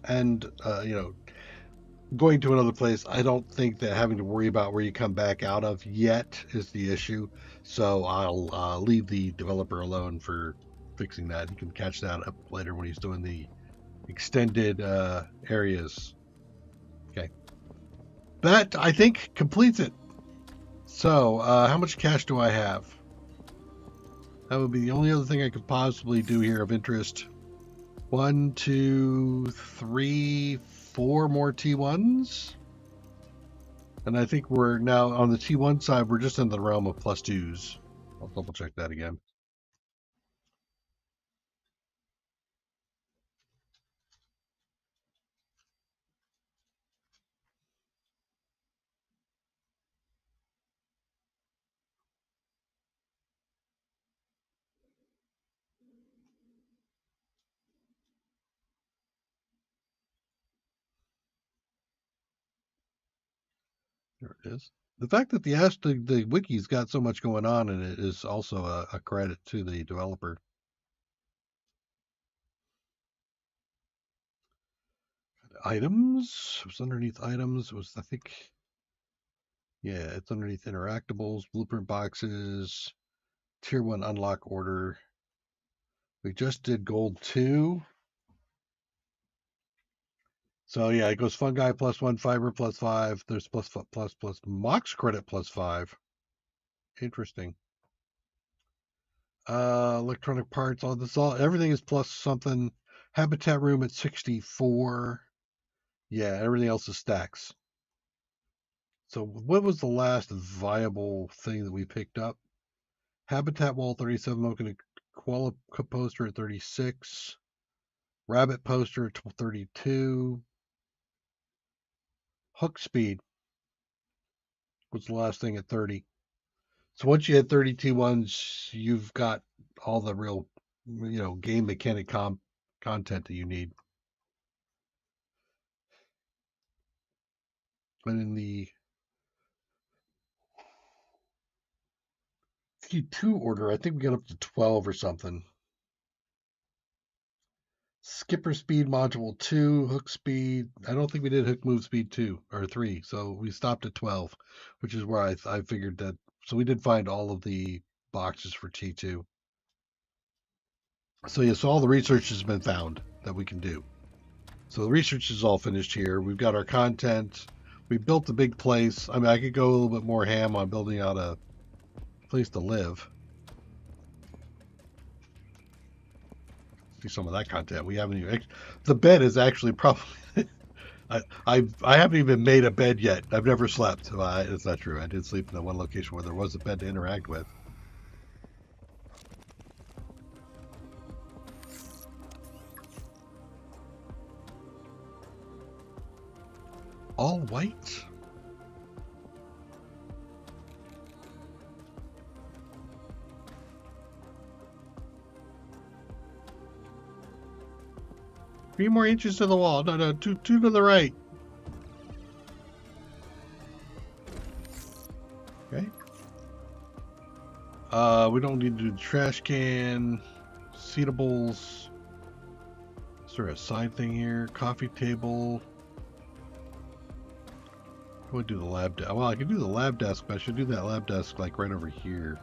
going to another place. I don't think that having to worry about where you come back out of yet is the issue. So I'll leave the developer alone for fixing that. He can catch that up later when he's doing the extended areas. Okay, that I think completes it. So how much cash do I have? That would be the only other thing I could possibly do here of interest. 1, 2, 3, 4 more T1s. And I think we're now on the T1 side, we're just in the realm of +2s. I'll double check that again. There it is. The fact that the wiki's got so much going on in it is also a credit to the developer. Items. It was underneath items. It was, I think, yeah, it's underneath interactables, blueprint boxes, tier 1 unlock order. We just did gold 2. So yeah, it goes fungi +1, fiber +5. There's plus mox credit +5. Interesting. Electronic parts, everything is plus something. Habitat room at 64. Yeah, everything else is stacks. So what was the last viable thing that we picked up? Habitat wall 37, looking at koala poster at 36. Rabbit poster at 32. Hook speed was the last thing at 30. So once you hit 32 ones, you've got all the real, game mechanic content that you need. And in the T2 order, I think we got up to 12 or something. Skipper speed module 2, hook speed. I don't think we did hook move speed 2 or 3. So we stopped at 12, which is where I figured that. So we did find all of the boxes for T2. So yes, all the research has been found that we can do. So the research is all finished here. We've got our content. We built the big place. I mean, I could go a little bit more ham on building out a place to live. See some of that content. We haven't even. The bed is actually probably I haven't even made a bed yet. I've never slept. It's not true. I did sleep in the one location where there was a bed to interact with. All white? Three more inches to the wall. No, no, two to the right. Okay. We don't need to do the trash can, seatables. Is there a side thing here? Coffee table. I would do the lab desk. Well, I could do the lab desk, but I should do that lab desk like right over here.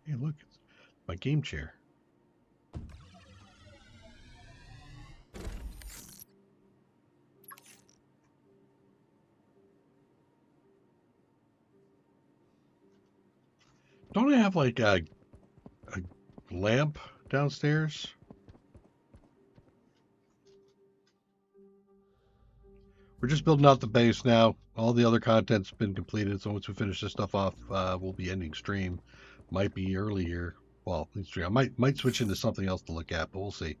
Hey, look, it's my game chair. Don't I have like a lamp downstairs? We're just building out the base now. All the other content's been completed, so once we finish this stuff off, we'll be ending stream. Might be earlier. Well, stream. I might switch into something else to look at, but we'll see.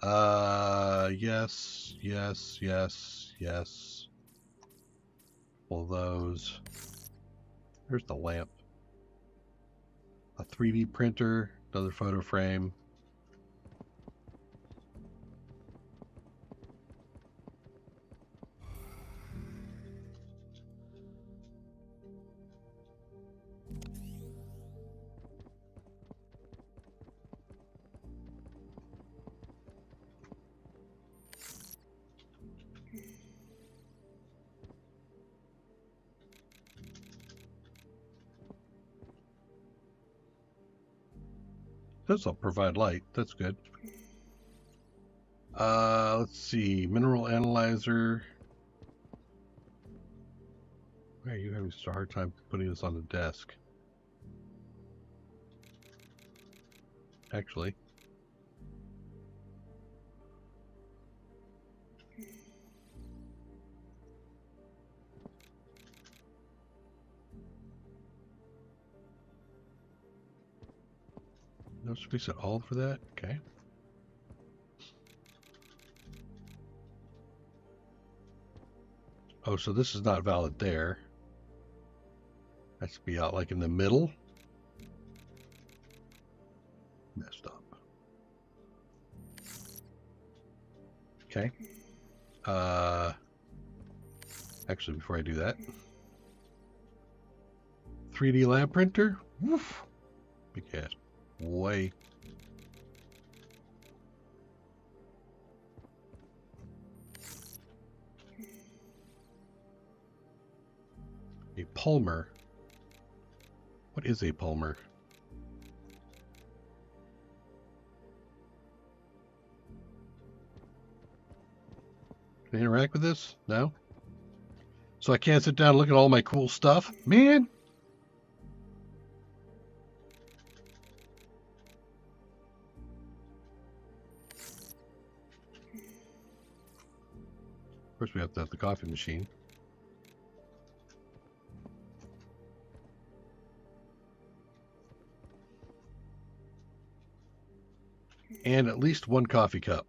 Yes, yes, yes, yes. All those. There's the lamp. A 3D printer, another photo frame. This'll provide light. That's good. Let's see. Mineral analyzer. Why are you having such a hard time putting this on the desk? Actually. No space at all for that? Okay. Oh, so this is not valid there. Has to be out like in the middle. Messed up. Okay. Actually, before I do that, 3D lab printer. Woof. Big ass. Way. A Palmer. What is a Palmer? Can I interact with this? No? So I can't sit down and look at all my cool stuff? Man! Of course we have to have the coffee machine. And at least one coffee cup.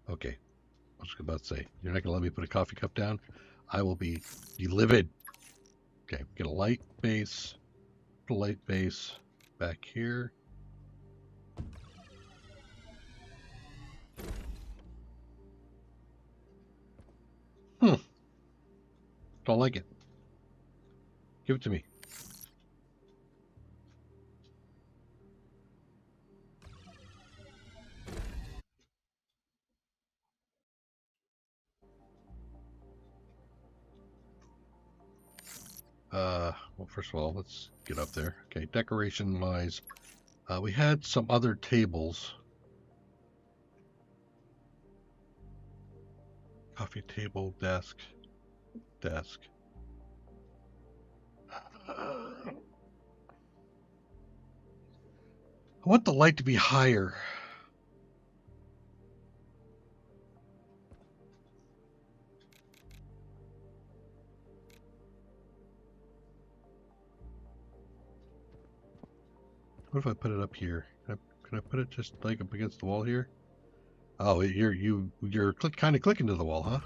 Okay. I was about to say, you're not going to let me put a coffee cup down? I will be livid. Okay, get a light base. Put a light base back here. Don't like it. Give it to me. Well, first of all, let's get up there. Okay, decoration wise, we had some other tables. Coffee table, desk. I want the light to be higher. What if I put it up here? Can I put it just like up against the wall here? Oh, you're kind of clicking to the wall, huh?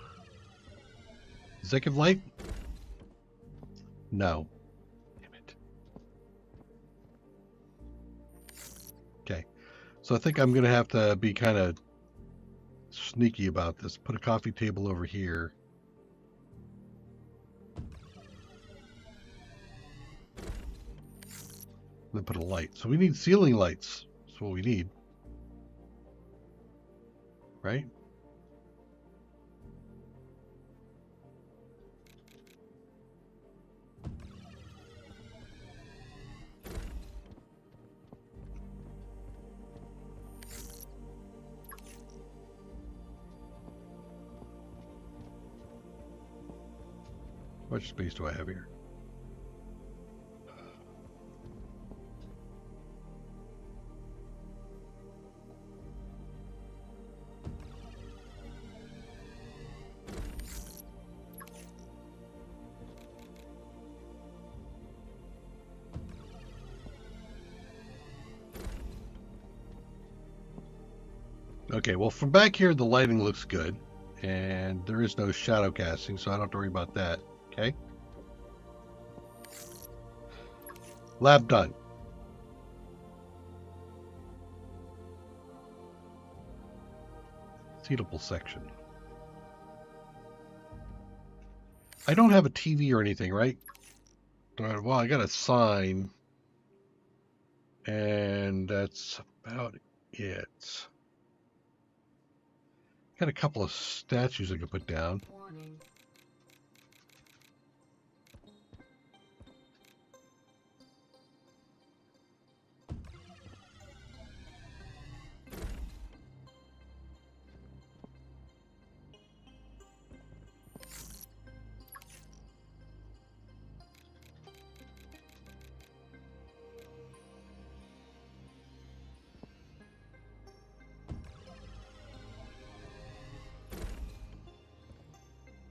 Does that give light? No. Damn it. Okay. So I think I'm gonna have to be kind of sneaky about this. Put a coffee table over here. Then put a light. So we need ceiling lights. That's what we need. Right? How much space do I have here? Okay, well, from back here, the lighting looks good, and there is no shadow casting, so I don't have to worry about that. Okay? Lab done. Seatable section. I don't have a TV or anything, right? Well, I got a sign, and that's about it. Got a couple of statues I could put down. Warning.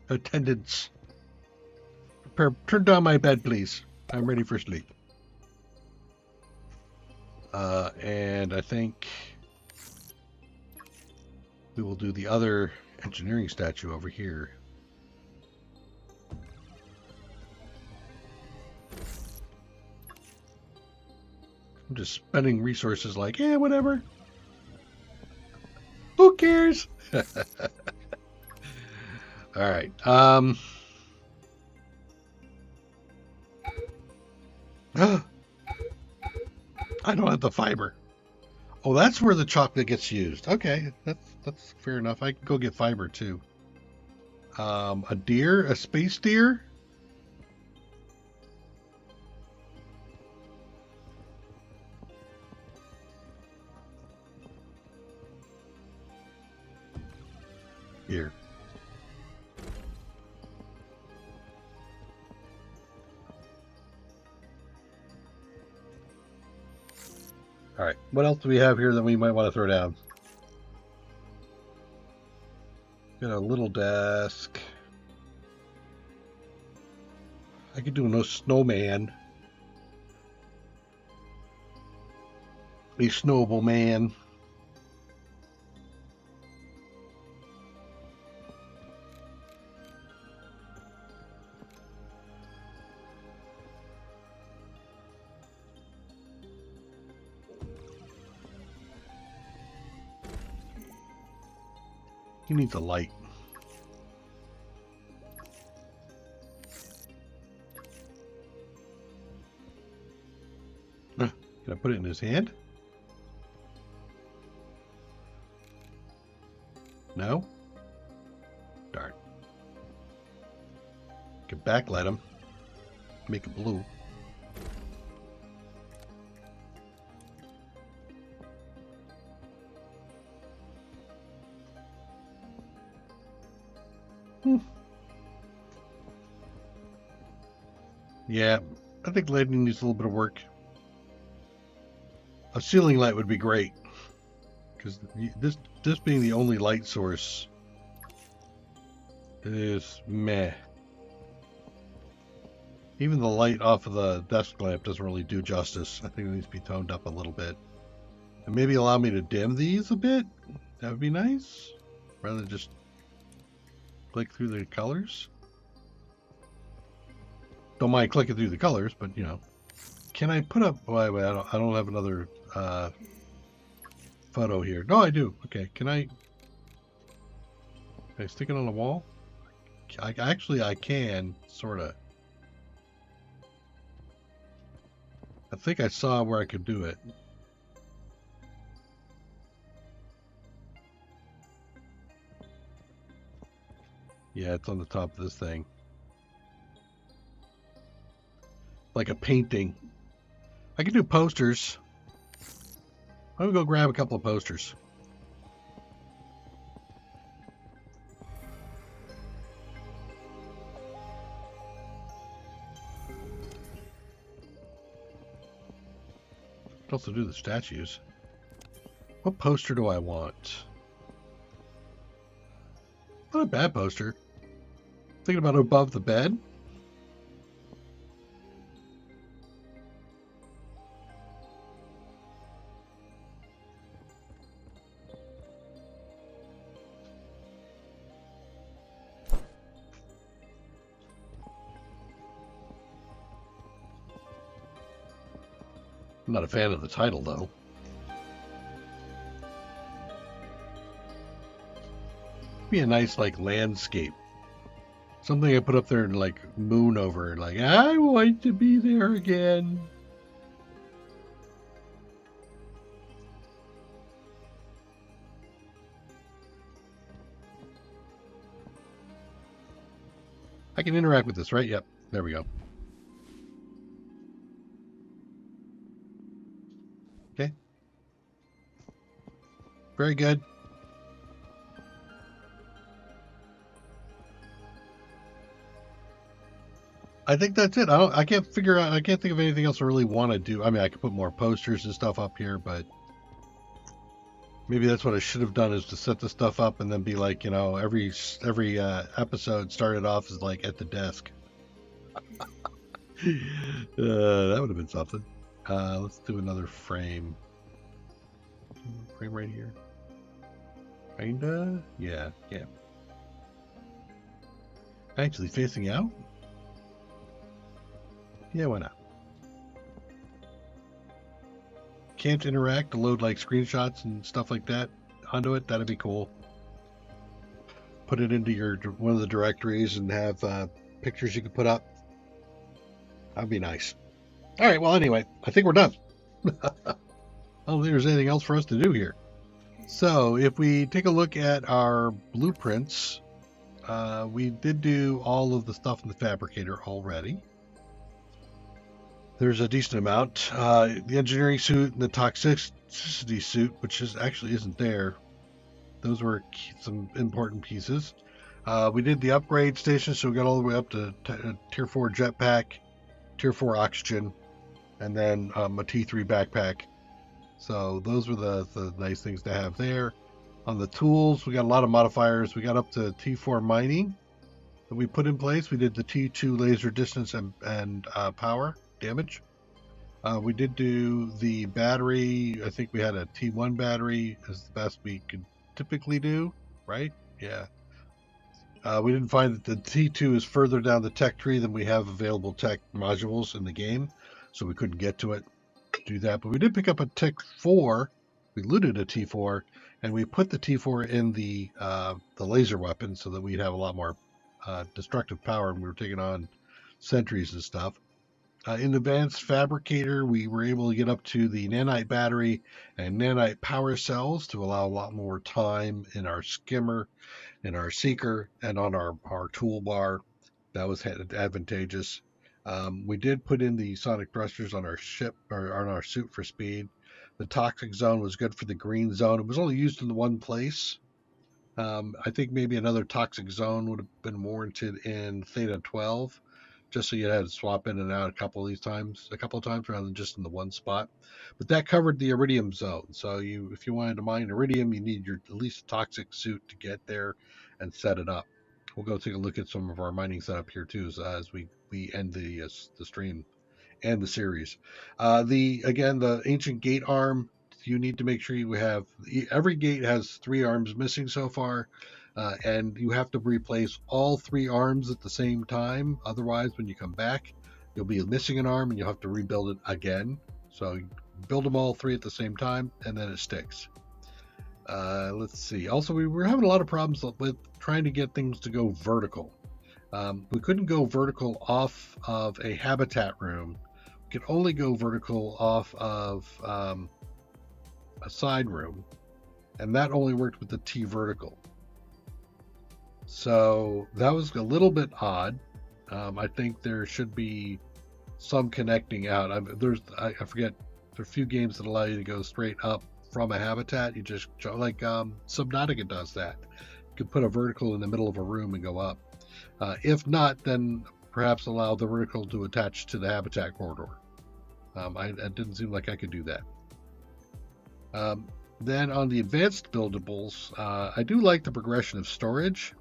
Attendants. Turn down my bed, please. I'm ready for sleep. And I think we will do the other engineering statue over here. I'm just spending resources like, yeah, whatever. Who cares? All right. I don't have the fiber. Oh, that's where the chocolate gets used. Okay, that's fair enough. I can go get fiber too. A deer, a space deer. Here. All right. What else do we have here that we might want to throw down? Got a little desk. I could do no snowman. A snowball man. He needs a light. Can I put it in his hand? No? Darn. Can backlight him. Make it blue. Hmm. Yeah, I think lighting needs a little bit of work. A ceiling light would be great, because this being the only light source is meh. Even the light off of the desk lamp doesn't really do justice. I think it needs to be toned up a little bit. And maybe allow me to dim these a bit. That would be nice. Rather than just click through the colors. Don't mind clicking through the colors, but you know. Can I put up... Wait, I don't have another photo here. No, I do. Okay, can I stick it on the wall? Actually, I can, sort of. I think I saw where I could do it. Yeah, it's on the top of this thing. Like a painting. I can do posters. I'm gonna go grab a couple of posters. Could also do the statues. What poster do I want? Not a bad poster. Thinking about above the bed. I'm not a fan of the title though. Be a nice like landscape. Something I put up there and like moon over, like I want to be there again. I can interact with this, right? Yep. There we go. Okay. Very good. I think that's it. I can't figure out. I can't think of anything else I really want to do. I mean, I could put more posters and stuff up here, but maybe that's what I should have done is to set the stuff up and then be like, you know, every episode started off as like at the desk. That would have been something. Let's do another frame. Frame right here. Kinda. Yeah. Yeah. Actually, facing out. Yeah, why not? Can't interact to load like screenshots and stuff like that onto it. That'd be cool. Put it into your one of the directories and have pictures you can put up. That'd be nice. All right. Well, anyway, I think we're done. I don't think there's anything else for us to do here. So if we take a look at our blueprints, we did do all of the stuff in the fabricator already. There's a decent amount. The engineering suit and the toxicity suit, which actually isn't there. Those were some important pieces. We did the upgrade station, so we got all the way up to Tier 4 jetpack, Tier 4 oxygen, and then a T3 backpack. So those were the nice things to have there. On the tools, we got a lot of modifiers. We got up to T4 mining that we put in place. We did the T2 laser distance and power damage. We did do the battery. I think we had a T1 battery as the best we could typically do, right? Yeah. We didn't find that the T2 is further down the tech tree than we have available tech modules in the game, so we couldn't get to it to do that. But we did pick up a Tech 4. We looted a T4, and we put the T4 in the laser weapon so that we'd have a lot more destructive power, and we were taking on sentries and stuff. In Advanced Fabricator, we were able to get up to the nanite battery and nanite power cells to allow a lot more time in our skimmer, in our seeker, and on our toolbar. That was advantageous. We did put in the sonic thrusters on our ship or on our suit for speed. The toxic zone was good for the green zone. It was only used in the one place, I think maybe another toxic zone would have been warranted in Theta 12, just so you had to swap in and out a couple of times rather than just in the one spot. But that covered the iridium zone. So if you wanted to mine iridium, you need your at least toxic suit to get there and set it up. We'll go take a look at some of our mining setup here too, as we end the stream and the series. The ancient gate arm. You need to make sure you have every gate has 3 arms missing so far, and you have to replace all 3 arms at the same time. Otherwise, when you come back, you'll be missing an arm and you'll have to rebuild it again. So you build them all 3 at the same time, and then it sticks. Let's see. Also, we were having a lot of problems with trying to get things to go vertical. We couldn't go vertical off of a habitat room. We could only go vertical off of a side room, and that only worked with the T vertical. So that was a little bit odd. I think there should be some connecting out. I forget. There are a few games that allow you to go straight up from a habitat. You just like Subnautica does that. You could put a vertical in the middle of a room and go up. If not, then perhaps allow the vertical to attach to the habitat corridor. It didn't seem like I could do that. Then on the advanced buildables, I do like the progression of storage,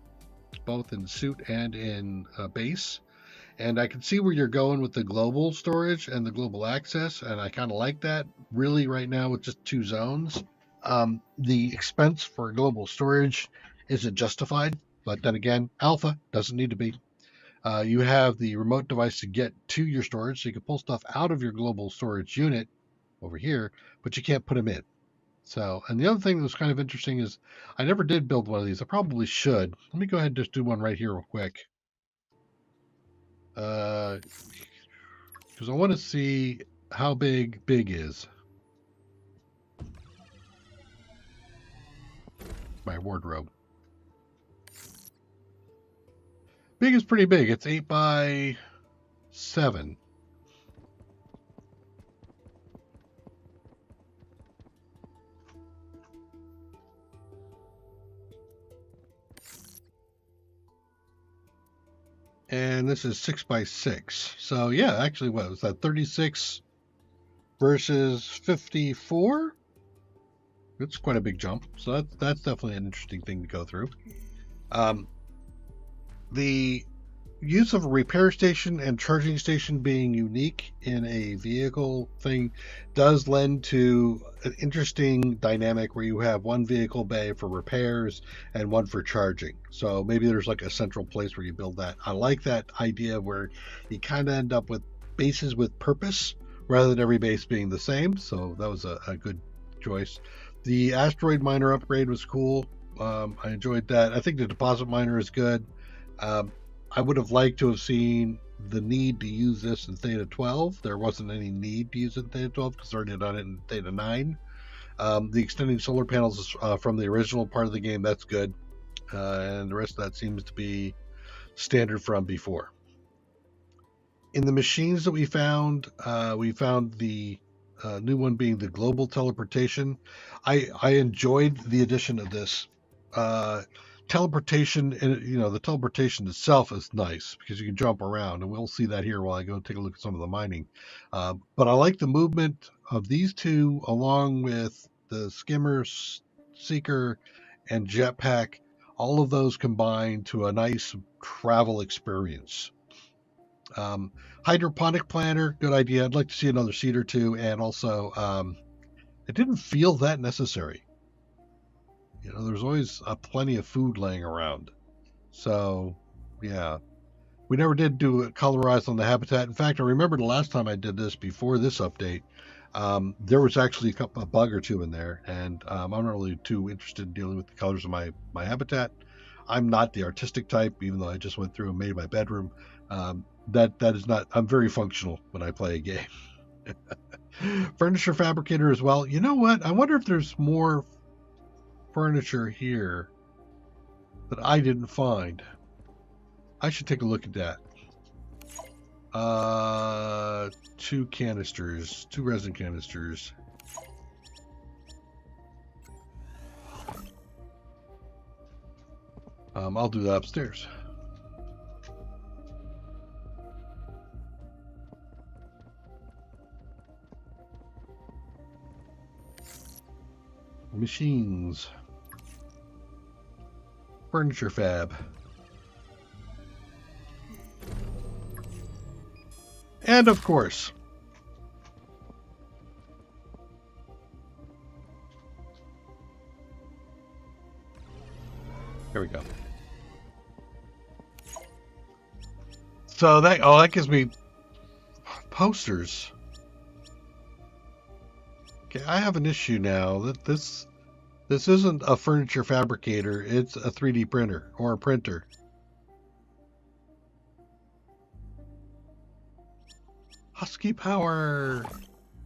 both in suit and in base. And I can see where you're going with the global storage and the global access, and I kind of like that. Really, right now with just 2 zones, the expense for global storage isn't justified. But then again, alpha doesn't need to be. You have the remote device to get to your storage, so you can pull stuff out of your global storage unit over here, but you can't put them in. So, and the other thing that was kind of interesting is I never did build one of these. I probably should. Let me go ahead and just do one right here real quick. Because I want to see how big is. My wardrobe. Big is pretty big. It's 8 by 7. And this is 6 by 6. So yeah, actually, what was that? 36 versus 54. It's quite a big jump. So that's definitely an interesting thing to go through. The use of a repair station and charging station being unique in a vehicle thing does lend to an interesting dynamic where you have one vehicle bay for repairs and one for charging. So maybe there's like a central place where you build that. I like that idea where you kind of end up with bases with purpose rather than every base being the same. So that was a good choice. The asteroid miner upgrade was cool. I enjoyed that. I think the deposit miner is good. I would have liked to have seen the need to use this in Theta 12. There wasn't any need to use it in Theta 12 because I already done it in Theta 9. The extending solar panels from the original part of the game, that's good. And the rest of that seems to be standard from before. In the machines that we found the new one being the global teleportation. I enjoyed the addition of this. Teleportation, and the teleportation itself is nice because you can jump around, and we'll see that here while I go take a look at some of the mining. But I like the movement of these two along with the skimmer, seeker, and jetpack. All of those combined to a nice travel experience. Hydroponic planter, good idea. I'd like to see another seed or two, and also it didn't feel that necessary. There's always plenty of food laying around. So, yeah. We never did do it colorized on the habitat. In fact, I remember the last time I did this before this update, there was actually a bug or two in there, and I'm not really too interested in dealing with the colors of my habitat. I'm not the artistic type, even though I just went through and made my bedroom. That is not. I'm very functional when I play a game. Furniture fabricator as well. You know what? I wonder if there's more furniture here that I didn't find. I should take a look at that. 2 canisters, 2 resin canisters. I'll do that upstairs. Machines. Furniture fab. And of course, here we go. So that gives me posters. Okay, I have an issue now that this isn't a furniture fabricator, it's a 3D printer or a printer. Husky power.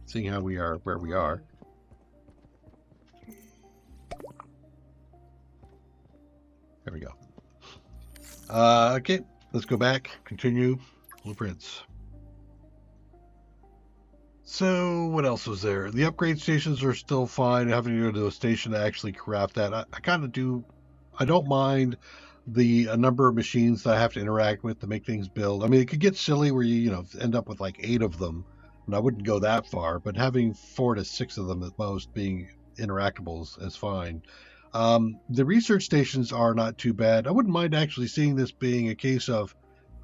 Seeing how we are where we are. There we go. Okay, let's go back. Continue. Blueprints. So what else was there? The upgrade stations are still fine. Having to go to a station to actually craft that. I kind of do. I don't mind the number of machines that I have to interact with to make things build. I mean, it could get silly where you end up with like 8 of them, and I wouldn't go that far. But having 4 to 6 of them at most being interactables is fine. The research stations are not too bad. I wouldn't mind actually seeing this being a case of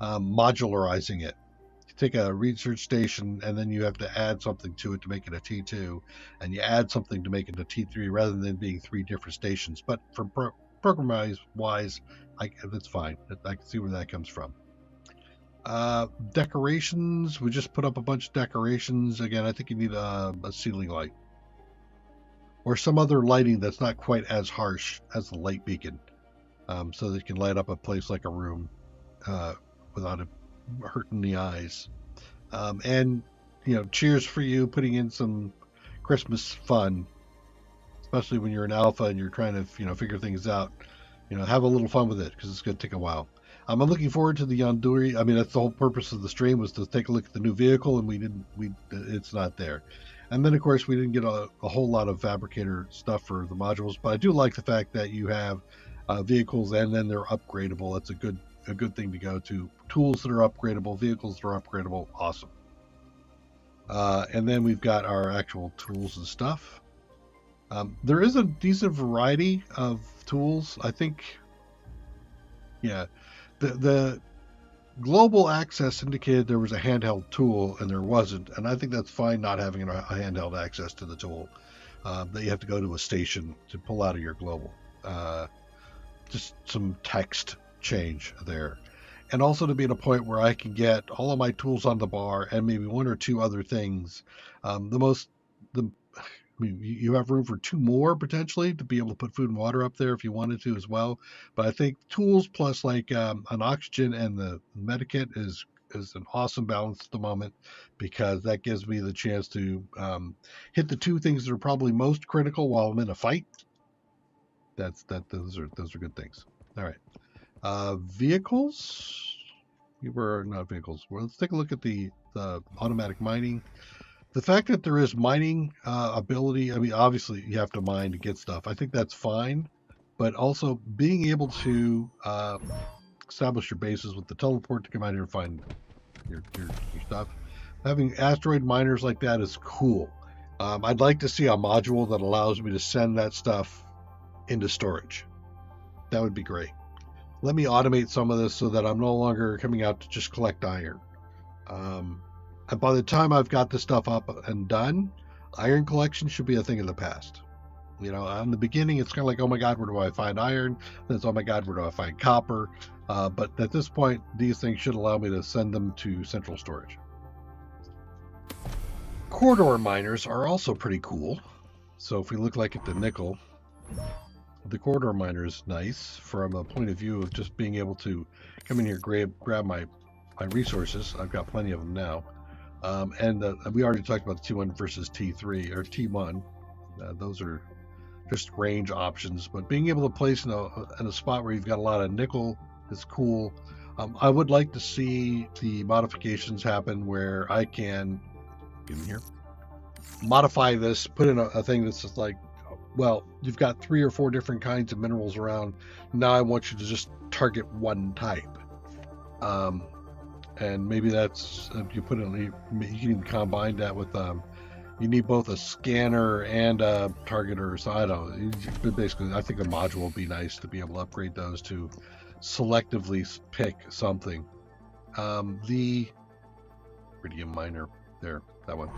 modularizing it. You take a research station and then you have to add something to it to make it a T2, and you add something to make it a T3 rather than being 3 different stations. But for program wise, that's fine. I can see where that comes from. Decorations. We just put up a bunch of decorations. Again, I think you need a ceiling light. Or some other lighting that's not quite as harsh as the light beacon, so that you can light up a place like a room without it hurting the eyes. And cheers for you putting in some Christmas fun, especially when you're in alpha and you're trying to figure things out. Have a little fun with it because it's going to take a while. I'm looking forward to the Yanduri. I mean, that's the whole purpose of the stream, was to take a look at the new vehicle, and it's not there. And then, of course, we didn't get a whole lot of fabricator stuff for the modules, but I do like the fact that you have vehicles and then they're upgradable. That's a good thing to go to. Tools that are upgradable, vehicles that are upgradable, awesome. And then we've got our actual tools and stuff. There is a decent variety of tools. I think, yeah, the global access indicated there was a handheld tool and there wasn't, and I think that's fine not having a handheld access to the tool. That you have to go to a station to pull out of your global. Just some text change there. And also to be at a point where I can get all of my tools on the bar and maybe 1 or 2 other things. You have room for 2 more potentially to be able to put food and water up there if you wanted to as well. But I think tools plus like an oxygen and the medikit is an awesome balance at the moment, because that gives me the chance to hit the 2 things that are probably most critical while I'm in a fight. Those are good things. All right, vehicles. We were not vehicles. Well, let's take a look at the automatic mining. The fact that there is mining ability, I mean, obviously you have to mine to get stuff. I think that's fine, but also being able to establish your bases with the teleport to come out here and find your stuff. Having asteroid miners like that is cool. I'd like to see a module that allows me to send that stuff into storage. That would be great. Let me automate some of this so that I'm no longer coming out to just collect iron. And by the time I've got this stuff up and done, iron collection should be a thing of the past. In the beginning, it's kind of like, oh my God, where do I find iron? Then it's, oh my God, where do I find copper? But at this point, these things should allow me to send them to central storage. Corridor miners are also pretty cool. So if we look like at the nickel, the corridor miner is nice from a point of view of just being able to come in here, grab my resources. I've got plenty of them now. And we already talked about the T1 versus T3 or T1. Those are just range options, but being able to place in a spot where you've got a lot of nickel is cool. I would like to see the modifications happen where I can get in here, modify this, put in a thing that's just like well, you've got 3 or 4 different kinds of minerals around. Now I want you to just target one type. And maybe that's you put it. You can even combine that with you need both a scanner and a targeter. So I don't know. But basically, I think a module would be nice to be able to upgrade those to selectively pick something. The Iridium miner there, that one.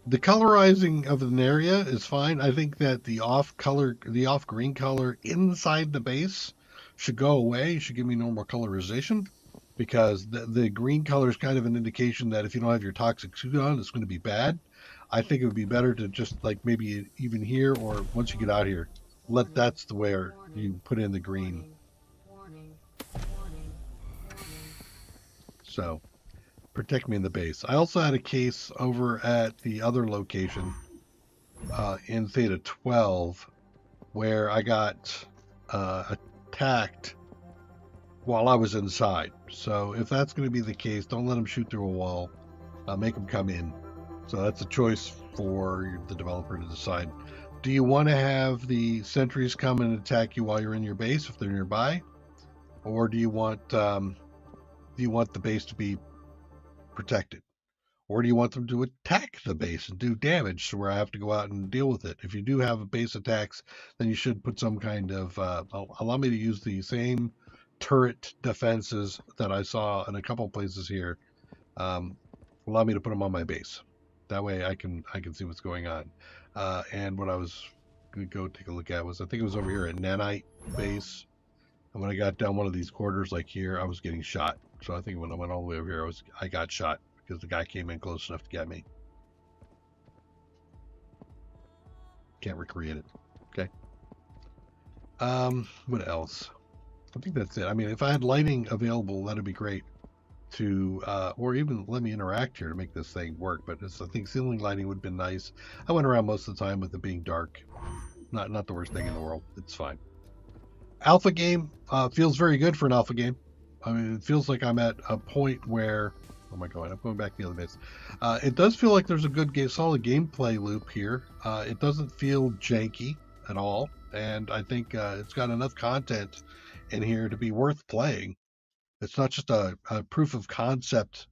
The colorizing of an area is fine. I think that the off green color inside the base should go away. You should give me normal colorization, because the green color is kind of an indication that if you don't have your toxic suit on, it's going to be bad. I think it would be better to just like maybe even here or once you get out here, that's the where you put in the green. So protect me in the base. I also had a case over at the other location in Theta 12 where I got attacked while I was inside. So if that's going to be the case, don't let them shoot through a wall. Make them come in. So that's a choice for the developer to decide. Do you want to have the sentries come and attack you while you're in your base if they're nearby, or do you want the base to be protected? Or do you want them to attack the base and do damage to where I have to go out and deal with it? If you do have base attacks, then you should put some kind of allow me to use the same turret defenses that I saw in a couple places here. Um, Allow me to put them on my base. That way I can see what's going on. And what I was going to go take a look at was, I think it was over here at Nanite base. And when I got down one of these corridors like here, I was getting shot. So I think when I went all the way over here, I got shot because the guy came in close enough to get me. Can't recreate it. Okay. What else? I think that's it. I mean, if I had lighting available, that'd be great to, or even let me interact here to make this thing work. But I think ceiling lighting would have been nice. I went around most of the time with it being dark. Not the worst thing in the world. It's fine. Alpha game feels very good for an alpha game. I mean, it feels like I'm at a point where, oh my god, I'm going back to the other bits. It does feel like there's a good solid gameplay loop here. It doesn't feel janky at all, and I think it's got enough content in here to be worth playing. It's not just a proof of concept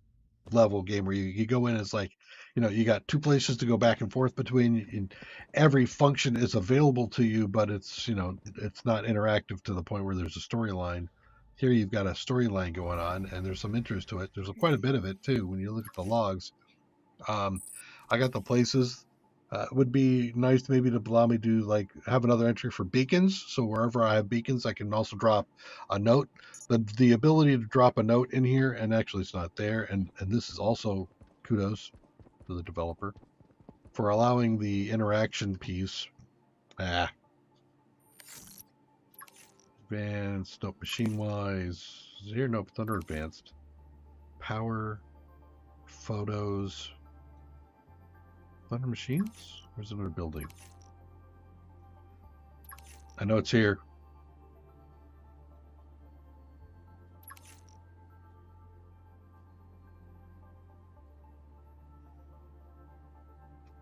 level game where you go in, it's like, you got 2 places to go back and forth between, and every function is available to you, but it's not interactive to the point where there's a storyline. Here you've got a storyline going on and there's some interest to it. There's quite a bit of it too when you look at the logs. um, I got the places. It would be nice maybe to allow me to like have another entry for beacons. So wherever I have beacons, I can also drop a note. The ability to drop a note in here, and actually it's not there. And this is also kudos to the developer for allowing the interaction piece. Advanced, nope. Machine wise, here, nope. It's under advanced. Power, photos. Under machines? Where's it under building? I know it's here.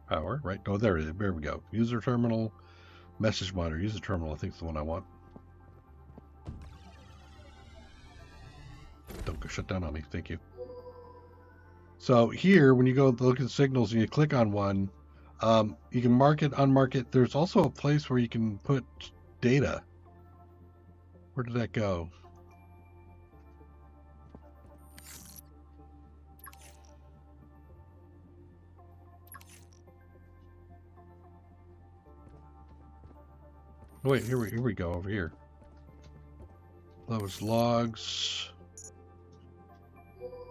Power, right? Oh, there it is. There we go. User terminal, message monitor. User terminal, I think is the one I want. Don't go shut down on me. Thank you. So here, when you go look at the signals and you click on one, you can mark it, unmark it. There's also a place where you can put data. Where did that go? Oh, wait, here we go, over here. That was logs,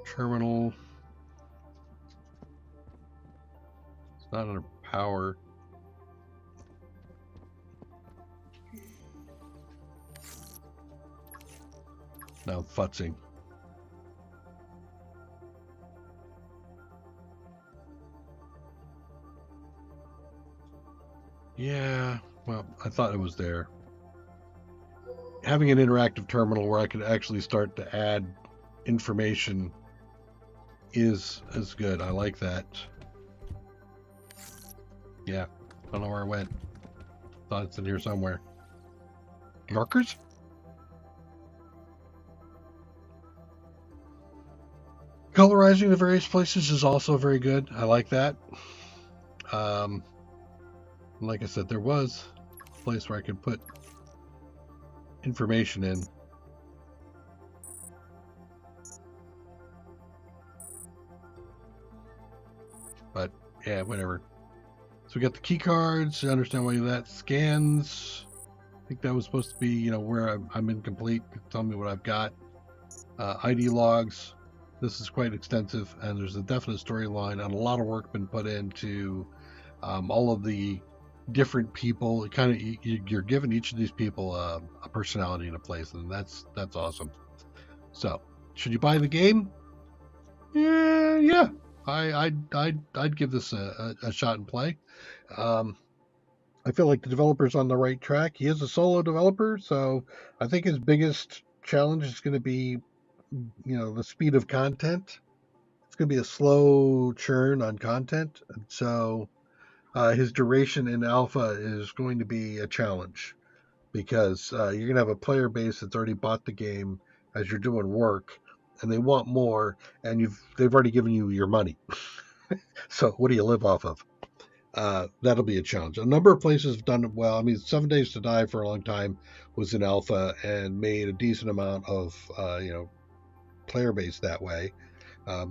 terminal. It's not under power. Now I'm futzing. Yeah, well, I thought it was there. Having an interactive terminal where I could actually start to add information is good. I like that. Yeah, I don't know where it went. Thought it's in here somewhere. Markers? Colorizing the various places is also very good. I like that. Like I said, there was a place where I could put information in. But yeah, whatever. So we got the key cards. I understand why that scans. I think that was supposed to be, where I'm incomplete. Tell me what I've got. ID logs. This is quite extensive, and there's a definite storyline and a lot of work been put into all of the different people. You're giving each of these people a personality and a place, and that's awesome. So, should you buy the game? Yeah. I'd give this a shot and play. I feel like the developer's on the right track. He is a solo developer, so I think his biggest challenge is going to be, the speed of content. It's going to be a slow churn on content, and so his duration in alpha is going to be a challenge because you're going to have a player base that's already bought the game as you're doing work, and they want more, and they've already given you your money. So what do you live off of? That'll be a challenge. A number of places have done it well. I mean, 7 Days to Die for a long time was in alpha and made a decent amount of player base that way. I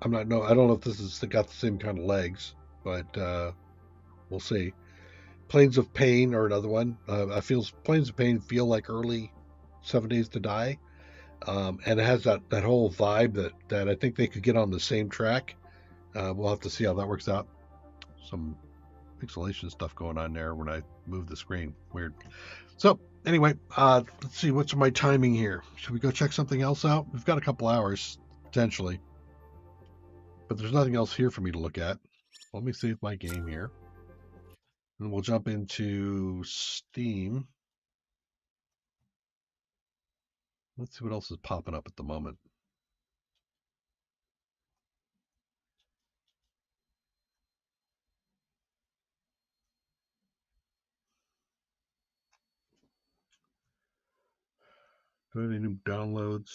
don't know if this has got the same kind of legs, but we'll see. Planes of Pain are another one. Planes of Pain feel like early 7 Days to Die, and it has that whole vibe that I think they could get on the same track. We'll have to see how that works out. Some pixelation stuff going on there when I move the screen. Weird. So anyway, let's see. What's my timing here? Should we go check something else out? We've got a couple hours potentially, but there's nothing else here for me to look at. Let me save my game here, and we'll jump into Steam. Let's see what else is popping up at the moment. Do I have any new downloads?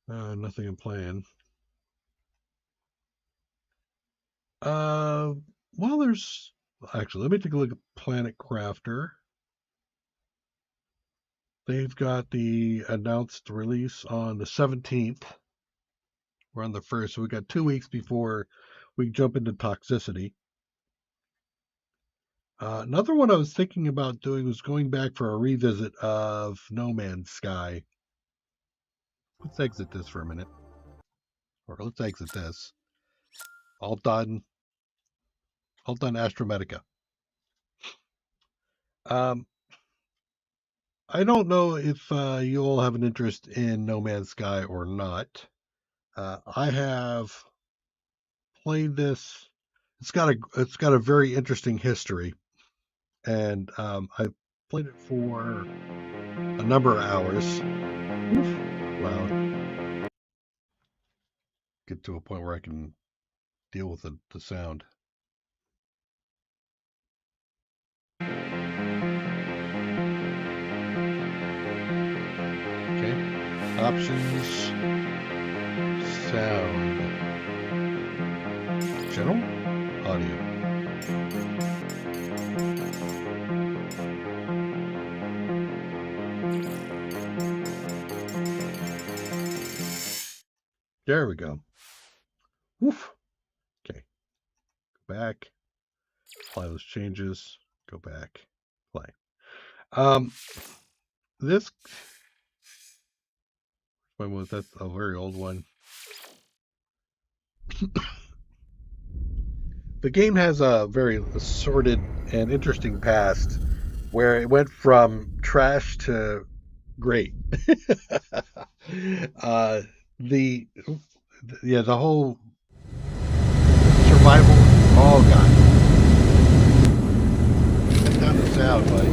Nothing I'm playing. Well, there's actually. Let me take a look at Planet Crafter. They've got the announced release on the 17th. We're on the 1st, so we got 2 weeks before we jump into Toxicity. Another one I was thinking about doing was going back for a revisit of No Man's Sky. Let's exit this for a minute. Or let's exit this. All done Astrometica. I don't know if you all have an interest in No Man's Sky or not. I have played this. It's got a very interesting history, and I've played it for a number of hours. Loud. Get to a point where I can deal with the sound. Okay. Options. Sound. General. Audio. There we go. Woof. Okay. Go back. Apply those changes. Go back. Play. This one was that's a very old one. The game has a very sordid and interesting past where it went from trash to great. The whole survival. Oh god, take down the sound, buddy.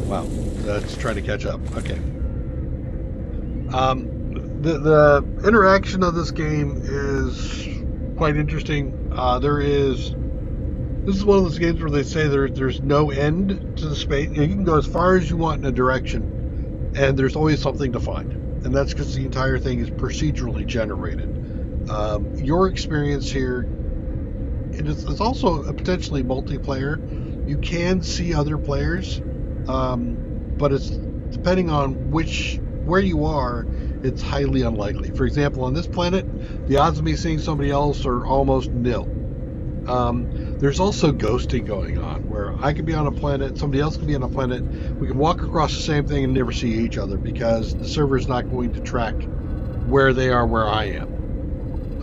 Wow, that's trying to catch up. Okay. The interaction of this game is quite interesting. This is one of those games where they say there's no end to the space. You can go as far as you want in a direction, and there's always something to find. And that's because the entire thing is procedurally generated. Your experience here, it's also a potentially multiplayer. You can see other players, but it's depending on where you are. It's highly unlikely. For example, on this planet, the odds of me seeing somebody else are almost nil. There's also ghosting going on, where I could be on a planet, somebody else could be on a planet. We can walk across the same thing and never see each other because the server is not going to track where they are, where I am,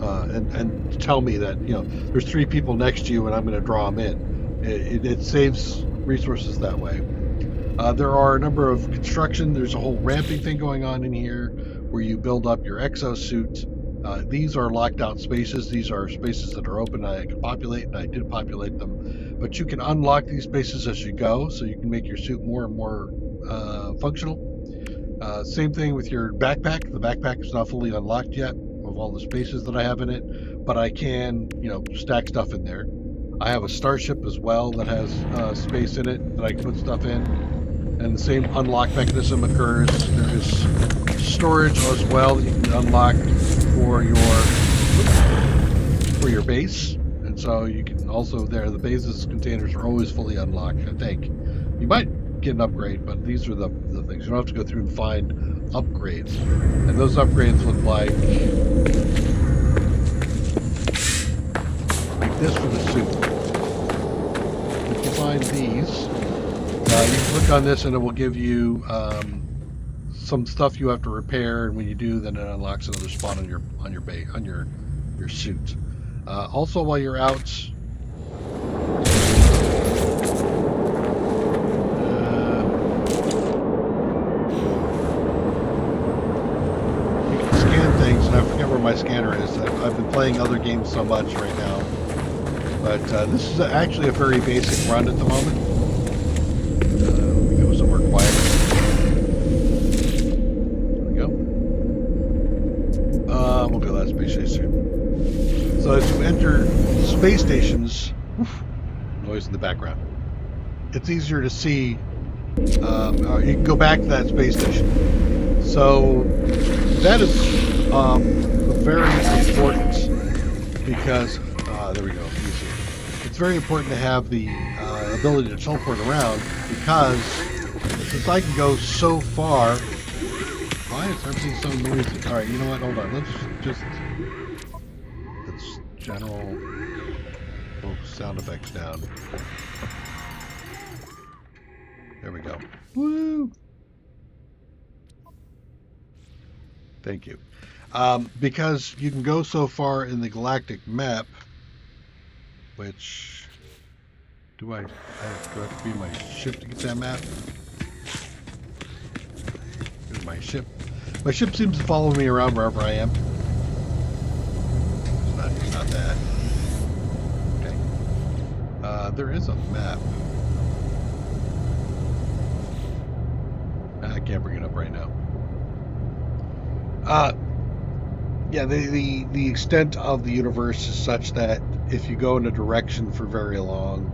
and tell me that there's three people next to you and I'm going to draw them in. It saves resources that way. There are a number of construction. There's a whole ramping thing going on in here where you build up your exosuit. These are locked out spaces. These are spaces that are open. I can populate, and I did populate them. But you can unlock these spaces as you go, so you can make your suit more and more functional. Same thing with your backpack. The backpack is not fully unlocked yet of all the spaces that I have in it, but I can, stack stuff in there. I have a starship as well that has space in it that I can put stuff in. And the same unlock mechanism occurs. There is storage as well that you can unlock for your base, and so you can also the base's containers are always fully unlocked. I think you might get an upgrade, but these are the things. You don't have to go through and find upgrades, and those upgrades look like this for the suit. If you find these. You can click on this and it will give you some stuff you have to repair, and when you do, then it unlocks another spot on your suit. Also, while you're out, you can scan things, and I forget where my scanner is. I've been playing other games so much right now, but this is actually a very basic run at the moment. Somewhere quiet. There we go. We'll go to that space station. So as you enter space stations, noise in the background, it's easier to see. You can go back to that space station. So that is very important because there we go. It's very important to have the ability to teleport around because since I can go so far. Why is everything so noisy? Alright, you know what? Hold on. Let's general sound effects down. There we go. Woo! Thank you. Because you can go so far in the galactic map, which do I have to be in my ship to get that map? Here's my ship. My ship seems to follow me around wherever I am. It's not that. Okay. There is a map. I can't bring it up right now. Yeah, the extent of the universe is such that if you go in a direction for very long,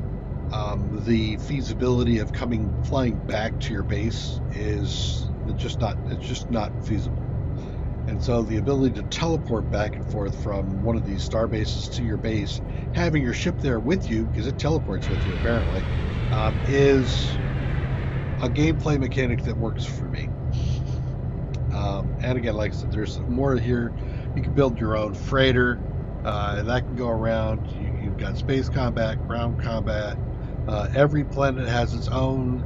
the feasibility of flying back to your base is just not feasible. And so the ability to teleport back and forth from one of these star bases to your base, having your ship there with you, because it teleports with you apparently, is a gameplay mechanic that works for me. And again, like I said, there's more here. You can build your own freighter, and that can go around. You've got space combat, ground combat. Every planet has its own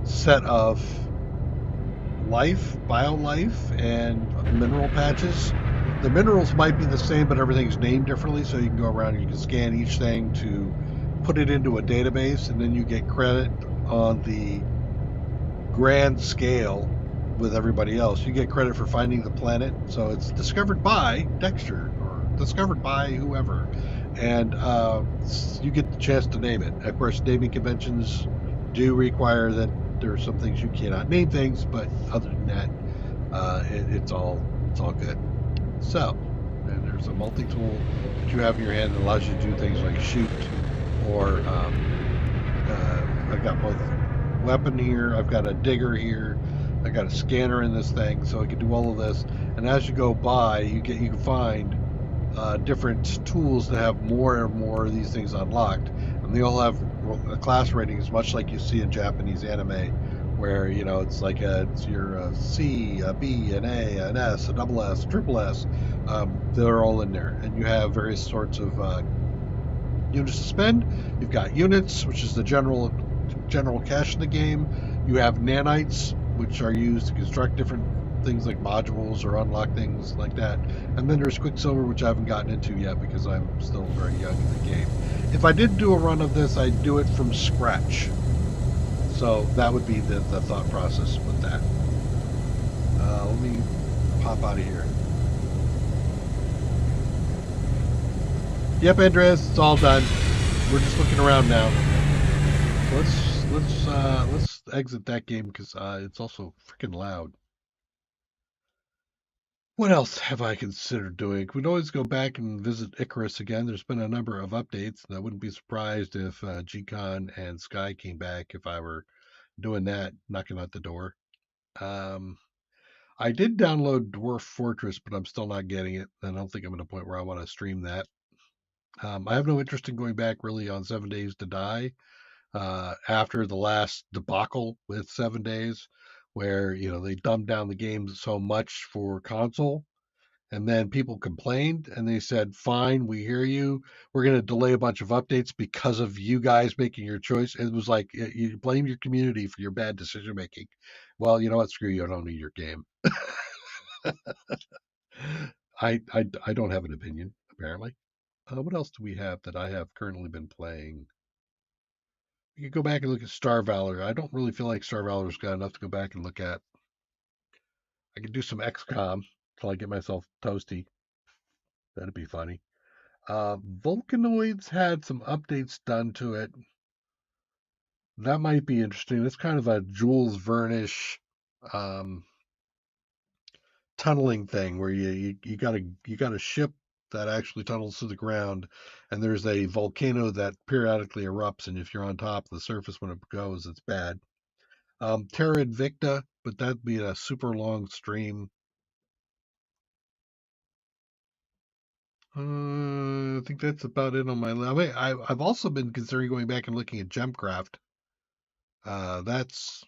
set of bio-life, and mineral patches. The minerals might be the same, but everything's named differently, so you can go around and you can scan each thing to put it into a database, and then you get credit on the grand scale with everybody else. You get credit for finding the planet, so it's discovered by Dextor or discovered by whoever, and you get the chance to name it. Of course, naming conventions do require that there are some things you cannot name things, but other than that, it's all good. So, and there's a multi-tool that you have in your hand that allows you to do things like shoot, or I've got both weapon here. I've got a digger here. I got a scanner in this thing, so I can do all of this. And as you go by, you can find different tools that have more and more of these things unlocked, and they all have class ratings, much like you see in Japanese anime, where it's like it's your C, a B, an A, an S, a double S, triple S. They're all in there, and you have various sorts of units to spend. You've got units, which is the general cache in the game. You have nanites, which are used to construct different things like modules or unlock things like that. And then there's Quicksilver, which I haven't gotten into yet because I'm still very young in the game. If I did do a run of this, I'd do it from scratch. So that would be the thought process with that. Let me pop out of here. Yep, Andres, it's all done. We're just looking around now. So let's exit that game because it's also freaking loud. What else have I considered doing? We'd always go back and visit Icarus again. There's been a number of updates, and I wouldn't be surprised if G-Con and Sky came back if I were doing that, knocking at the door. Um, I did download Dwarf Fortress, but I'm still not getting it. I don't think I'm at a point where I want to stream that. I have no interest in going back really on 7 Days to Die after the last debacle with 7 Days, where they dumbed down the game so much for console. And then people complained and they said, fine, we hear you. We're going to delay a bunch of updates because of you guys making your choice. It was like you blame your community for your bad decision making. Well, you know what? Screw you. I don't need your game. I don't have an opinion, apparently. What else do we have that I have currently been playing? You could go back and look at Star Valor. I don't really feel like Star Valor's got enough to go back and look at. I could do some XCOM till I get myself toasty. That'd be funny. Vulcanoids had some updates done to it. That might be interesting. It's kind of a Jules Vernish um, tunneling thing where you got a ship that actually tunnels to the ground, and there's a volcano that periodically erupts, and if you're on top of the surface when it goes, it's bad. Terra Invicta, but that'd be a super long stream. I think that's about it on my list. I mean, I've also been considering going back and looking at Gemcraft. That's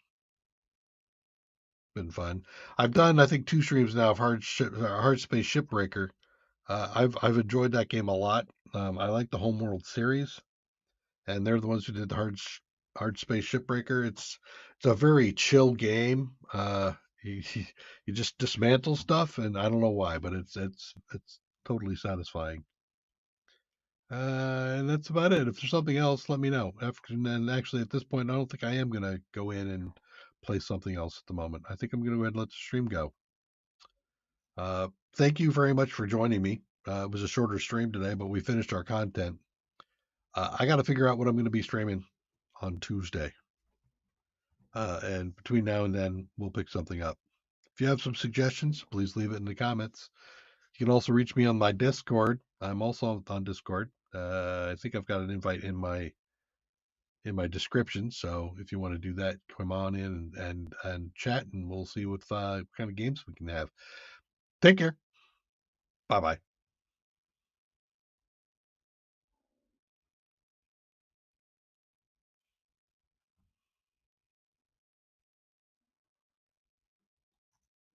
been fun. I've done, I think, two streams now of Hard Space Shipbreaker. I've enjoyed that game a lot. I like the Homeworld series, and they're the ones who did the Hard Space Shipbreaker. It's a very chill game. You just dismantle stuff, and I don't know why, but it's totally satisfying. And that's about it. If there's something else, let me know. And actually, at this point, I don't think I am going to go in and play something else at the moment. I think I'm going to go ahead and let the stream go. Thank you very much for joining me. It was a shorter stream today, but we finished our content. I got to figure out what I'm going to be streaming on Tuesday. And between now and then, we'll pick something up. If you have some suggestions, please leave it in the comments. You can also reach me on my Discord. I'm also on Discord. I think I've got an invite in my description. So if you want to do that, come on in and chat, and we'll see what kind of games we can have. Take care. Bye bye.